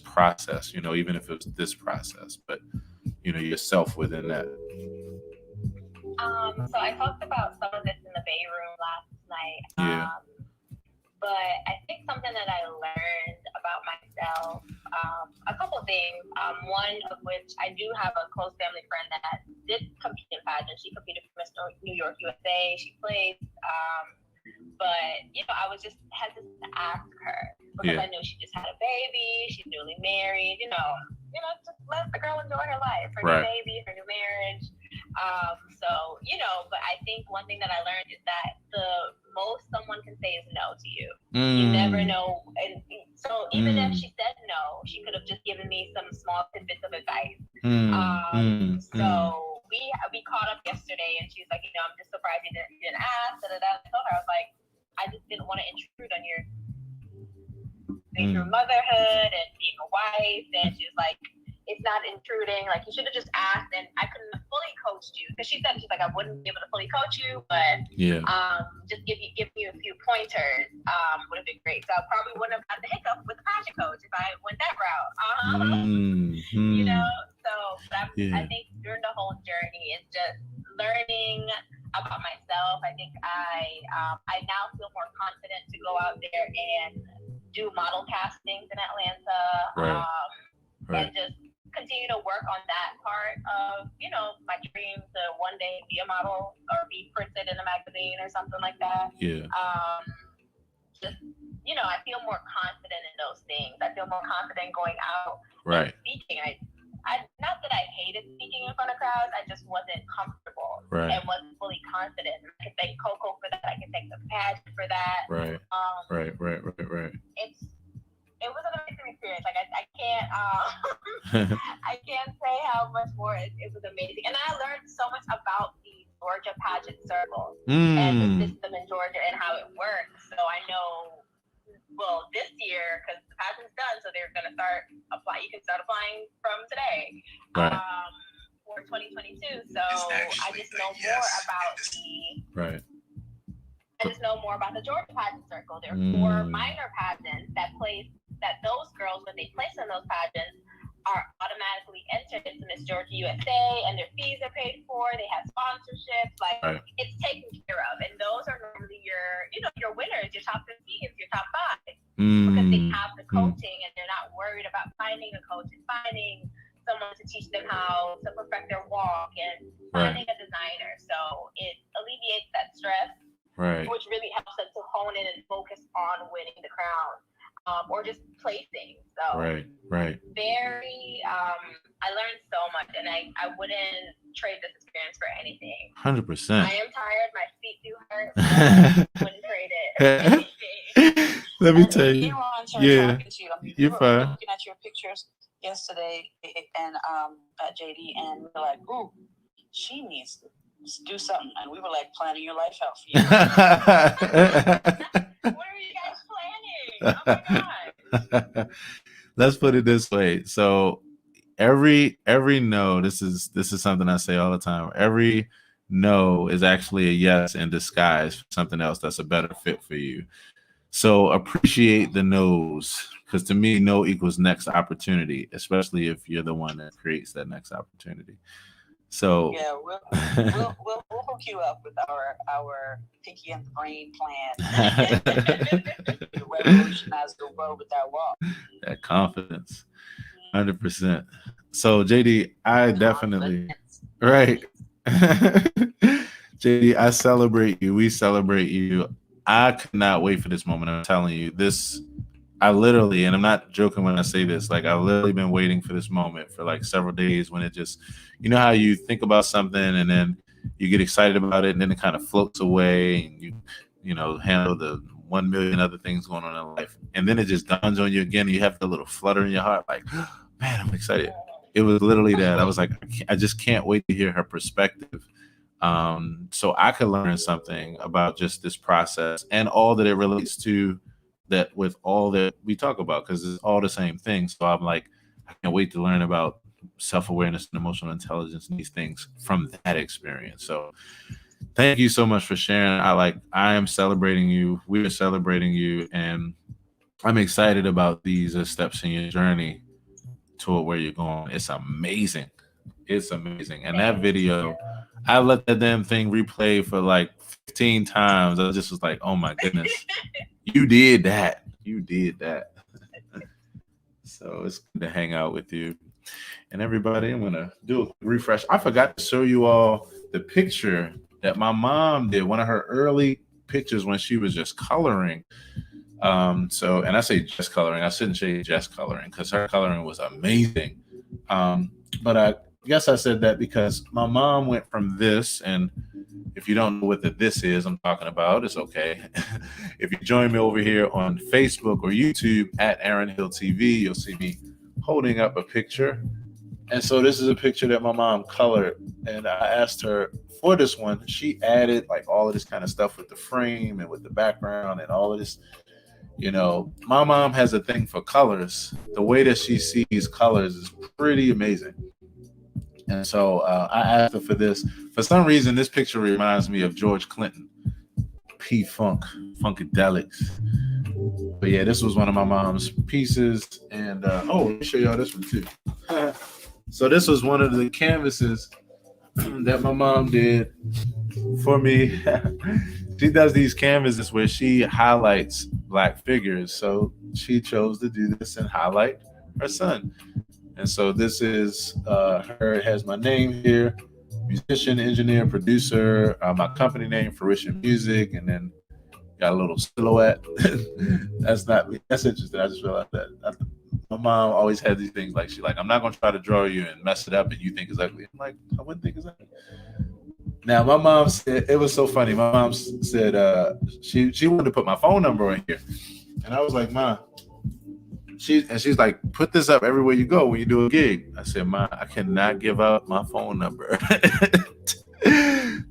process, even if it's this process, but yourself within that? So I talked about some of this in the Bay Room last night. But I think something that I learned about myself, a couple of things. One of which I do have a close family friend that did compete in pageants. She competed for Miss New York USA. She played. But, you know, I was just hesitant to ask her because I knew she just had a baby. She's newly married. You know, just let the girl enjoy her life, her new baby, her new marriage. So, you know, but I think one thing that I learned is that the most someone can say is no to you. You never know. And so even if she said no, she could have just given me some small tidbits of advice. So we caught up yesterday, and she was like, you know, I'm just surprised you didn't ask. I told her, I was like, I just didn't want to intrude on your motherhood and being a wife. And she was like, it's not intruding. Like, you should have just asked, and I couldn't have fully coached you. Because she's like, I wouldn't be able to fully coach you, but just give you a few pointers would have been great. So I probably wouldn't have had the hiccup with the pageant coach if I went that route. You know, so but I think during the whole journey, it's just learning about myself. I think I now feel more confident to go out there and do model castings in Atlanta, and just continue to work on that part of, you know, my dream to one day be a model or be printed in a magazine or something like that. Just, you know, I feel more confident in those things. I feel more confident going out and speaking. I not that I hated speaking in front of crowds, I just wasn't comfortable and wasn't fully confident. I can thank Coco for that. I can thank the pageant for that. It was an amazing experience. Like I can't I can't say how much more it was amazing. And I learned so much about the Georgia pageant circle and the system in Georgia and how it works. So I know, well, this year, because the pageant's done, so they're going to start applying. You can start applying from today for 2022. So I just know more about I just know more about the Georgia pageant circle. There are 4 minor pageants that those girls, when they place in those pageants, are automatically entered into Miss Georgia USA, and their fees are paid for. They have sponsorships, like it's taken care of. And those are normally your winners, your top 15, your top 5, because they have the coaching, and they're not worried about finding a coach and finding someone to teach them how to perfect their walk and finding a designer. So it alleviates that stress, which really helps them to hone in and focus on winning the crown. Or just placing. So very I learned so much, and I wouldn't trade this experience for anything. 100%. I am tired, my feet do hurt, but I wouldn't trade it for anything. Let me tell you. You're fine. Looking at your pictures yesterday and at JD, and we're like, ooh, she needs to do something, and we were like planning your life out for you. What are you guys planning? Oh my God. Let's put it this way. So every no, this is something I say all the time. Every no is actually a yes in disguise for something else that's a better fit for you. So appreciate the no's, because to me, no equals next opportunity, especially if you're the one that creates that next opportunity. So we'll hook you up with our Pinky and the Brain plan to revolutionize the world with our walk. That confidence, 100%. So JD, I definitely JD, I celebrate you. We celebrate you. I could not wait for this moment. I'm telling you this. I literally, and I'm not joking when I say this, like I've literally been waiting for this moment for like several days, when it just, you know how you think about something and then you get excited about it and then it kind of floats away and you know, handle the 1 million other things going on in life. And then it just dawns on you again. And you have the little flutter in your heart, like, man, I'm excited. It was literally that. I was like, I just can't wait to hear her perspective. So I could learn something about just this process and all that it relates to, that with all that we talk about, because it's all the same thing. So I'm like, I can't wait to learn about self-awareness and emotional intelligence and these things from that experience. So thank you so much for sharing. I am celebrating you. We are celebrating you. And I'm excited about these steps in your journey toward where you're going. It's amazing. It's amazing. And that video, I let that damn thing replay for like 15 times. I just was like, oh my goodness. You did that. So it's good to hang out with you. And everybody, I'm going to do a refresh. I forgot to show you all the picture that my mom did, one of her early pictures when she was just coloring. And I say just coloring, I shouldn't say just coloring because her coloring was amazing. But I guess I said that because my mom went from this, and if you don't know what the this is I'm talking about, it's okay. If you join me over here on Facebook or YouTube at Aaron Hill TV, you'll see me holding up a picture. And so this is a picture that my mom colored, and I asked her for this one. She added like all of this kind of stuff with the frame and with the background and all of this. You know, my mom has a thing for colors. The way that she sees colors is pretty amazing. And so I asked her for this. For some reason, this picture reminds me of George Clinton, P-Funk, Funkadelics. But yeah, this was one of my mom's pieces. And let me show y'all this one too. So this was one of the canvases that my mom did for me. She does these canvases where she highlights Black figures. So she chose to do this and highlight her son. And so this is her. It has my name here, musician, engineer, producer, my company name, Fruition Music, and then got a little silhouette. That's interesting. I just realized that. My mom always had these things like I'm not gonna try to draw you and mess it up and you think it's ugly. I'm like, I wouldn't think it's ugly. Now my mom said, it was so funny. My mom said she wanted to put my phone number on here, and I was like, Ma, she's like, put this up everywhere you go when you do a gig. I said, Ma, I cannot give out my phone number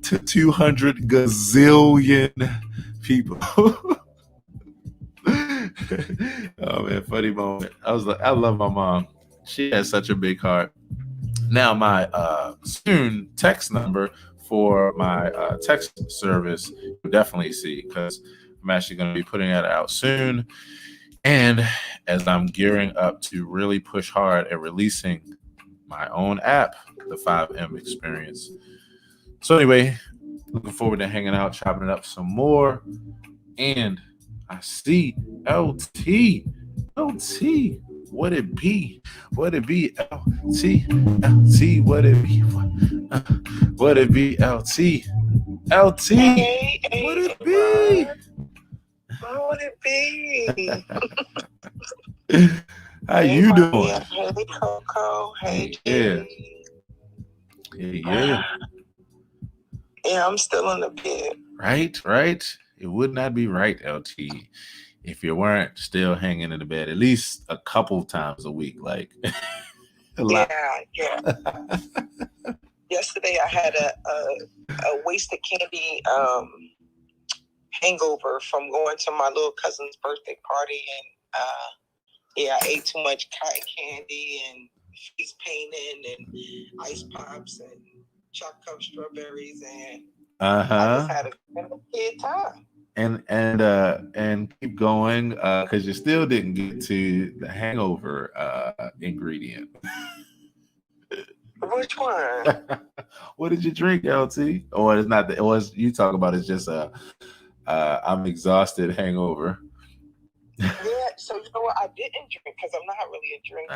to 200 gazillion people. Oh man, funny moment. I was like, I love my mom. She has such a big heart. Now my soon text number for my text service, you'll definitely see, because I'm actually going to be putting that out soon. And as I'm gearing up to really push hard at releasing my own app, the 5M Experience. So anyway, looking forward to hanging out, chopping it up some more. And I see LT, what it be, LT, what it be, LT, hey, what it be? What would it be? How you doing? Hey, Coco. Hey, yeah. Yeah. Yeah, I'm still in the bed. Right. It would not be right, LT, if you weren't still hanging in the bed at least a couple times a week. Like, yeah. Yesterday I had a wasted candy hangover from going to my little cousin's birthday party, and I ate too much cotton candy and face painting and ice pops and chocolate covered strawberries, and I just had a good time. And keep going, because you still didn't get to the hangover ingredient. Which one? What did you drink, LT? Or it's not. It was, you talk about it's just a I'm exhausted hangover. Yeah, so you know what? I didn't drink because I'm not really a drinker.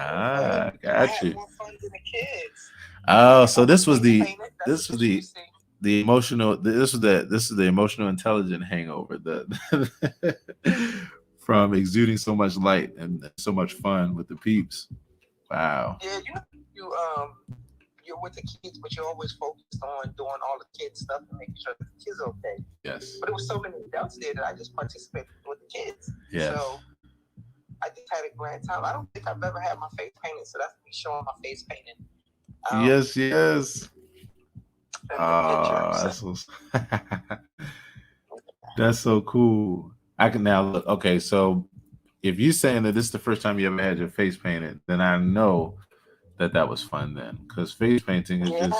Got I you. had more fun than the kids. Oh, so this was the emotional. This is the emotional intelligent hangover. The from exuding so much light and so much fun with the peeps. Wow. Yeah, you're with the kids, but you're always focused on doing all the kids stuff and making sure the kids are okay. Yes. But there was so many adults there that I just participated with the kids. Yes. So I just had a grand time. I don't think I've ever had my face painted, so that's me showing my face painting. Yes. Oh, that's so cool. I can now look. Okay, so if you're saying that this is the first time you ever had your face painted, then I know that was fun then, because face painting is just,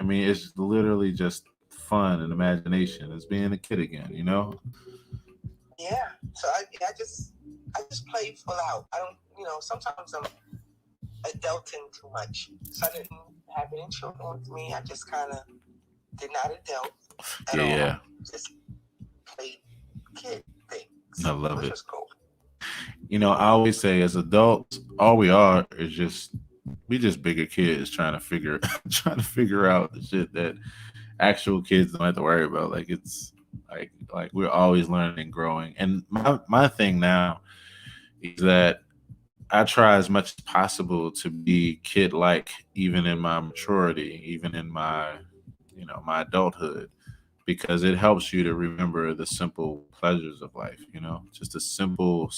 I mean, it's literally just fun and imagination. It's being a kid again, you know? Yeah. So I just played full out. I don't, sometimes I'm adulting too much. So I didn't have any children with me. I just kind of did not adult at all. Yeah. Just played kid things. I love it. Cool. you know, I always say as adults, all we are is we just bigger kids trying to figure out the shit that actual kids don't have to worry about. Like it's like we're always learning and growing. And my thing now is that I try as much as possible to be kid like, even in my maturity, even in my, you know, my adulthood, because it helps you to remember the simple pleasures of life, you know, just the simple,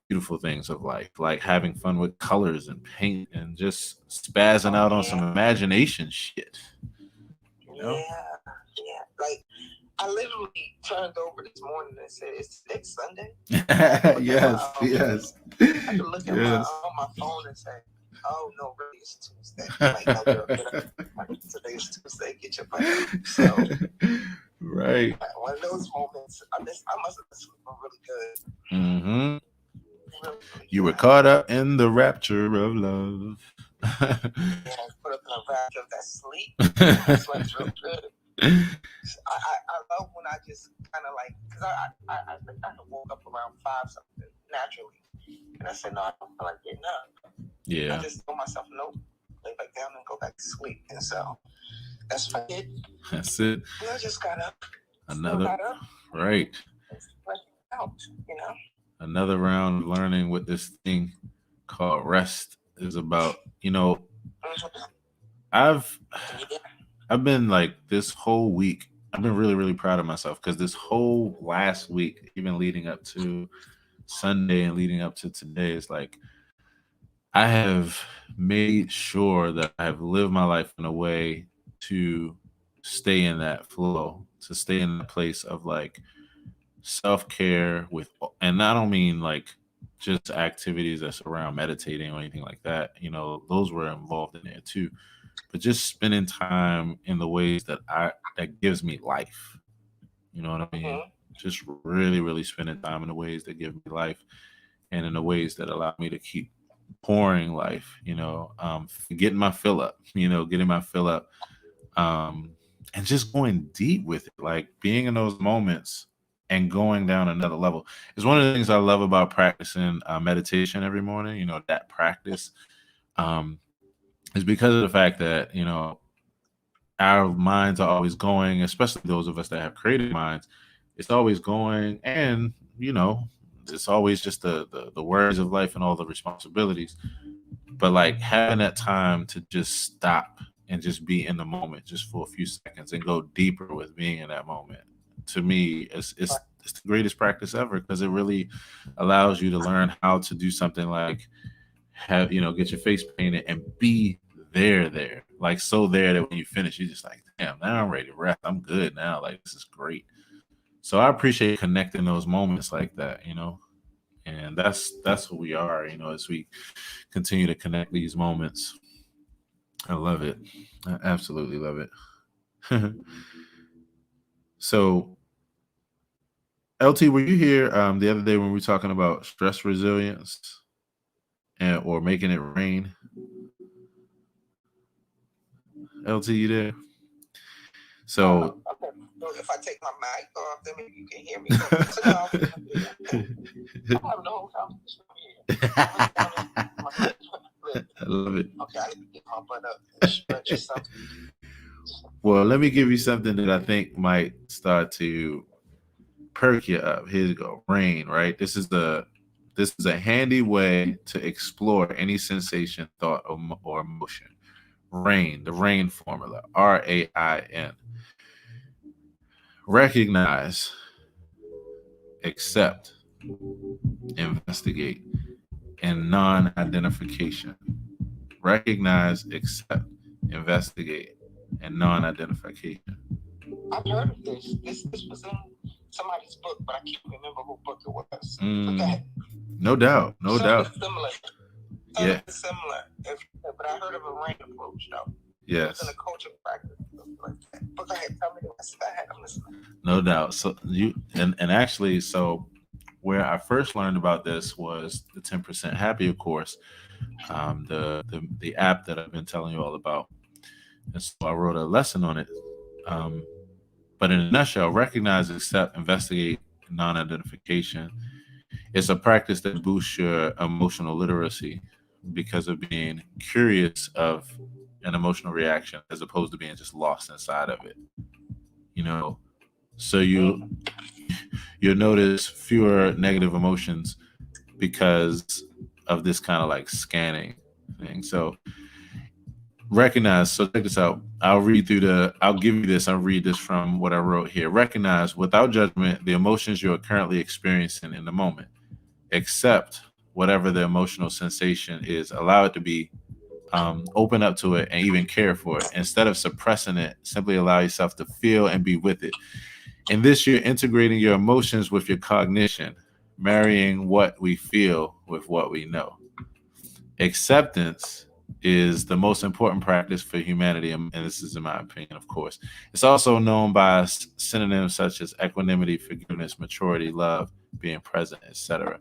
beautiful things of life, like having fun with colors and paint and just spazzing out on some imagination shit. You know? Yeah. Like, I literally turned over this morning and said, "It's next Sunday." Yes. I could look at my phone and say, "Oh no, really, it's Tuesday." Like, no, girl, get up. Like, today's Tuesday. Get your butt up. So, right. One of those moments, I must have been sleeping really good. Mm-hmm. You were caught up in the rapture of love. Yeah, put up in the rapture of that sleep. I slept real good. I love when I just kind of like, because I think I woke up around 5 something naturally, and I said, no, I don't feel like getting up. Yeah. I just told myself, nope, lay back down and go back to sleep. And so that's what I did. That's it. And I just got up. Right. Out, you know. Another round of learning what this thing called rest is about. You know, I've been like this whole week, I've been really, really proud of myself, because this whole last week, even leading up to Sunday and leading up to today, is like I have made sure that I've lived my life in a way to stay in that flow, to stay in the place of like self-care with, and I don't mean like just activities that's around meditating or anything like that. You know, those were involved in there too, but just spending time in the ways that gives me life. You know what I mean? Just really, really spending time in the ways that give me life, and in the ways that allow me to keep pouring life, you know, getting my fill up, and just going deep with it, like being in those moments and going down another level. Is one of the things I love about practicing meditation every morning. You know, that practice is because of the fact that, you know, our minds are always going, especially those of us that have creative minds. It's always going, and you know, it's always just the worries of life and all the responsibilities. But like having that time to just stop and just be in the moment just for a few seconds and go deeper with being in that moment, to me, it's the greatest practice ever, because it really allows you to learn how to do something like have, you know, get your face painted and be there, like so there that when you finish, you're just like, damn, now I'm ready to rest. I'm good now. Like, this is great. So I appreciate connecting those moments like that, you know, and that's who we are, you know, as we continue to connect these moments. I love it. I absolutely love it. So, LT, were you here the other day when we were talking about stress resilience or making it rain? LT, you there? So, if I take my mic off, then maybe you can hear me. I'm having the whole conversation here. I love it. Okay, I need to get my butt up and stretch or something. Well, let me give you something that I think might start to perk you up. Here you go. Rain, right? This is a handy way to explore any sensation, thought, or emotion. Rain, the RAIN formula, RAIN. Recognize, accept, investigate, and non-identification. Recognize, accept, investigate, and non-identification. I've heard of this. This was in somebody's book, but I can't remember who book it was. No doubt. Similar. Yeah. Similar. But I heard of a RAIN approach, though. Yes. In a coaching practice. But go ahead, tell me the rest. Go ahead, I'm listening. No doubt. So you and actually, so where I first learned about this was the 10% Happier course, the app that I've been telling you all about. And so I wrote a lesson on it. But in a nutshell, recognize, accept, investigate, non-identification It's a practice that boosts your emotional literacy because of being curious of an emotional reaction as opposed to being just lost inside of it. You know, so you'll notice fewer negative emotions because of this kind of like scanning thing. So recognize, so check this out. I'll read this from what I wrote here. Recognize without judgment the emotions you are currently experiencing in the moment. Accept whatever the emotional sensation is. Allow it to be, open up to it, and even care for it. Instead of suppressing it, simply allow yourself to feel and be with it. In this, you're integrating your emotions with your cognition, marrying what we feel with what we know. Acceptance is the most important practice for humanity, and this is in my opinion, of course. It's also known by synonyms such as equanimity, forgiveness, maturity, love, being present, etc.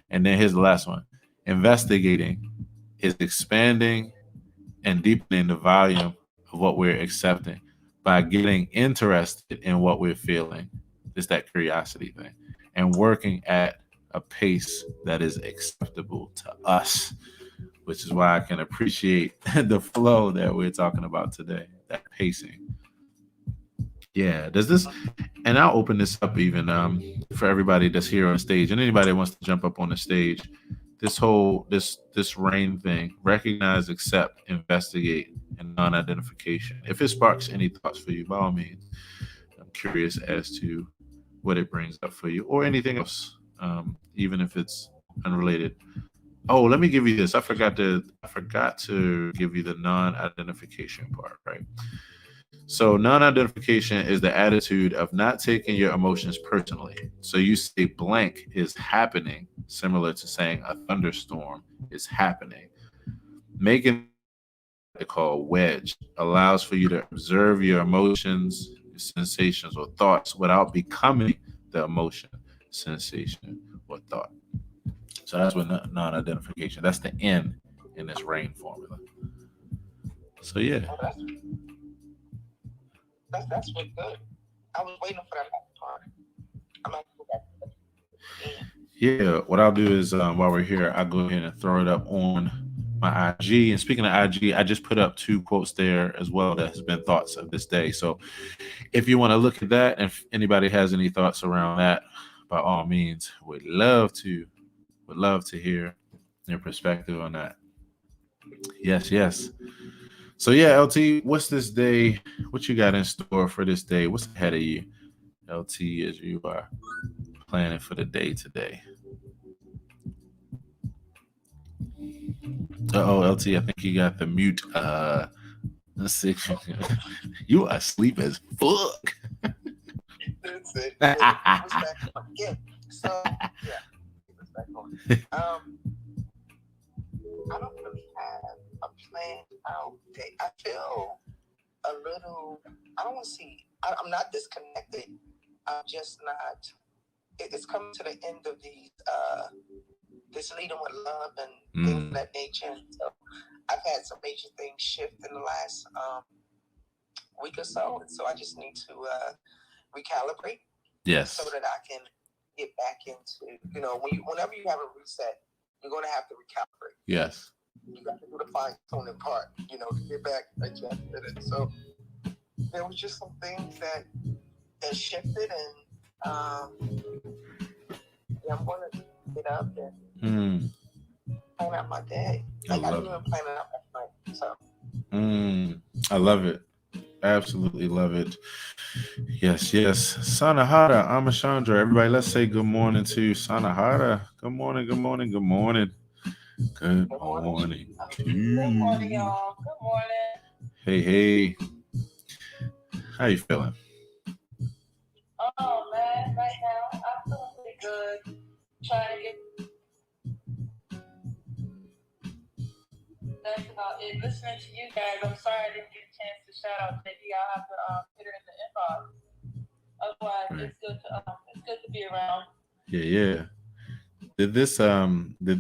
And then here's the last one. Investigating is expanding and deepening the volume of what we're accepting by getting interested in what we're feeling. It's that curiosity thing. And working at a pace that is acceptable to us, which is why I can appreciate the flow that we're talking about today, that pacing. Yeah, does this, and I'll open this up even for everybody that's here on stage and anybody that wants to jump up on the stage. This RAIN thing, recognize, accept, investigate, and non-identification. If it sparks any thoughts for you, by all means, I'm curious as to what it brings up for you or anything else, even if it's unrelated. Oh, let me give you this. I forgot to give you the non-identification part, right? So non-identification is the attitude of not taking your emotions personally. So you say blank is happening, similar to saying a thunderstorm is happening. Making what they call wedge allows for you to observe your emotions, your sensations, or thoughts without becoming the emotion, sensation, or thought. So that's what non-identification. That's the N in this RAIN formula. So yeah. That's really good. I was waiting for that part. I'm gonna go back to that. Yeah, what I'll do is while we're here, I'll go ahead and throw it up on my IG. And speaking of IG, I just put up 2 quotes there as well that has been thoughts of this day. So if you want to look at that, and if anybody has any thoughts around that, by all means, would love to hear your perspective on that. Yes. So yeah, LT, what's this day? What you got in store for this day? What's ahead of you, LT, as you are planning for the day today? LT, I think you got the mute. Let's see. You are asleep as fuck. That's it. Yeah. So yeah. I don't really have a planned out day. I feel a little. I don't want to see. I'm not disconnected. I'm just not. It's coming to the end of these. This leading with love and things of that nature. So I've had some major things shift in the last week or so, and so I just need to recalibrate. Yes. So that I can get back into. Whenever you have a reset, you're going to have to recalibrate. Yes. You got to do the fine-tuning part, to get back adjusted. And so there was just some things that shifted, and I'm going to get up and plan out my day. I got to do it planning out my night. So. I love it. Absolutely love it. Yes. Sanahara, Amachandra. Everybody, let's say good morning to Sanahara. Good morning. Good morning, y'all. Good morning. Hey. How you feeling? Oh, man. Right now, I'm feeling pretty good. Trying to get... That's about it. Listening to you guys, I'm sorry I didn't get a chance to shout out JD. I'll have to hit her in the inbox. Otherwise, right. It's good to be around. Yeah. Did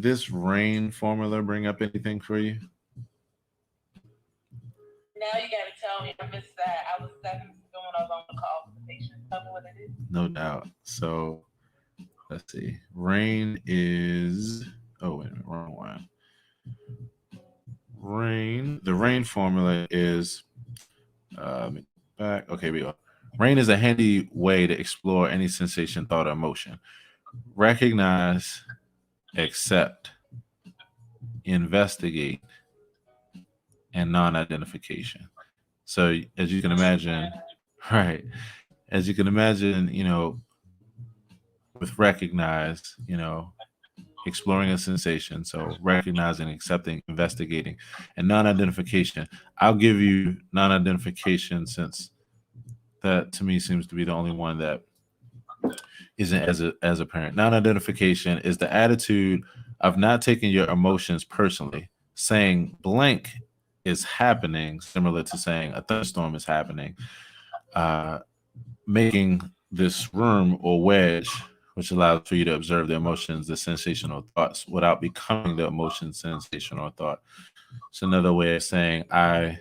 this RAIN formula bring up anything for you? Now you gotta tell me. I missed that. I was going on the call with the patient. Tell me what it is. No doubt. So let's see. Rain is, oh, wait a minute, wrong one. The rain formula is, back. Okay, we go. Rain is a handy way to explore any sensation, thought, or emotion. Recognize, accept, investigate, and non-identification. So as you can imagine, right, as you can imagine, with recognize, exploring a sensation. So recognizing, accepting, investigating, and non-identification. I'll give you non-identification since that to me seems to be the only one that isn't as apparent. Non-identification is the attitude of not taking your emotions personally, saying blank is happening, similar to saying a thunderstorm is happening, making this room or wedge, which allows for you to observe the emotions, the sensation, or thoughts without becoming the emotion, sensation, or thought. It's another way of saying I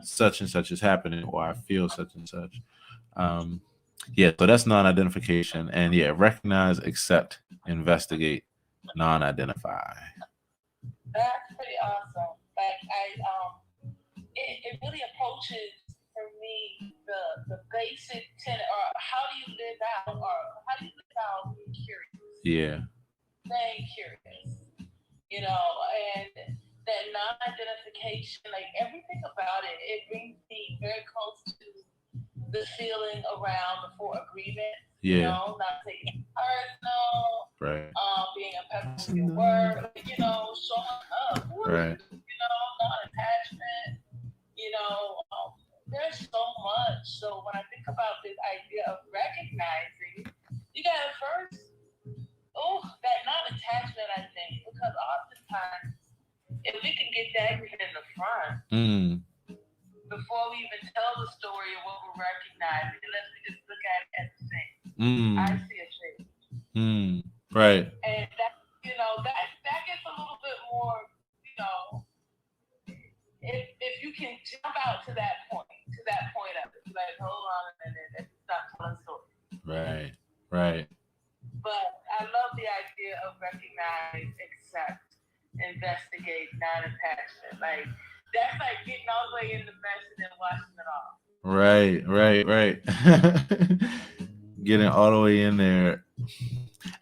such and such is happening, or I feel such and such. Yeah, so that's non-identification, and yeah, recognize, accept, investigate, non-identify. That's pretty awesome. Like it really approaches for me the basic tenet, or how do you live out being curious? Yeah. Staying curious, and that non-identification, like everything about it brings me very close to the feeling around the four agreements. Yeah. Not taking it personal. Right. Being impeccable with your word. Showing up. Right. Non-attachment. There's so much. So when I think about this idea of recognizing, you gotta first, that non-attachment, I think, because oftentimes, if we can get that in the front, before we even tell the story of what we're recognizing, let's just look at it as a thing. I see a change. Right. And that, that gets a little bit more, if you can jump out to that point of it, like, hold on a minute, and stop telling stories. Right. But I love the idea of recognize, accept, investigate, non-attachment. Like, that's like getting all the way in the mess and then washing it off. Right. Getting all the way in there.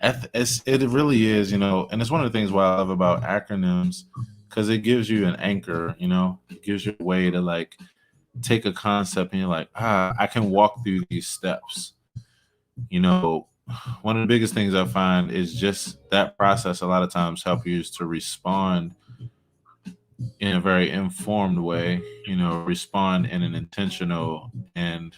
It really is, and it's one of the things why I love about acronyms, because it gives you an anchor, it gives you a way to like take a concept and you're like, I can walk through these steps. One of the biggest things I find is just that process a lot of times help you to respond in a very informed way, respond in an intentional and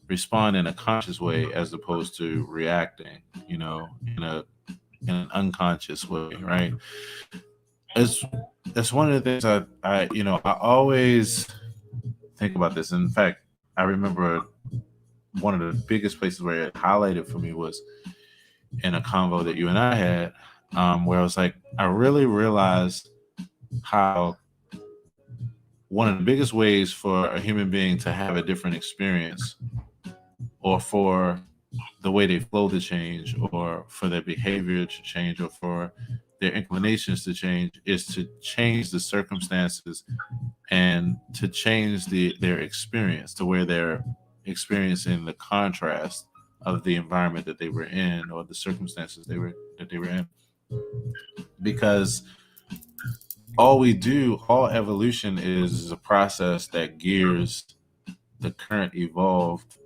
respond in a conscious way as opposed to reacting, in an unconscious way, right? It's one of the things I always think about this. In fact, I remember one of the biggest places where it highlighted for me was in a convo that you and I had, where I was like, I really realized how one of the biggest ways for a human being to have a different experience, or for the way they flow to change, or for their behavior to change, or for their inclinations to change, is to change the circumstances and to change their experience to where they're experiencing the contrast of the environment that they were in, or the circumstances that they were in. Because all evolution is a process that gears the current evolved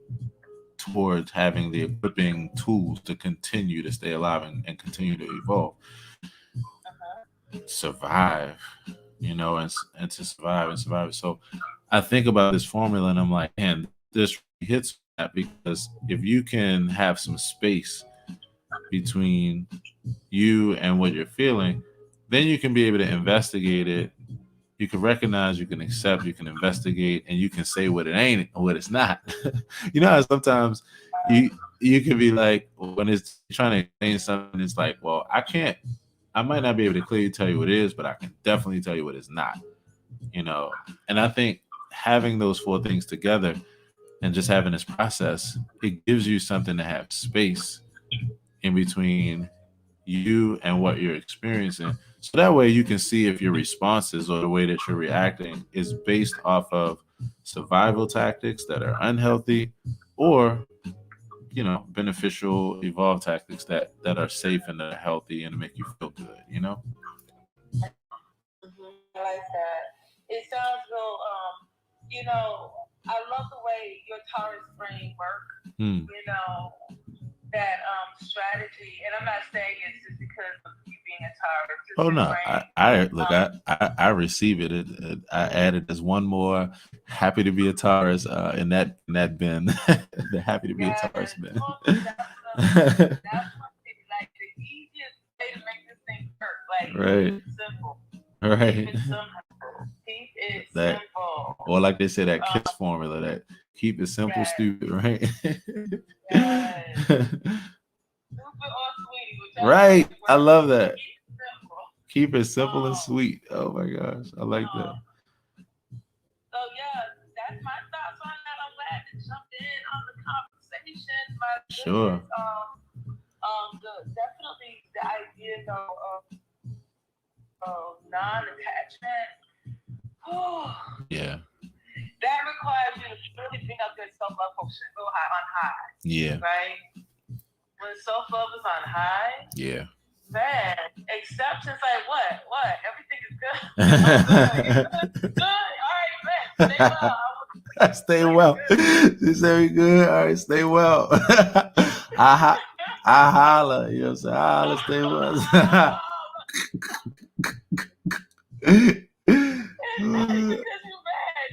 towards having the equipping tools to continue to stay alive and continue to evolve, survive, and to survive. So I think about this formula and I'm like, man, this hits that, because if you can have some space between you and what you're feeling, then you can be able to investigate it. You can recognize, you can accept, you can investigate, and you can say what it ain't and what it's not. How sometimes you can be like, when it's trying to explain something, it's like, well, I might not be able to clearly tell you what it is, but I can definitely tell you what it's not. And I think having those four things together and just having this process, it gives you something to have space in between you and what you're experiencing. So that way you can see if your responses or the way that you're reacting is based off of survival tactics that are unhealthy, or beneficial evolved tactics that are safe and that are healthy and make you feel good. I like that. It sounds real. I love the way your Taurus brain works. That strategy, and I'm not saying it's just because of you being a Taurus. Oh no, I receive it. I added as one more. Happy to be a Taurus in that bin. The happy to be a Taurus bin. That's like the easiest way to make this thing work. Like, right. It's simple. Right. Keep it simple. Keep it simple. Or like they say, that KISS formula, that keep it simple, yes. Stupid, right? Yes. Stupid or sweet. Right. I love that. Keep it simple and sweet. Oh my gosh. I like that. So yeah, that's my thoughts on that. I'm glad to jump in on the conversation. My goodness. Sure. Definitely the idea though of non-attachment. Yeah. That requires you to really bring up your self-love quotient real high on high. Yeah. Right? When self-love is on high. Yeah. Man, acceptance, like what? Everything is good. Good. All right, man. Stay well. Stay well. This very good. All right, stay well. I holla. You know what I'm saying? I holla, stay well.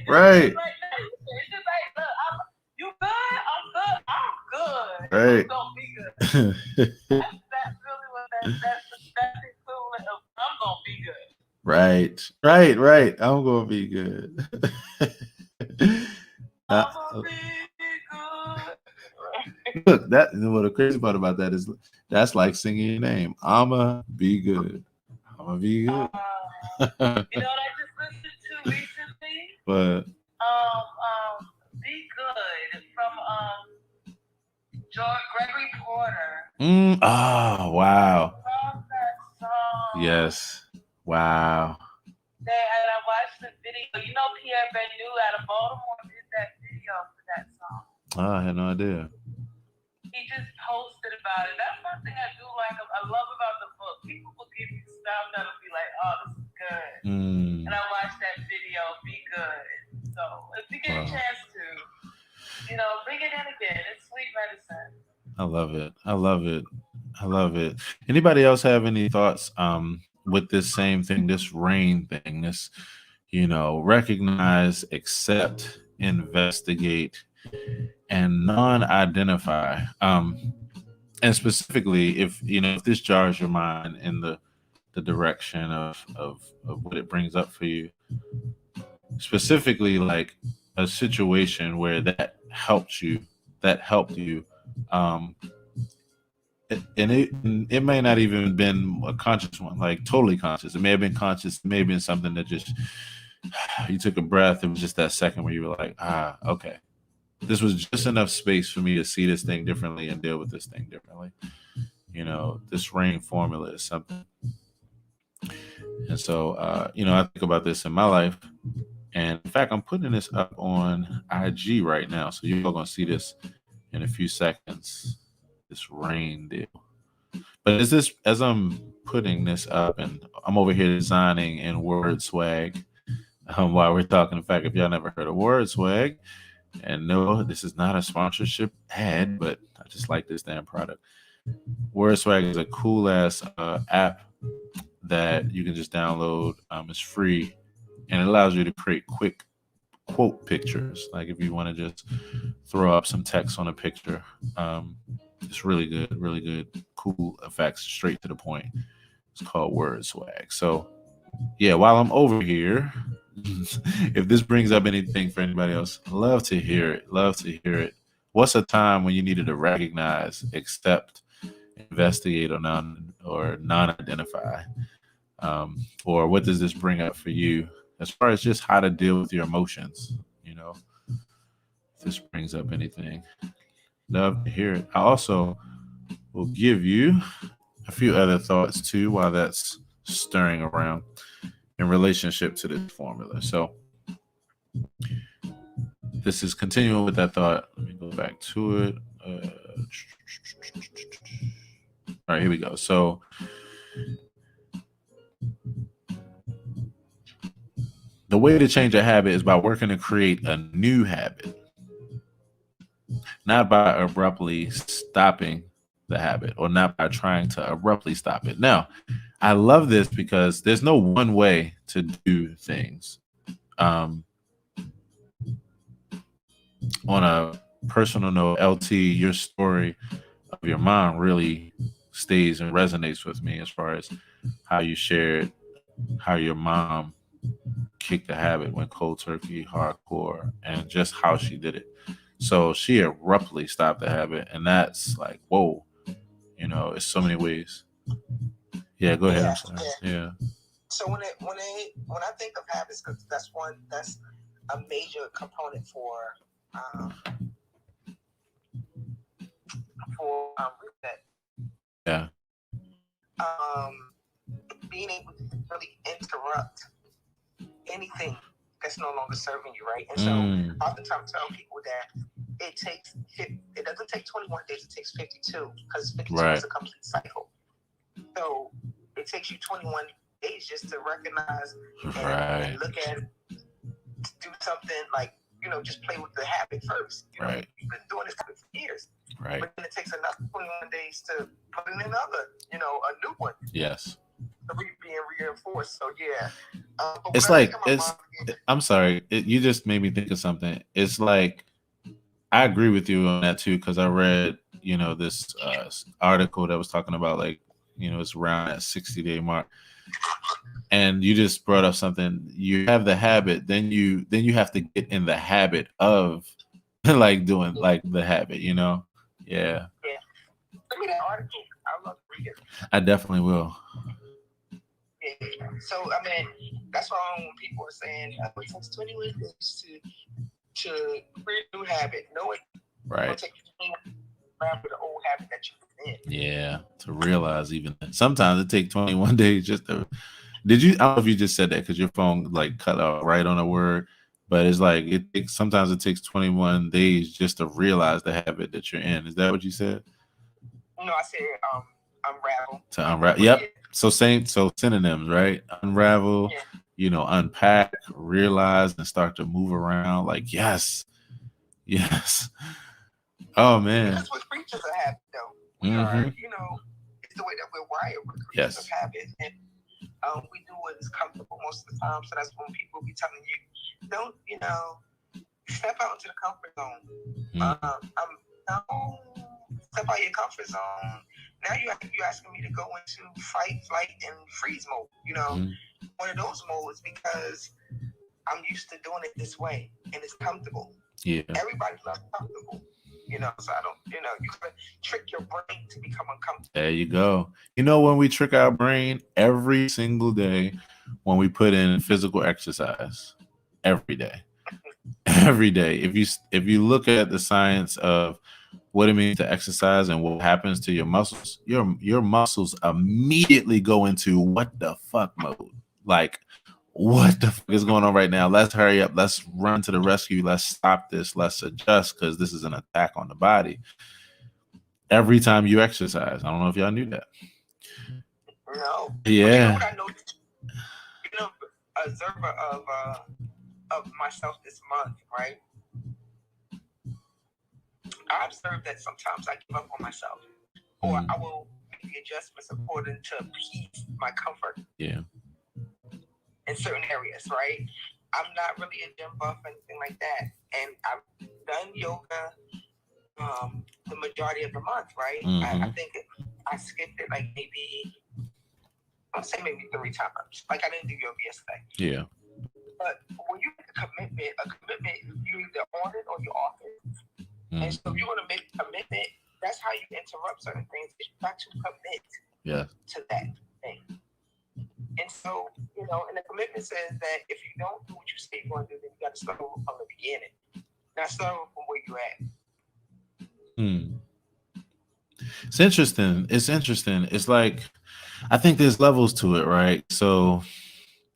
Right. You good? I'm good. I'm good. Right. I'm gonna be good. That's really what that's the equivalent of I'm gonna be good. Right. I'm gonna be good. I'm gonna be good. Look, what the crazy part about that is that's like singing your name. I'ma be good. I'ma be good. You know what I just listened to recently? But Be Good from Gregory Porter. Oh wow. I love that song. Yes. Wow. And I watched the video. You know, Pierre Benu out of Baltimore did that video for that song. Oh, I had no idea. He just posted about it. That's one thing I do like. I love about the book. People will give you stuff that'll be like, oh, this is good. And I watched that video, Be Good. So if you get a chance to, bring it in again. It's sweet medicine. I love it. Anybody else have any thoughts with this same thing, this rain thing, this, recognize, accept, investigate, and non-identify? And specifically, if this jars your mind in the direction of what it brings up for you, specifically like a situation where that helped you, and it may not even been a conscious one, like totally conscious. It may have been conscious. It may have been something that just you took a breath. It was just that second where you were like, okay, this was just enough space for me to see this thing differently and deal with this thing differently. This rain formula is something. And so, I think about this in my life. And in fact, I'm putting this up on IG right now. So you're all going to see this in a few seconds, this rain deal. But as I'm putting this up, and I'm over here designing in Word Swag while we're talking. In fact, if y'all never heard of Word Swag, and no, this is not a sponsorship ad, but I just like this damn product. Word Swag is a cool ass app that you can just download. It's free, and it allows you to create quick quote pictures. Like if you want to just throw up some text on a picture, it's really good, cool effects, straight to the point. It's called Word Swag. So yeah, while I'm over here, if this brings up anything for anybody else, love to hear it. What's a time when you needed to recognize, accept, investigate, or non-identify? Or what does this bring up for you as far as just how to deal with your emotions? If this brings up anything, love to hear it. I also will give you a few other thoughts too while that's stirring around in relationship to this formula. So this is continuing with that thought. Let me go back to it. All right, here we go. So the way to change a habit is by working to create a new habit, not by abruptly stopping the habit or not by trying to abruptly stop it. Now, I love this because there's no one way to do things. On a personal note, LT, your story of your mom really stays and resonates with me as far as how you shared how your mom kicked the habit, went cold turkey, hardcore, and just how she did it. So she abruptly stopped the habit, and that's like, whoa, you know, it's so many ways. Yeah, go ahead. Yeah. So when I think of habits, because that's a major component for reset. Yeah. Being able to really interrupt anything that's no longer serving you, right? And so oftentimes I tell people that it doesn't take 21 days, it takes 52, because 52 is a complete cycle. So it takes you 21 days just to recognize and look at it, do something like, you know, just play with the habit first. You know, you've been doing this for years. Right. But then it takes another 21 days to put in another, you know, a new one. Yes. Being reinforced. So yeah. It's like, I'm sorry, you just made me think of something. It's like, I agree with you on that too, because I read, you know, this article that was talking about, like, you know, it's around that 60-day mark. And you just brought up something. You have the habit, then you have to get in the habit of like doing like the habit, you know? Yeah. Yeah. Send me that article. I love to read it. I definitely will. Yeah. So I mean, that's why when people are saying it takes 21 days to create a new habit. No, it will take 21 days to the old habit that you're in. Yeah. To realize even sometimes it takes 21 days just to. Did you? I don't know if you just said that because your phone like cut out right on a word, but it's like sometimes it takes 21 days just to realize the habit that you're in. Is that what you said? No, I said unravel. To unravel. Yep. So synonyms, right? Unravel, you know, unpack, realize, and start to move around. Like, yes. Oh man. That's what creatures of habit, though. We are, you know, it's the way that we're wired. We're creatures of habit, and we do what is comfortable most of the time. So that's when people be telling you, don't, you know, step out into the comfort zone. Step out your comfort zone. Now you're asking me to go into fight, flight, and freeze mode. You know, one of those modes, because I'm used to doing it this way, and it's comfortable. Yeah. Everybody loves comfortable. You know, so I don't, you know, you can trick your brain to become uncomfortable. There you go. You know, when we trick our brain every single day, when we put in physical exercise every day, if you look at the science of what it means to exercise and what happens to your muscles, your muscles immediately go into what the fuck mode. Like, what the fuck is going on right now? Let's hurry up. Let's run to the rescue. Let's stop this. Let's adjust, because this is an attack on the body. Every time you exercise. I don't know if y'all knew that. No. Yeah. You know what I noticed? You know, observer of myself this month, right? I observed that sometimes I give up on myself, or I will make the adjustments according to appease my comfort. Yeah. In certain areas, right? I'm not really a gym buff or anything like that, and I've done yoga the majority of the month, right? I think I skipped it like maybe 3 times. Like I didn't do yoga yesterday. Yeah. But when you make a commitment, you either on it or you're off it. And so if you're going to make a commitment, that's how you interrupt certain things. You got to commit to that thing. And so, you know, and the commitment says that if you don't do what you say you're going to do, then you got to start over from the beginning. Not start over from where you're at. It's interesting. It's like, I think there's levels to it, right? So,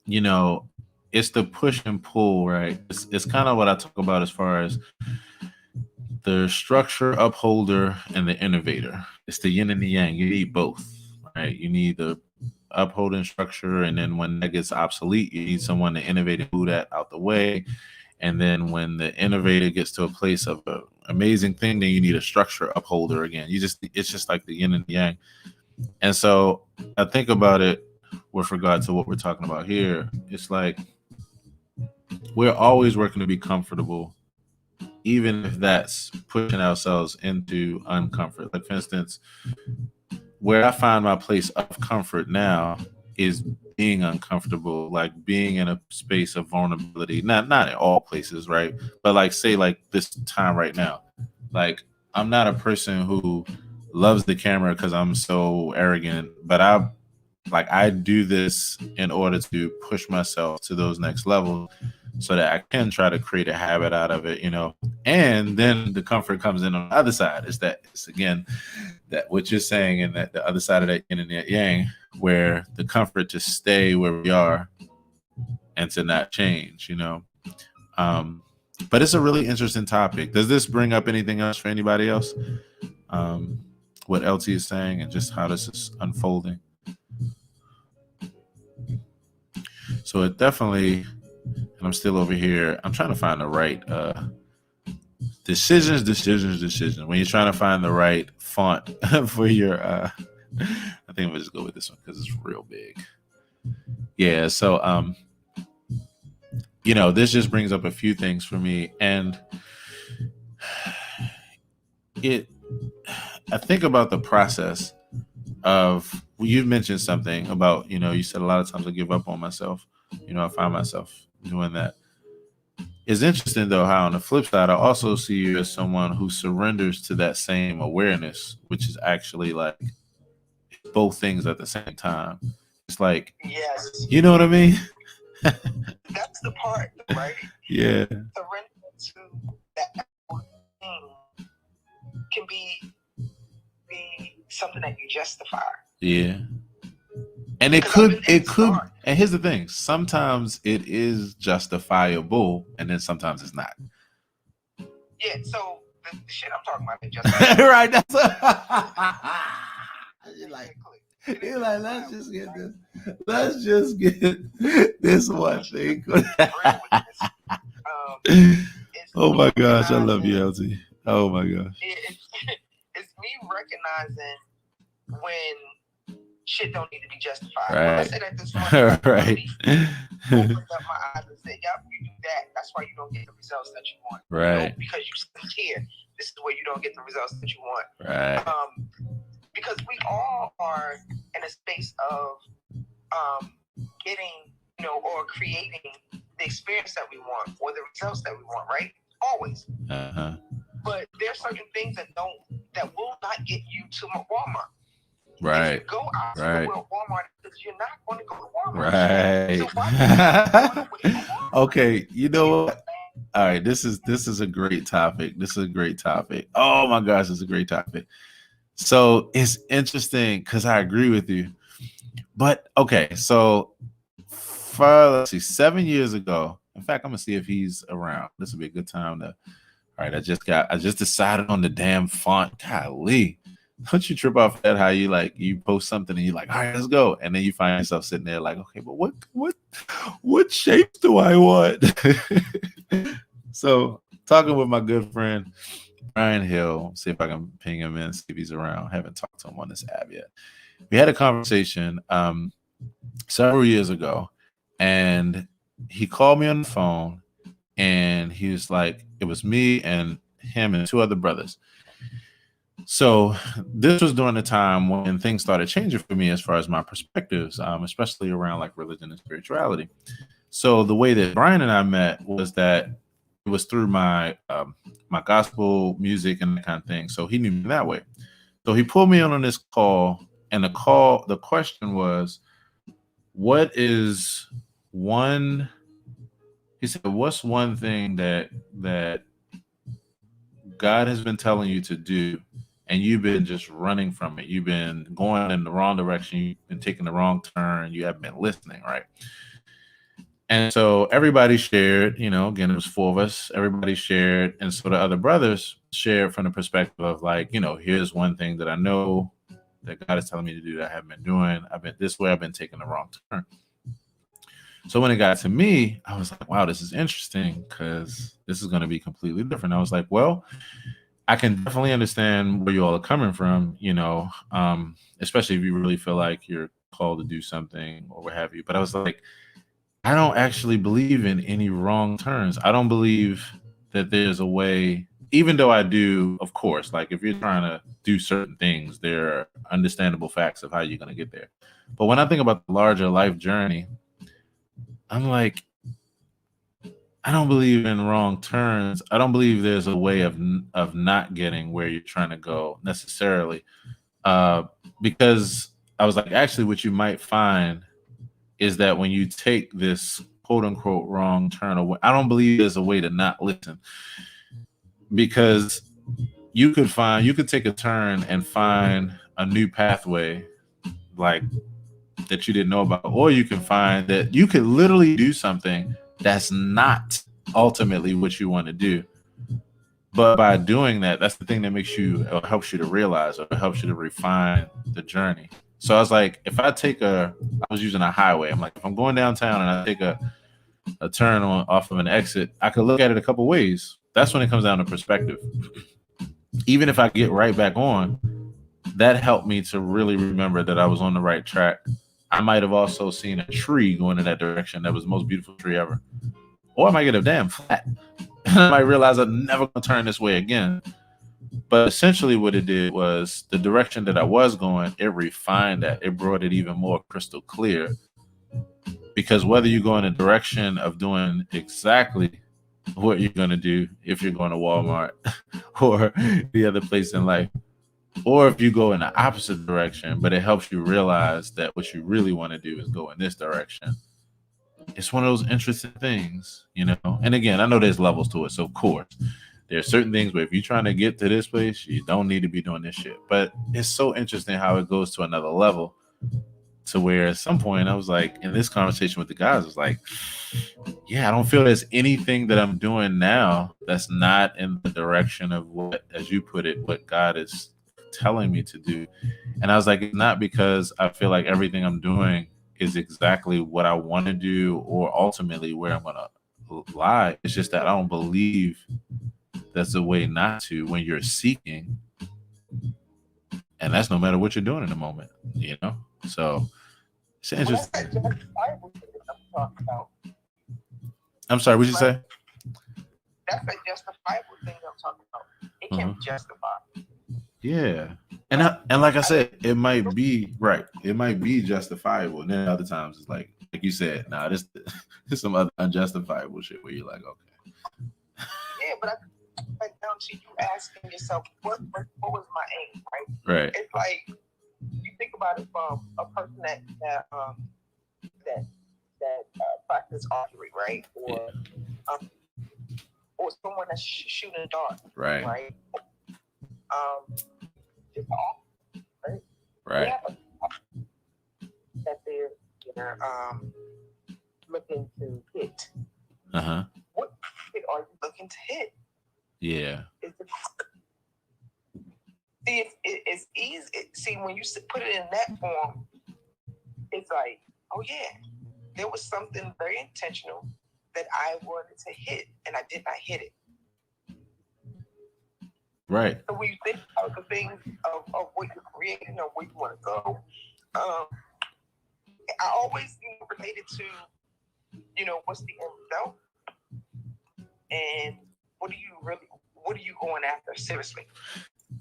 it's the push and pull, right? It's kind of what I talk about as far as the structure upholder and the innovator. It's the yin and the yang. You need both, right? You need the upholding structure, and then when that gets obsolete, you need someone to innovate and move that out the way. And then when the innovator gets to a place of an amazing thing, then you need a structure upholder again. It's just like the yin and the yang. And so I think about it with regard to what we're talking about here. It's like we're always working to be comfortable, even if that's pushing ourselves into uncomfort. Like, for instance, where I find my place of comfort now is being uncomfortable, like being in a space of vulnerability. Not in all places, right? But like, say, like this time right now, like I'm not a person who loves the camera because I'm so arrogant, but I do this in order to push myself to those next levels so that I can try to create a habit out of it, and then the comfort comes in on the other side. It's again, that what you're saying, and that the other side of that yin and that yang, where the comfort to stay where we are and to not change, but it's a really interesting topic. Does this bring up anything else for anybody else? What LT is saying and just how this is unfolding. So it definitely, and I'm still over here, I'm trying to find the right decisions. When you're trying to find the right font for your I think we'll just go with this one because it's real big. Yeah, so this just brings up a few things for me, and I think about the process of, you mentioned something about, you said a lot of times I give up on myself. I find myself doing that. It's interesting, though, how on the flip side, I also see you as someone who surrenders to that same awareness, which is actually like both things at the same time. It's like, yes, you know what I mean? That's the part, right? Yeah. Surrender to that thing can be something that you justify. Yeah. And it could, and here's the thing, sometimes it is justifiable, and then sometimes it's not. Yeah, so the shit I'm talking about is justifiable. Right, that's you're like, let's just get this one thing. Oh my gosh, I love you, LT. Oh my gosh. It's me recognizing when shit don't need to be justified. Right. When I said that this morning, right. opened up my eyes and said, "Yep, you do that. That's why you don't get the results that you want." Right. Because you sit here. This is where you don't get the results that you want. Right. Because we all are in a space of getting, or creating the experience that we want or the results that we want, right? Always. Uh-huh. But there's certain things that will not get you to Walmart. Right. If you go out to Walmart, because you're not going to go to Walmart. Right. So why do you want to wait? Okay, you know what? All right, this is a great topic. Oh my gosh, it's a great topic. So it's interesting because I agree with you. But okay, so let's see, 7 years ago. In fact, I'm gonna see if he's around. This would be a good time to. All right, I just decided on the damn font. Golly, don't you trip off that? How you post something and you're like, all right, let's go, and then you find yourself sitting there like, okay, but what shapes do I want? So talking with my good friend Brian Hill, see if I can ping him in, see if he's around. I haven't talked to him on this app yet. We had a conversation several years ago, and he called me on the phone, and he was like, it was me and him and two other brothers. So this was during the time when things started changing for me as far as my perspectives, especially around like religion and spirituality. So the way that Brian and I met was that it was through my my gospel music and that kind of thing. So he knew me that way. So he pulled me on this call, and the question was, what is one? He said, what's one thing that God has been telling you to do and you've been just running from it. You've been going in the wrong direction. You've been taking the wrong turn. You haven't been listening, right? And so everybody shared, again, it was 4 of us. Everybody shared. And so the other brothers shared from the perspective of like, here's one thing that I know that God is telling me to do that I haven't been doing. I've been taking the wrong turn. So when it got to me, I was like, wow, this is interesting because this is going to be completely different. I was like, well, I can definitely understand where you all are coming from, especially if you really feel like you're called to do something or what have you. But I was like, I don't actually believe in any wrong turns. I don't believe that there's a way, even though I do, of course, like if you're trying to do certain things, there are understandable facts of how you're going to get there. But when I think about the larger life journey, I'm like, I don't believe in wrong turns. I don't believe there's a way of not getting where you're trying to go necessarily. Because I was like, actually, what you might find is that when you take this quote unquote wrong turn away, I don't believe there's a way to not listen, because you could take a turn and find a new pathway like that you didn't know about, or you can find that you could literally do something that's not ultimately what you want to do. But by doing that, that's the thing that helps you to realize, or helps you to refine the journey. So I was like, I was using a highway. I'm like, if I'm going downtown and I take a turn off of an exit, I could look at it a couple ways. That's when it comes down to perspective. Even if I get right back on, that helped me to really remember that I was on the right track. I might have also seen a tree going in that direction. That was the most beautiful tree ever. Or I might get a damn flat. And I might realize I'm never going to turn this way again. But essentially what it did was the direction that I was going, it refined that. It brought it even more crystal clear. Because whether you go in a direction of doing exactly what you're going to do, if you're going to Walmart or the other place in life, or if you go in the opposite direction, but it helps you realize that what you really want to do is go in this direction. It's one of those interesting things, And again, I know there's levels to it. So of course, there are certain things where if you're trying to get to this place, you don't need to be doing this shit. But it's so interesting how it goes to another level, to where at some point I was like, in this conversation with the guys, I was like, yeah, I don't feel there's anything that I'm doing now that's not in the direction of what, as you put it, what God is telling me to do. And I was like, it's not because I feel like everything I'm doing is exactly what I want to do or ultimately where I'm going to lie. It's just that I don't believe that's the way not to when you're seeking. And that's no matter what you're doing in the moment, So it's interesting. I'm sorry, what'd you say? That's a justifiable thing I'm talking about. It can be justified. Yeah. And like I said, it might be right. It might be justifiable. And then other times it's like you said, this is some other unjustifiable shit where you're like, okay. Yeah, but I down to you asking yourself, what was my aim, right? Right. It's like you think about it from a person that practice archery, right? Or someone that's shooting a dart, right? Just off, right? Right. That they're looking to hit. What hit are you looking to hit? Yeah. It's easy. See, when you put it in that form, it's like, oh yeah, there was something very intentional that I wanted to hit, and I did not hit it. Right. So when you think about the things of what you're creating or where you want to go, I always related to, what's the end result, and what are you going after seriously?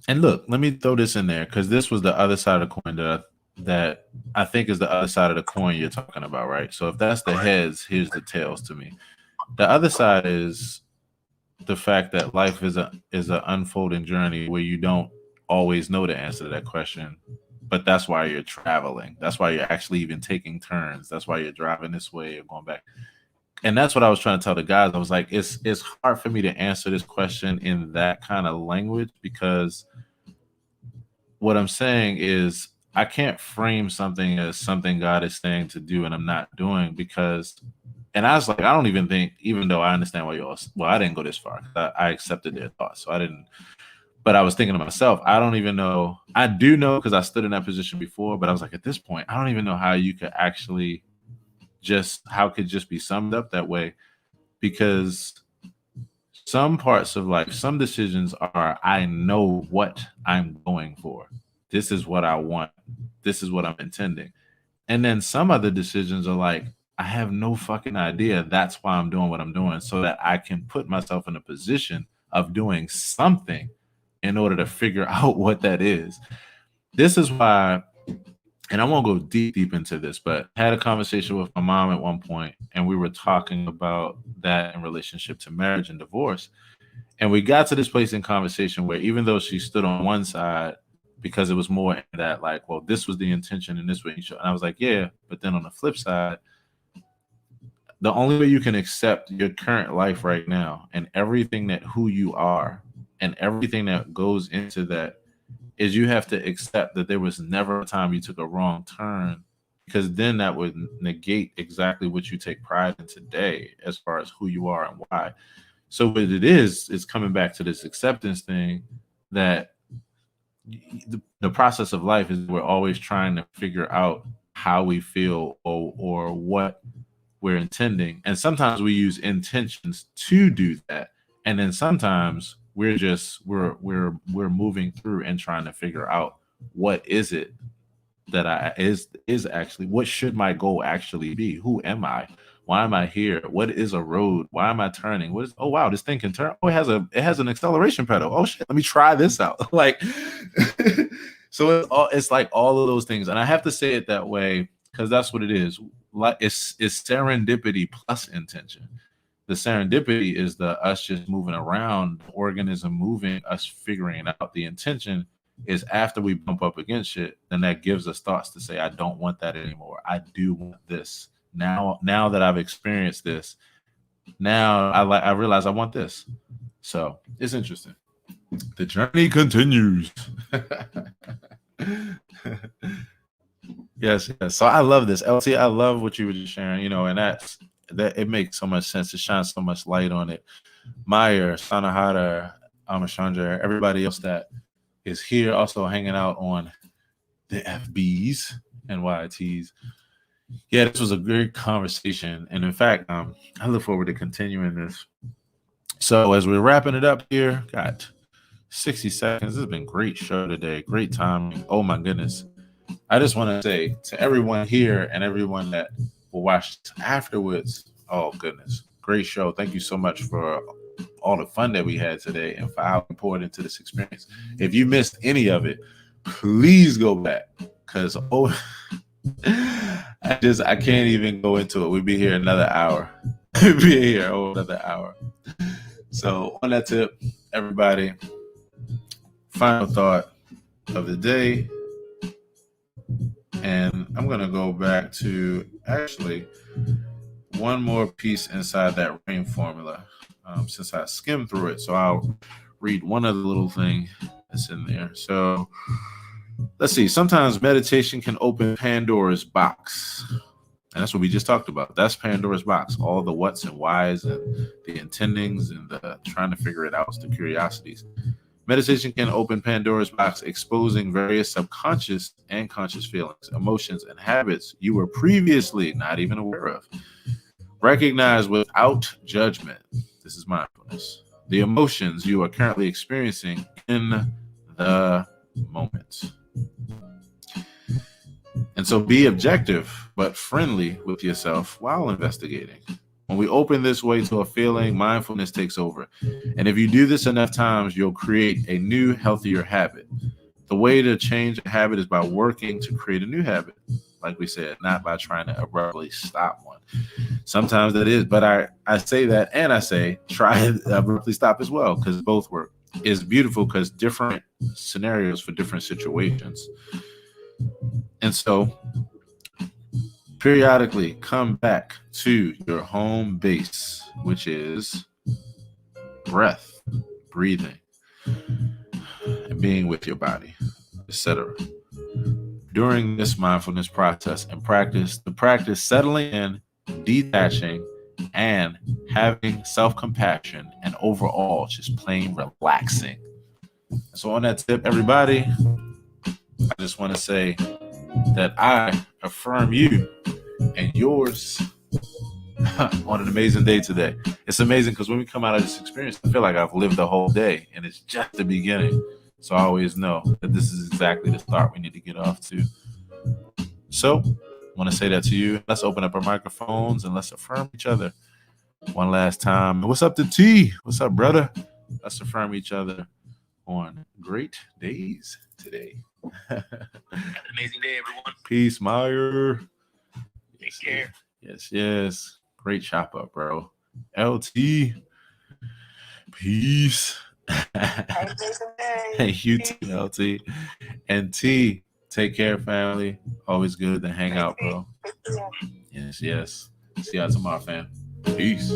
And look, let me throw this in there, because this was the other side of the coin that I think is the other side of the coin you're talking about, right? So if that's the heads, here's the tails to me. The other side is the fact that life is an unfolding journey where you don't always know the answer to that question, but that's why you're traveling. That's why you're actually even taking turns. That's why you're driving this way or going back. And that's what I was trying to tell the guys. I was like, it's hard for me to answer this question in that kind of language, because what I'm saying is I can't frame something as something God is saying to do and I'm not doing because, and I was like, I don't even think, even though I understand why I didn't go this far. I accepted their thoughts. So I didn't, but I was thinking to myself, I don't even know. I do know because I stood in that position before, but I was like, at this point, I don't even know how you could actually how could just be summed up that way, because some parts of life, some decisions are, I know what I'm going for. This is what I want. This is what I'm intending. And then some other decisions are like, I have no fucking idea. That's why I'm doing what I'm doing, so that I can put myself in a position of doing something in order to figure out what that is. This is why, and I won't go deep into this, but I had a conversation with my mom at one point, and we were talking about that in relationship to marriage and divorce. And we got to this place in conversation where even though she stood on one side, because it was more in that like, well, this was the intention and this way. And I was like, yeah. But then on the flip side, the only way you can accept your current life right now and everything that who you are and everything that goes into that is you have to accept that there was never a time you took a wrong turn, because then that would negate exactly what you take pride in today as far as who you are and why. So what it is coming back to this acceptance thing, that the process of life is we're always trying to figure out how we feel or what we're intending. And sometimes we use intentions to do that. And then sometimes we're moving through and trying to figure out what is it that is actually, what should my goal actually be? Who am I? Why am I here? What is a road? Why am I turning? What is, oh wow, this thing can turn. Oh, it has an acceleration pedal. Oh shit, let me try this out. Like, so it's like all of those things. And I have to say it that way because that's what it is. Like it's serendipity plus intention. The serendipity is the us just moving around, the organism moving, us figuring out. The intention is after we bump up against shit, then that gives us thoughts to say, I don't want that anymore. I do want this. Now that I've experienced this, now I realize I want this. So it's interesting. The journey continues. Yes. So I love this. LT, I love what you were just sharing, and that it makes so much sense. It shines so much light on it. Meyer, Sanahara, Amachandra, everybody else that is here also hanging out on the FBs and YTs. Yeah, this was a great conversation. And in fact, I look forward to continuing this. So as we're wrapping it up here, got 60 seconds. This has been a great show today. Great timing. Oh my goodness. I just want to say to everyone here and everyone that will watch afterwards, oh goodness, great show. Thank you so much for all the fun that we had today and for how we poured into this experience. If you missed any of it, please go back, because I can't even go into it. We'd be here another hour. We'd be here another hour. So on that tip, everybody, final thought of the day. And I'm going to go back to actually one more piece inside that RAIN formula, since I skimmed through it. So I'll read one other little thing that's in there. So let's see. Sometimes meditation can open Pandora's box. And that's what we just talked about. That's Pandora's box. All the whats and whys and the intendings and the trying to figure it out, the curiosities. Meditation can open Pandora's box, exposing various subconscious and conscious feelings, emotions, and habits you were previously not even aware of. Recognize without judgment, this is mindfulness, the emotions you are currently experiencing in the moment. And so be objective but friendly with yourself while investigating. When we open this way to a feeling, mindfulness takes over. And if you do this enough times, you'll create a new, healthier habit. The way to change a habit is by working to create a new habit. Like we said, not by trying to abruptly stop one. Sometimes that is, but I say that and I say try and abruptly stop as well, because both work. It's beautiful because different scenarios for different situations. And so periodically come back to your home base, which is breath, breathing, and being with your body. etc. During this mindfulness process and practice settling in, detaching, and having self-compassion, and overall just plain relaxing. So on that tip, everybody, I just want to say that I affirm you and yours on an amazing day today. It's amazing because when we come out of this experience, I feel like I've lived the whole day, and it's just the beginning. So I always know that this is exactly the start we need to get off to. So I want to say that to you. Let's open up our microphones and let's affirm each other one last time. What's up to T? What's up, brother? Let's affirm each other on great days today. Have an amazing day, everyone. Peace, Meyer. Take care. Yes. Great chop up, bro. LT. Peace. Hey, you too, LT. And T, take care, family. Always good to hang out, bro. Yes. See y'all tomorrow, fam. Peace.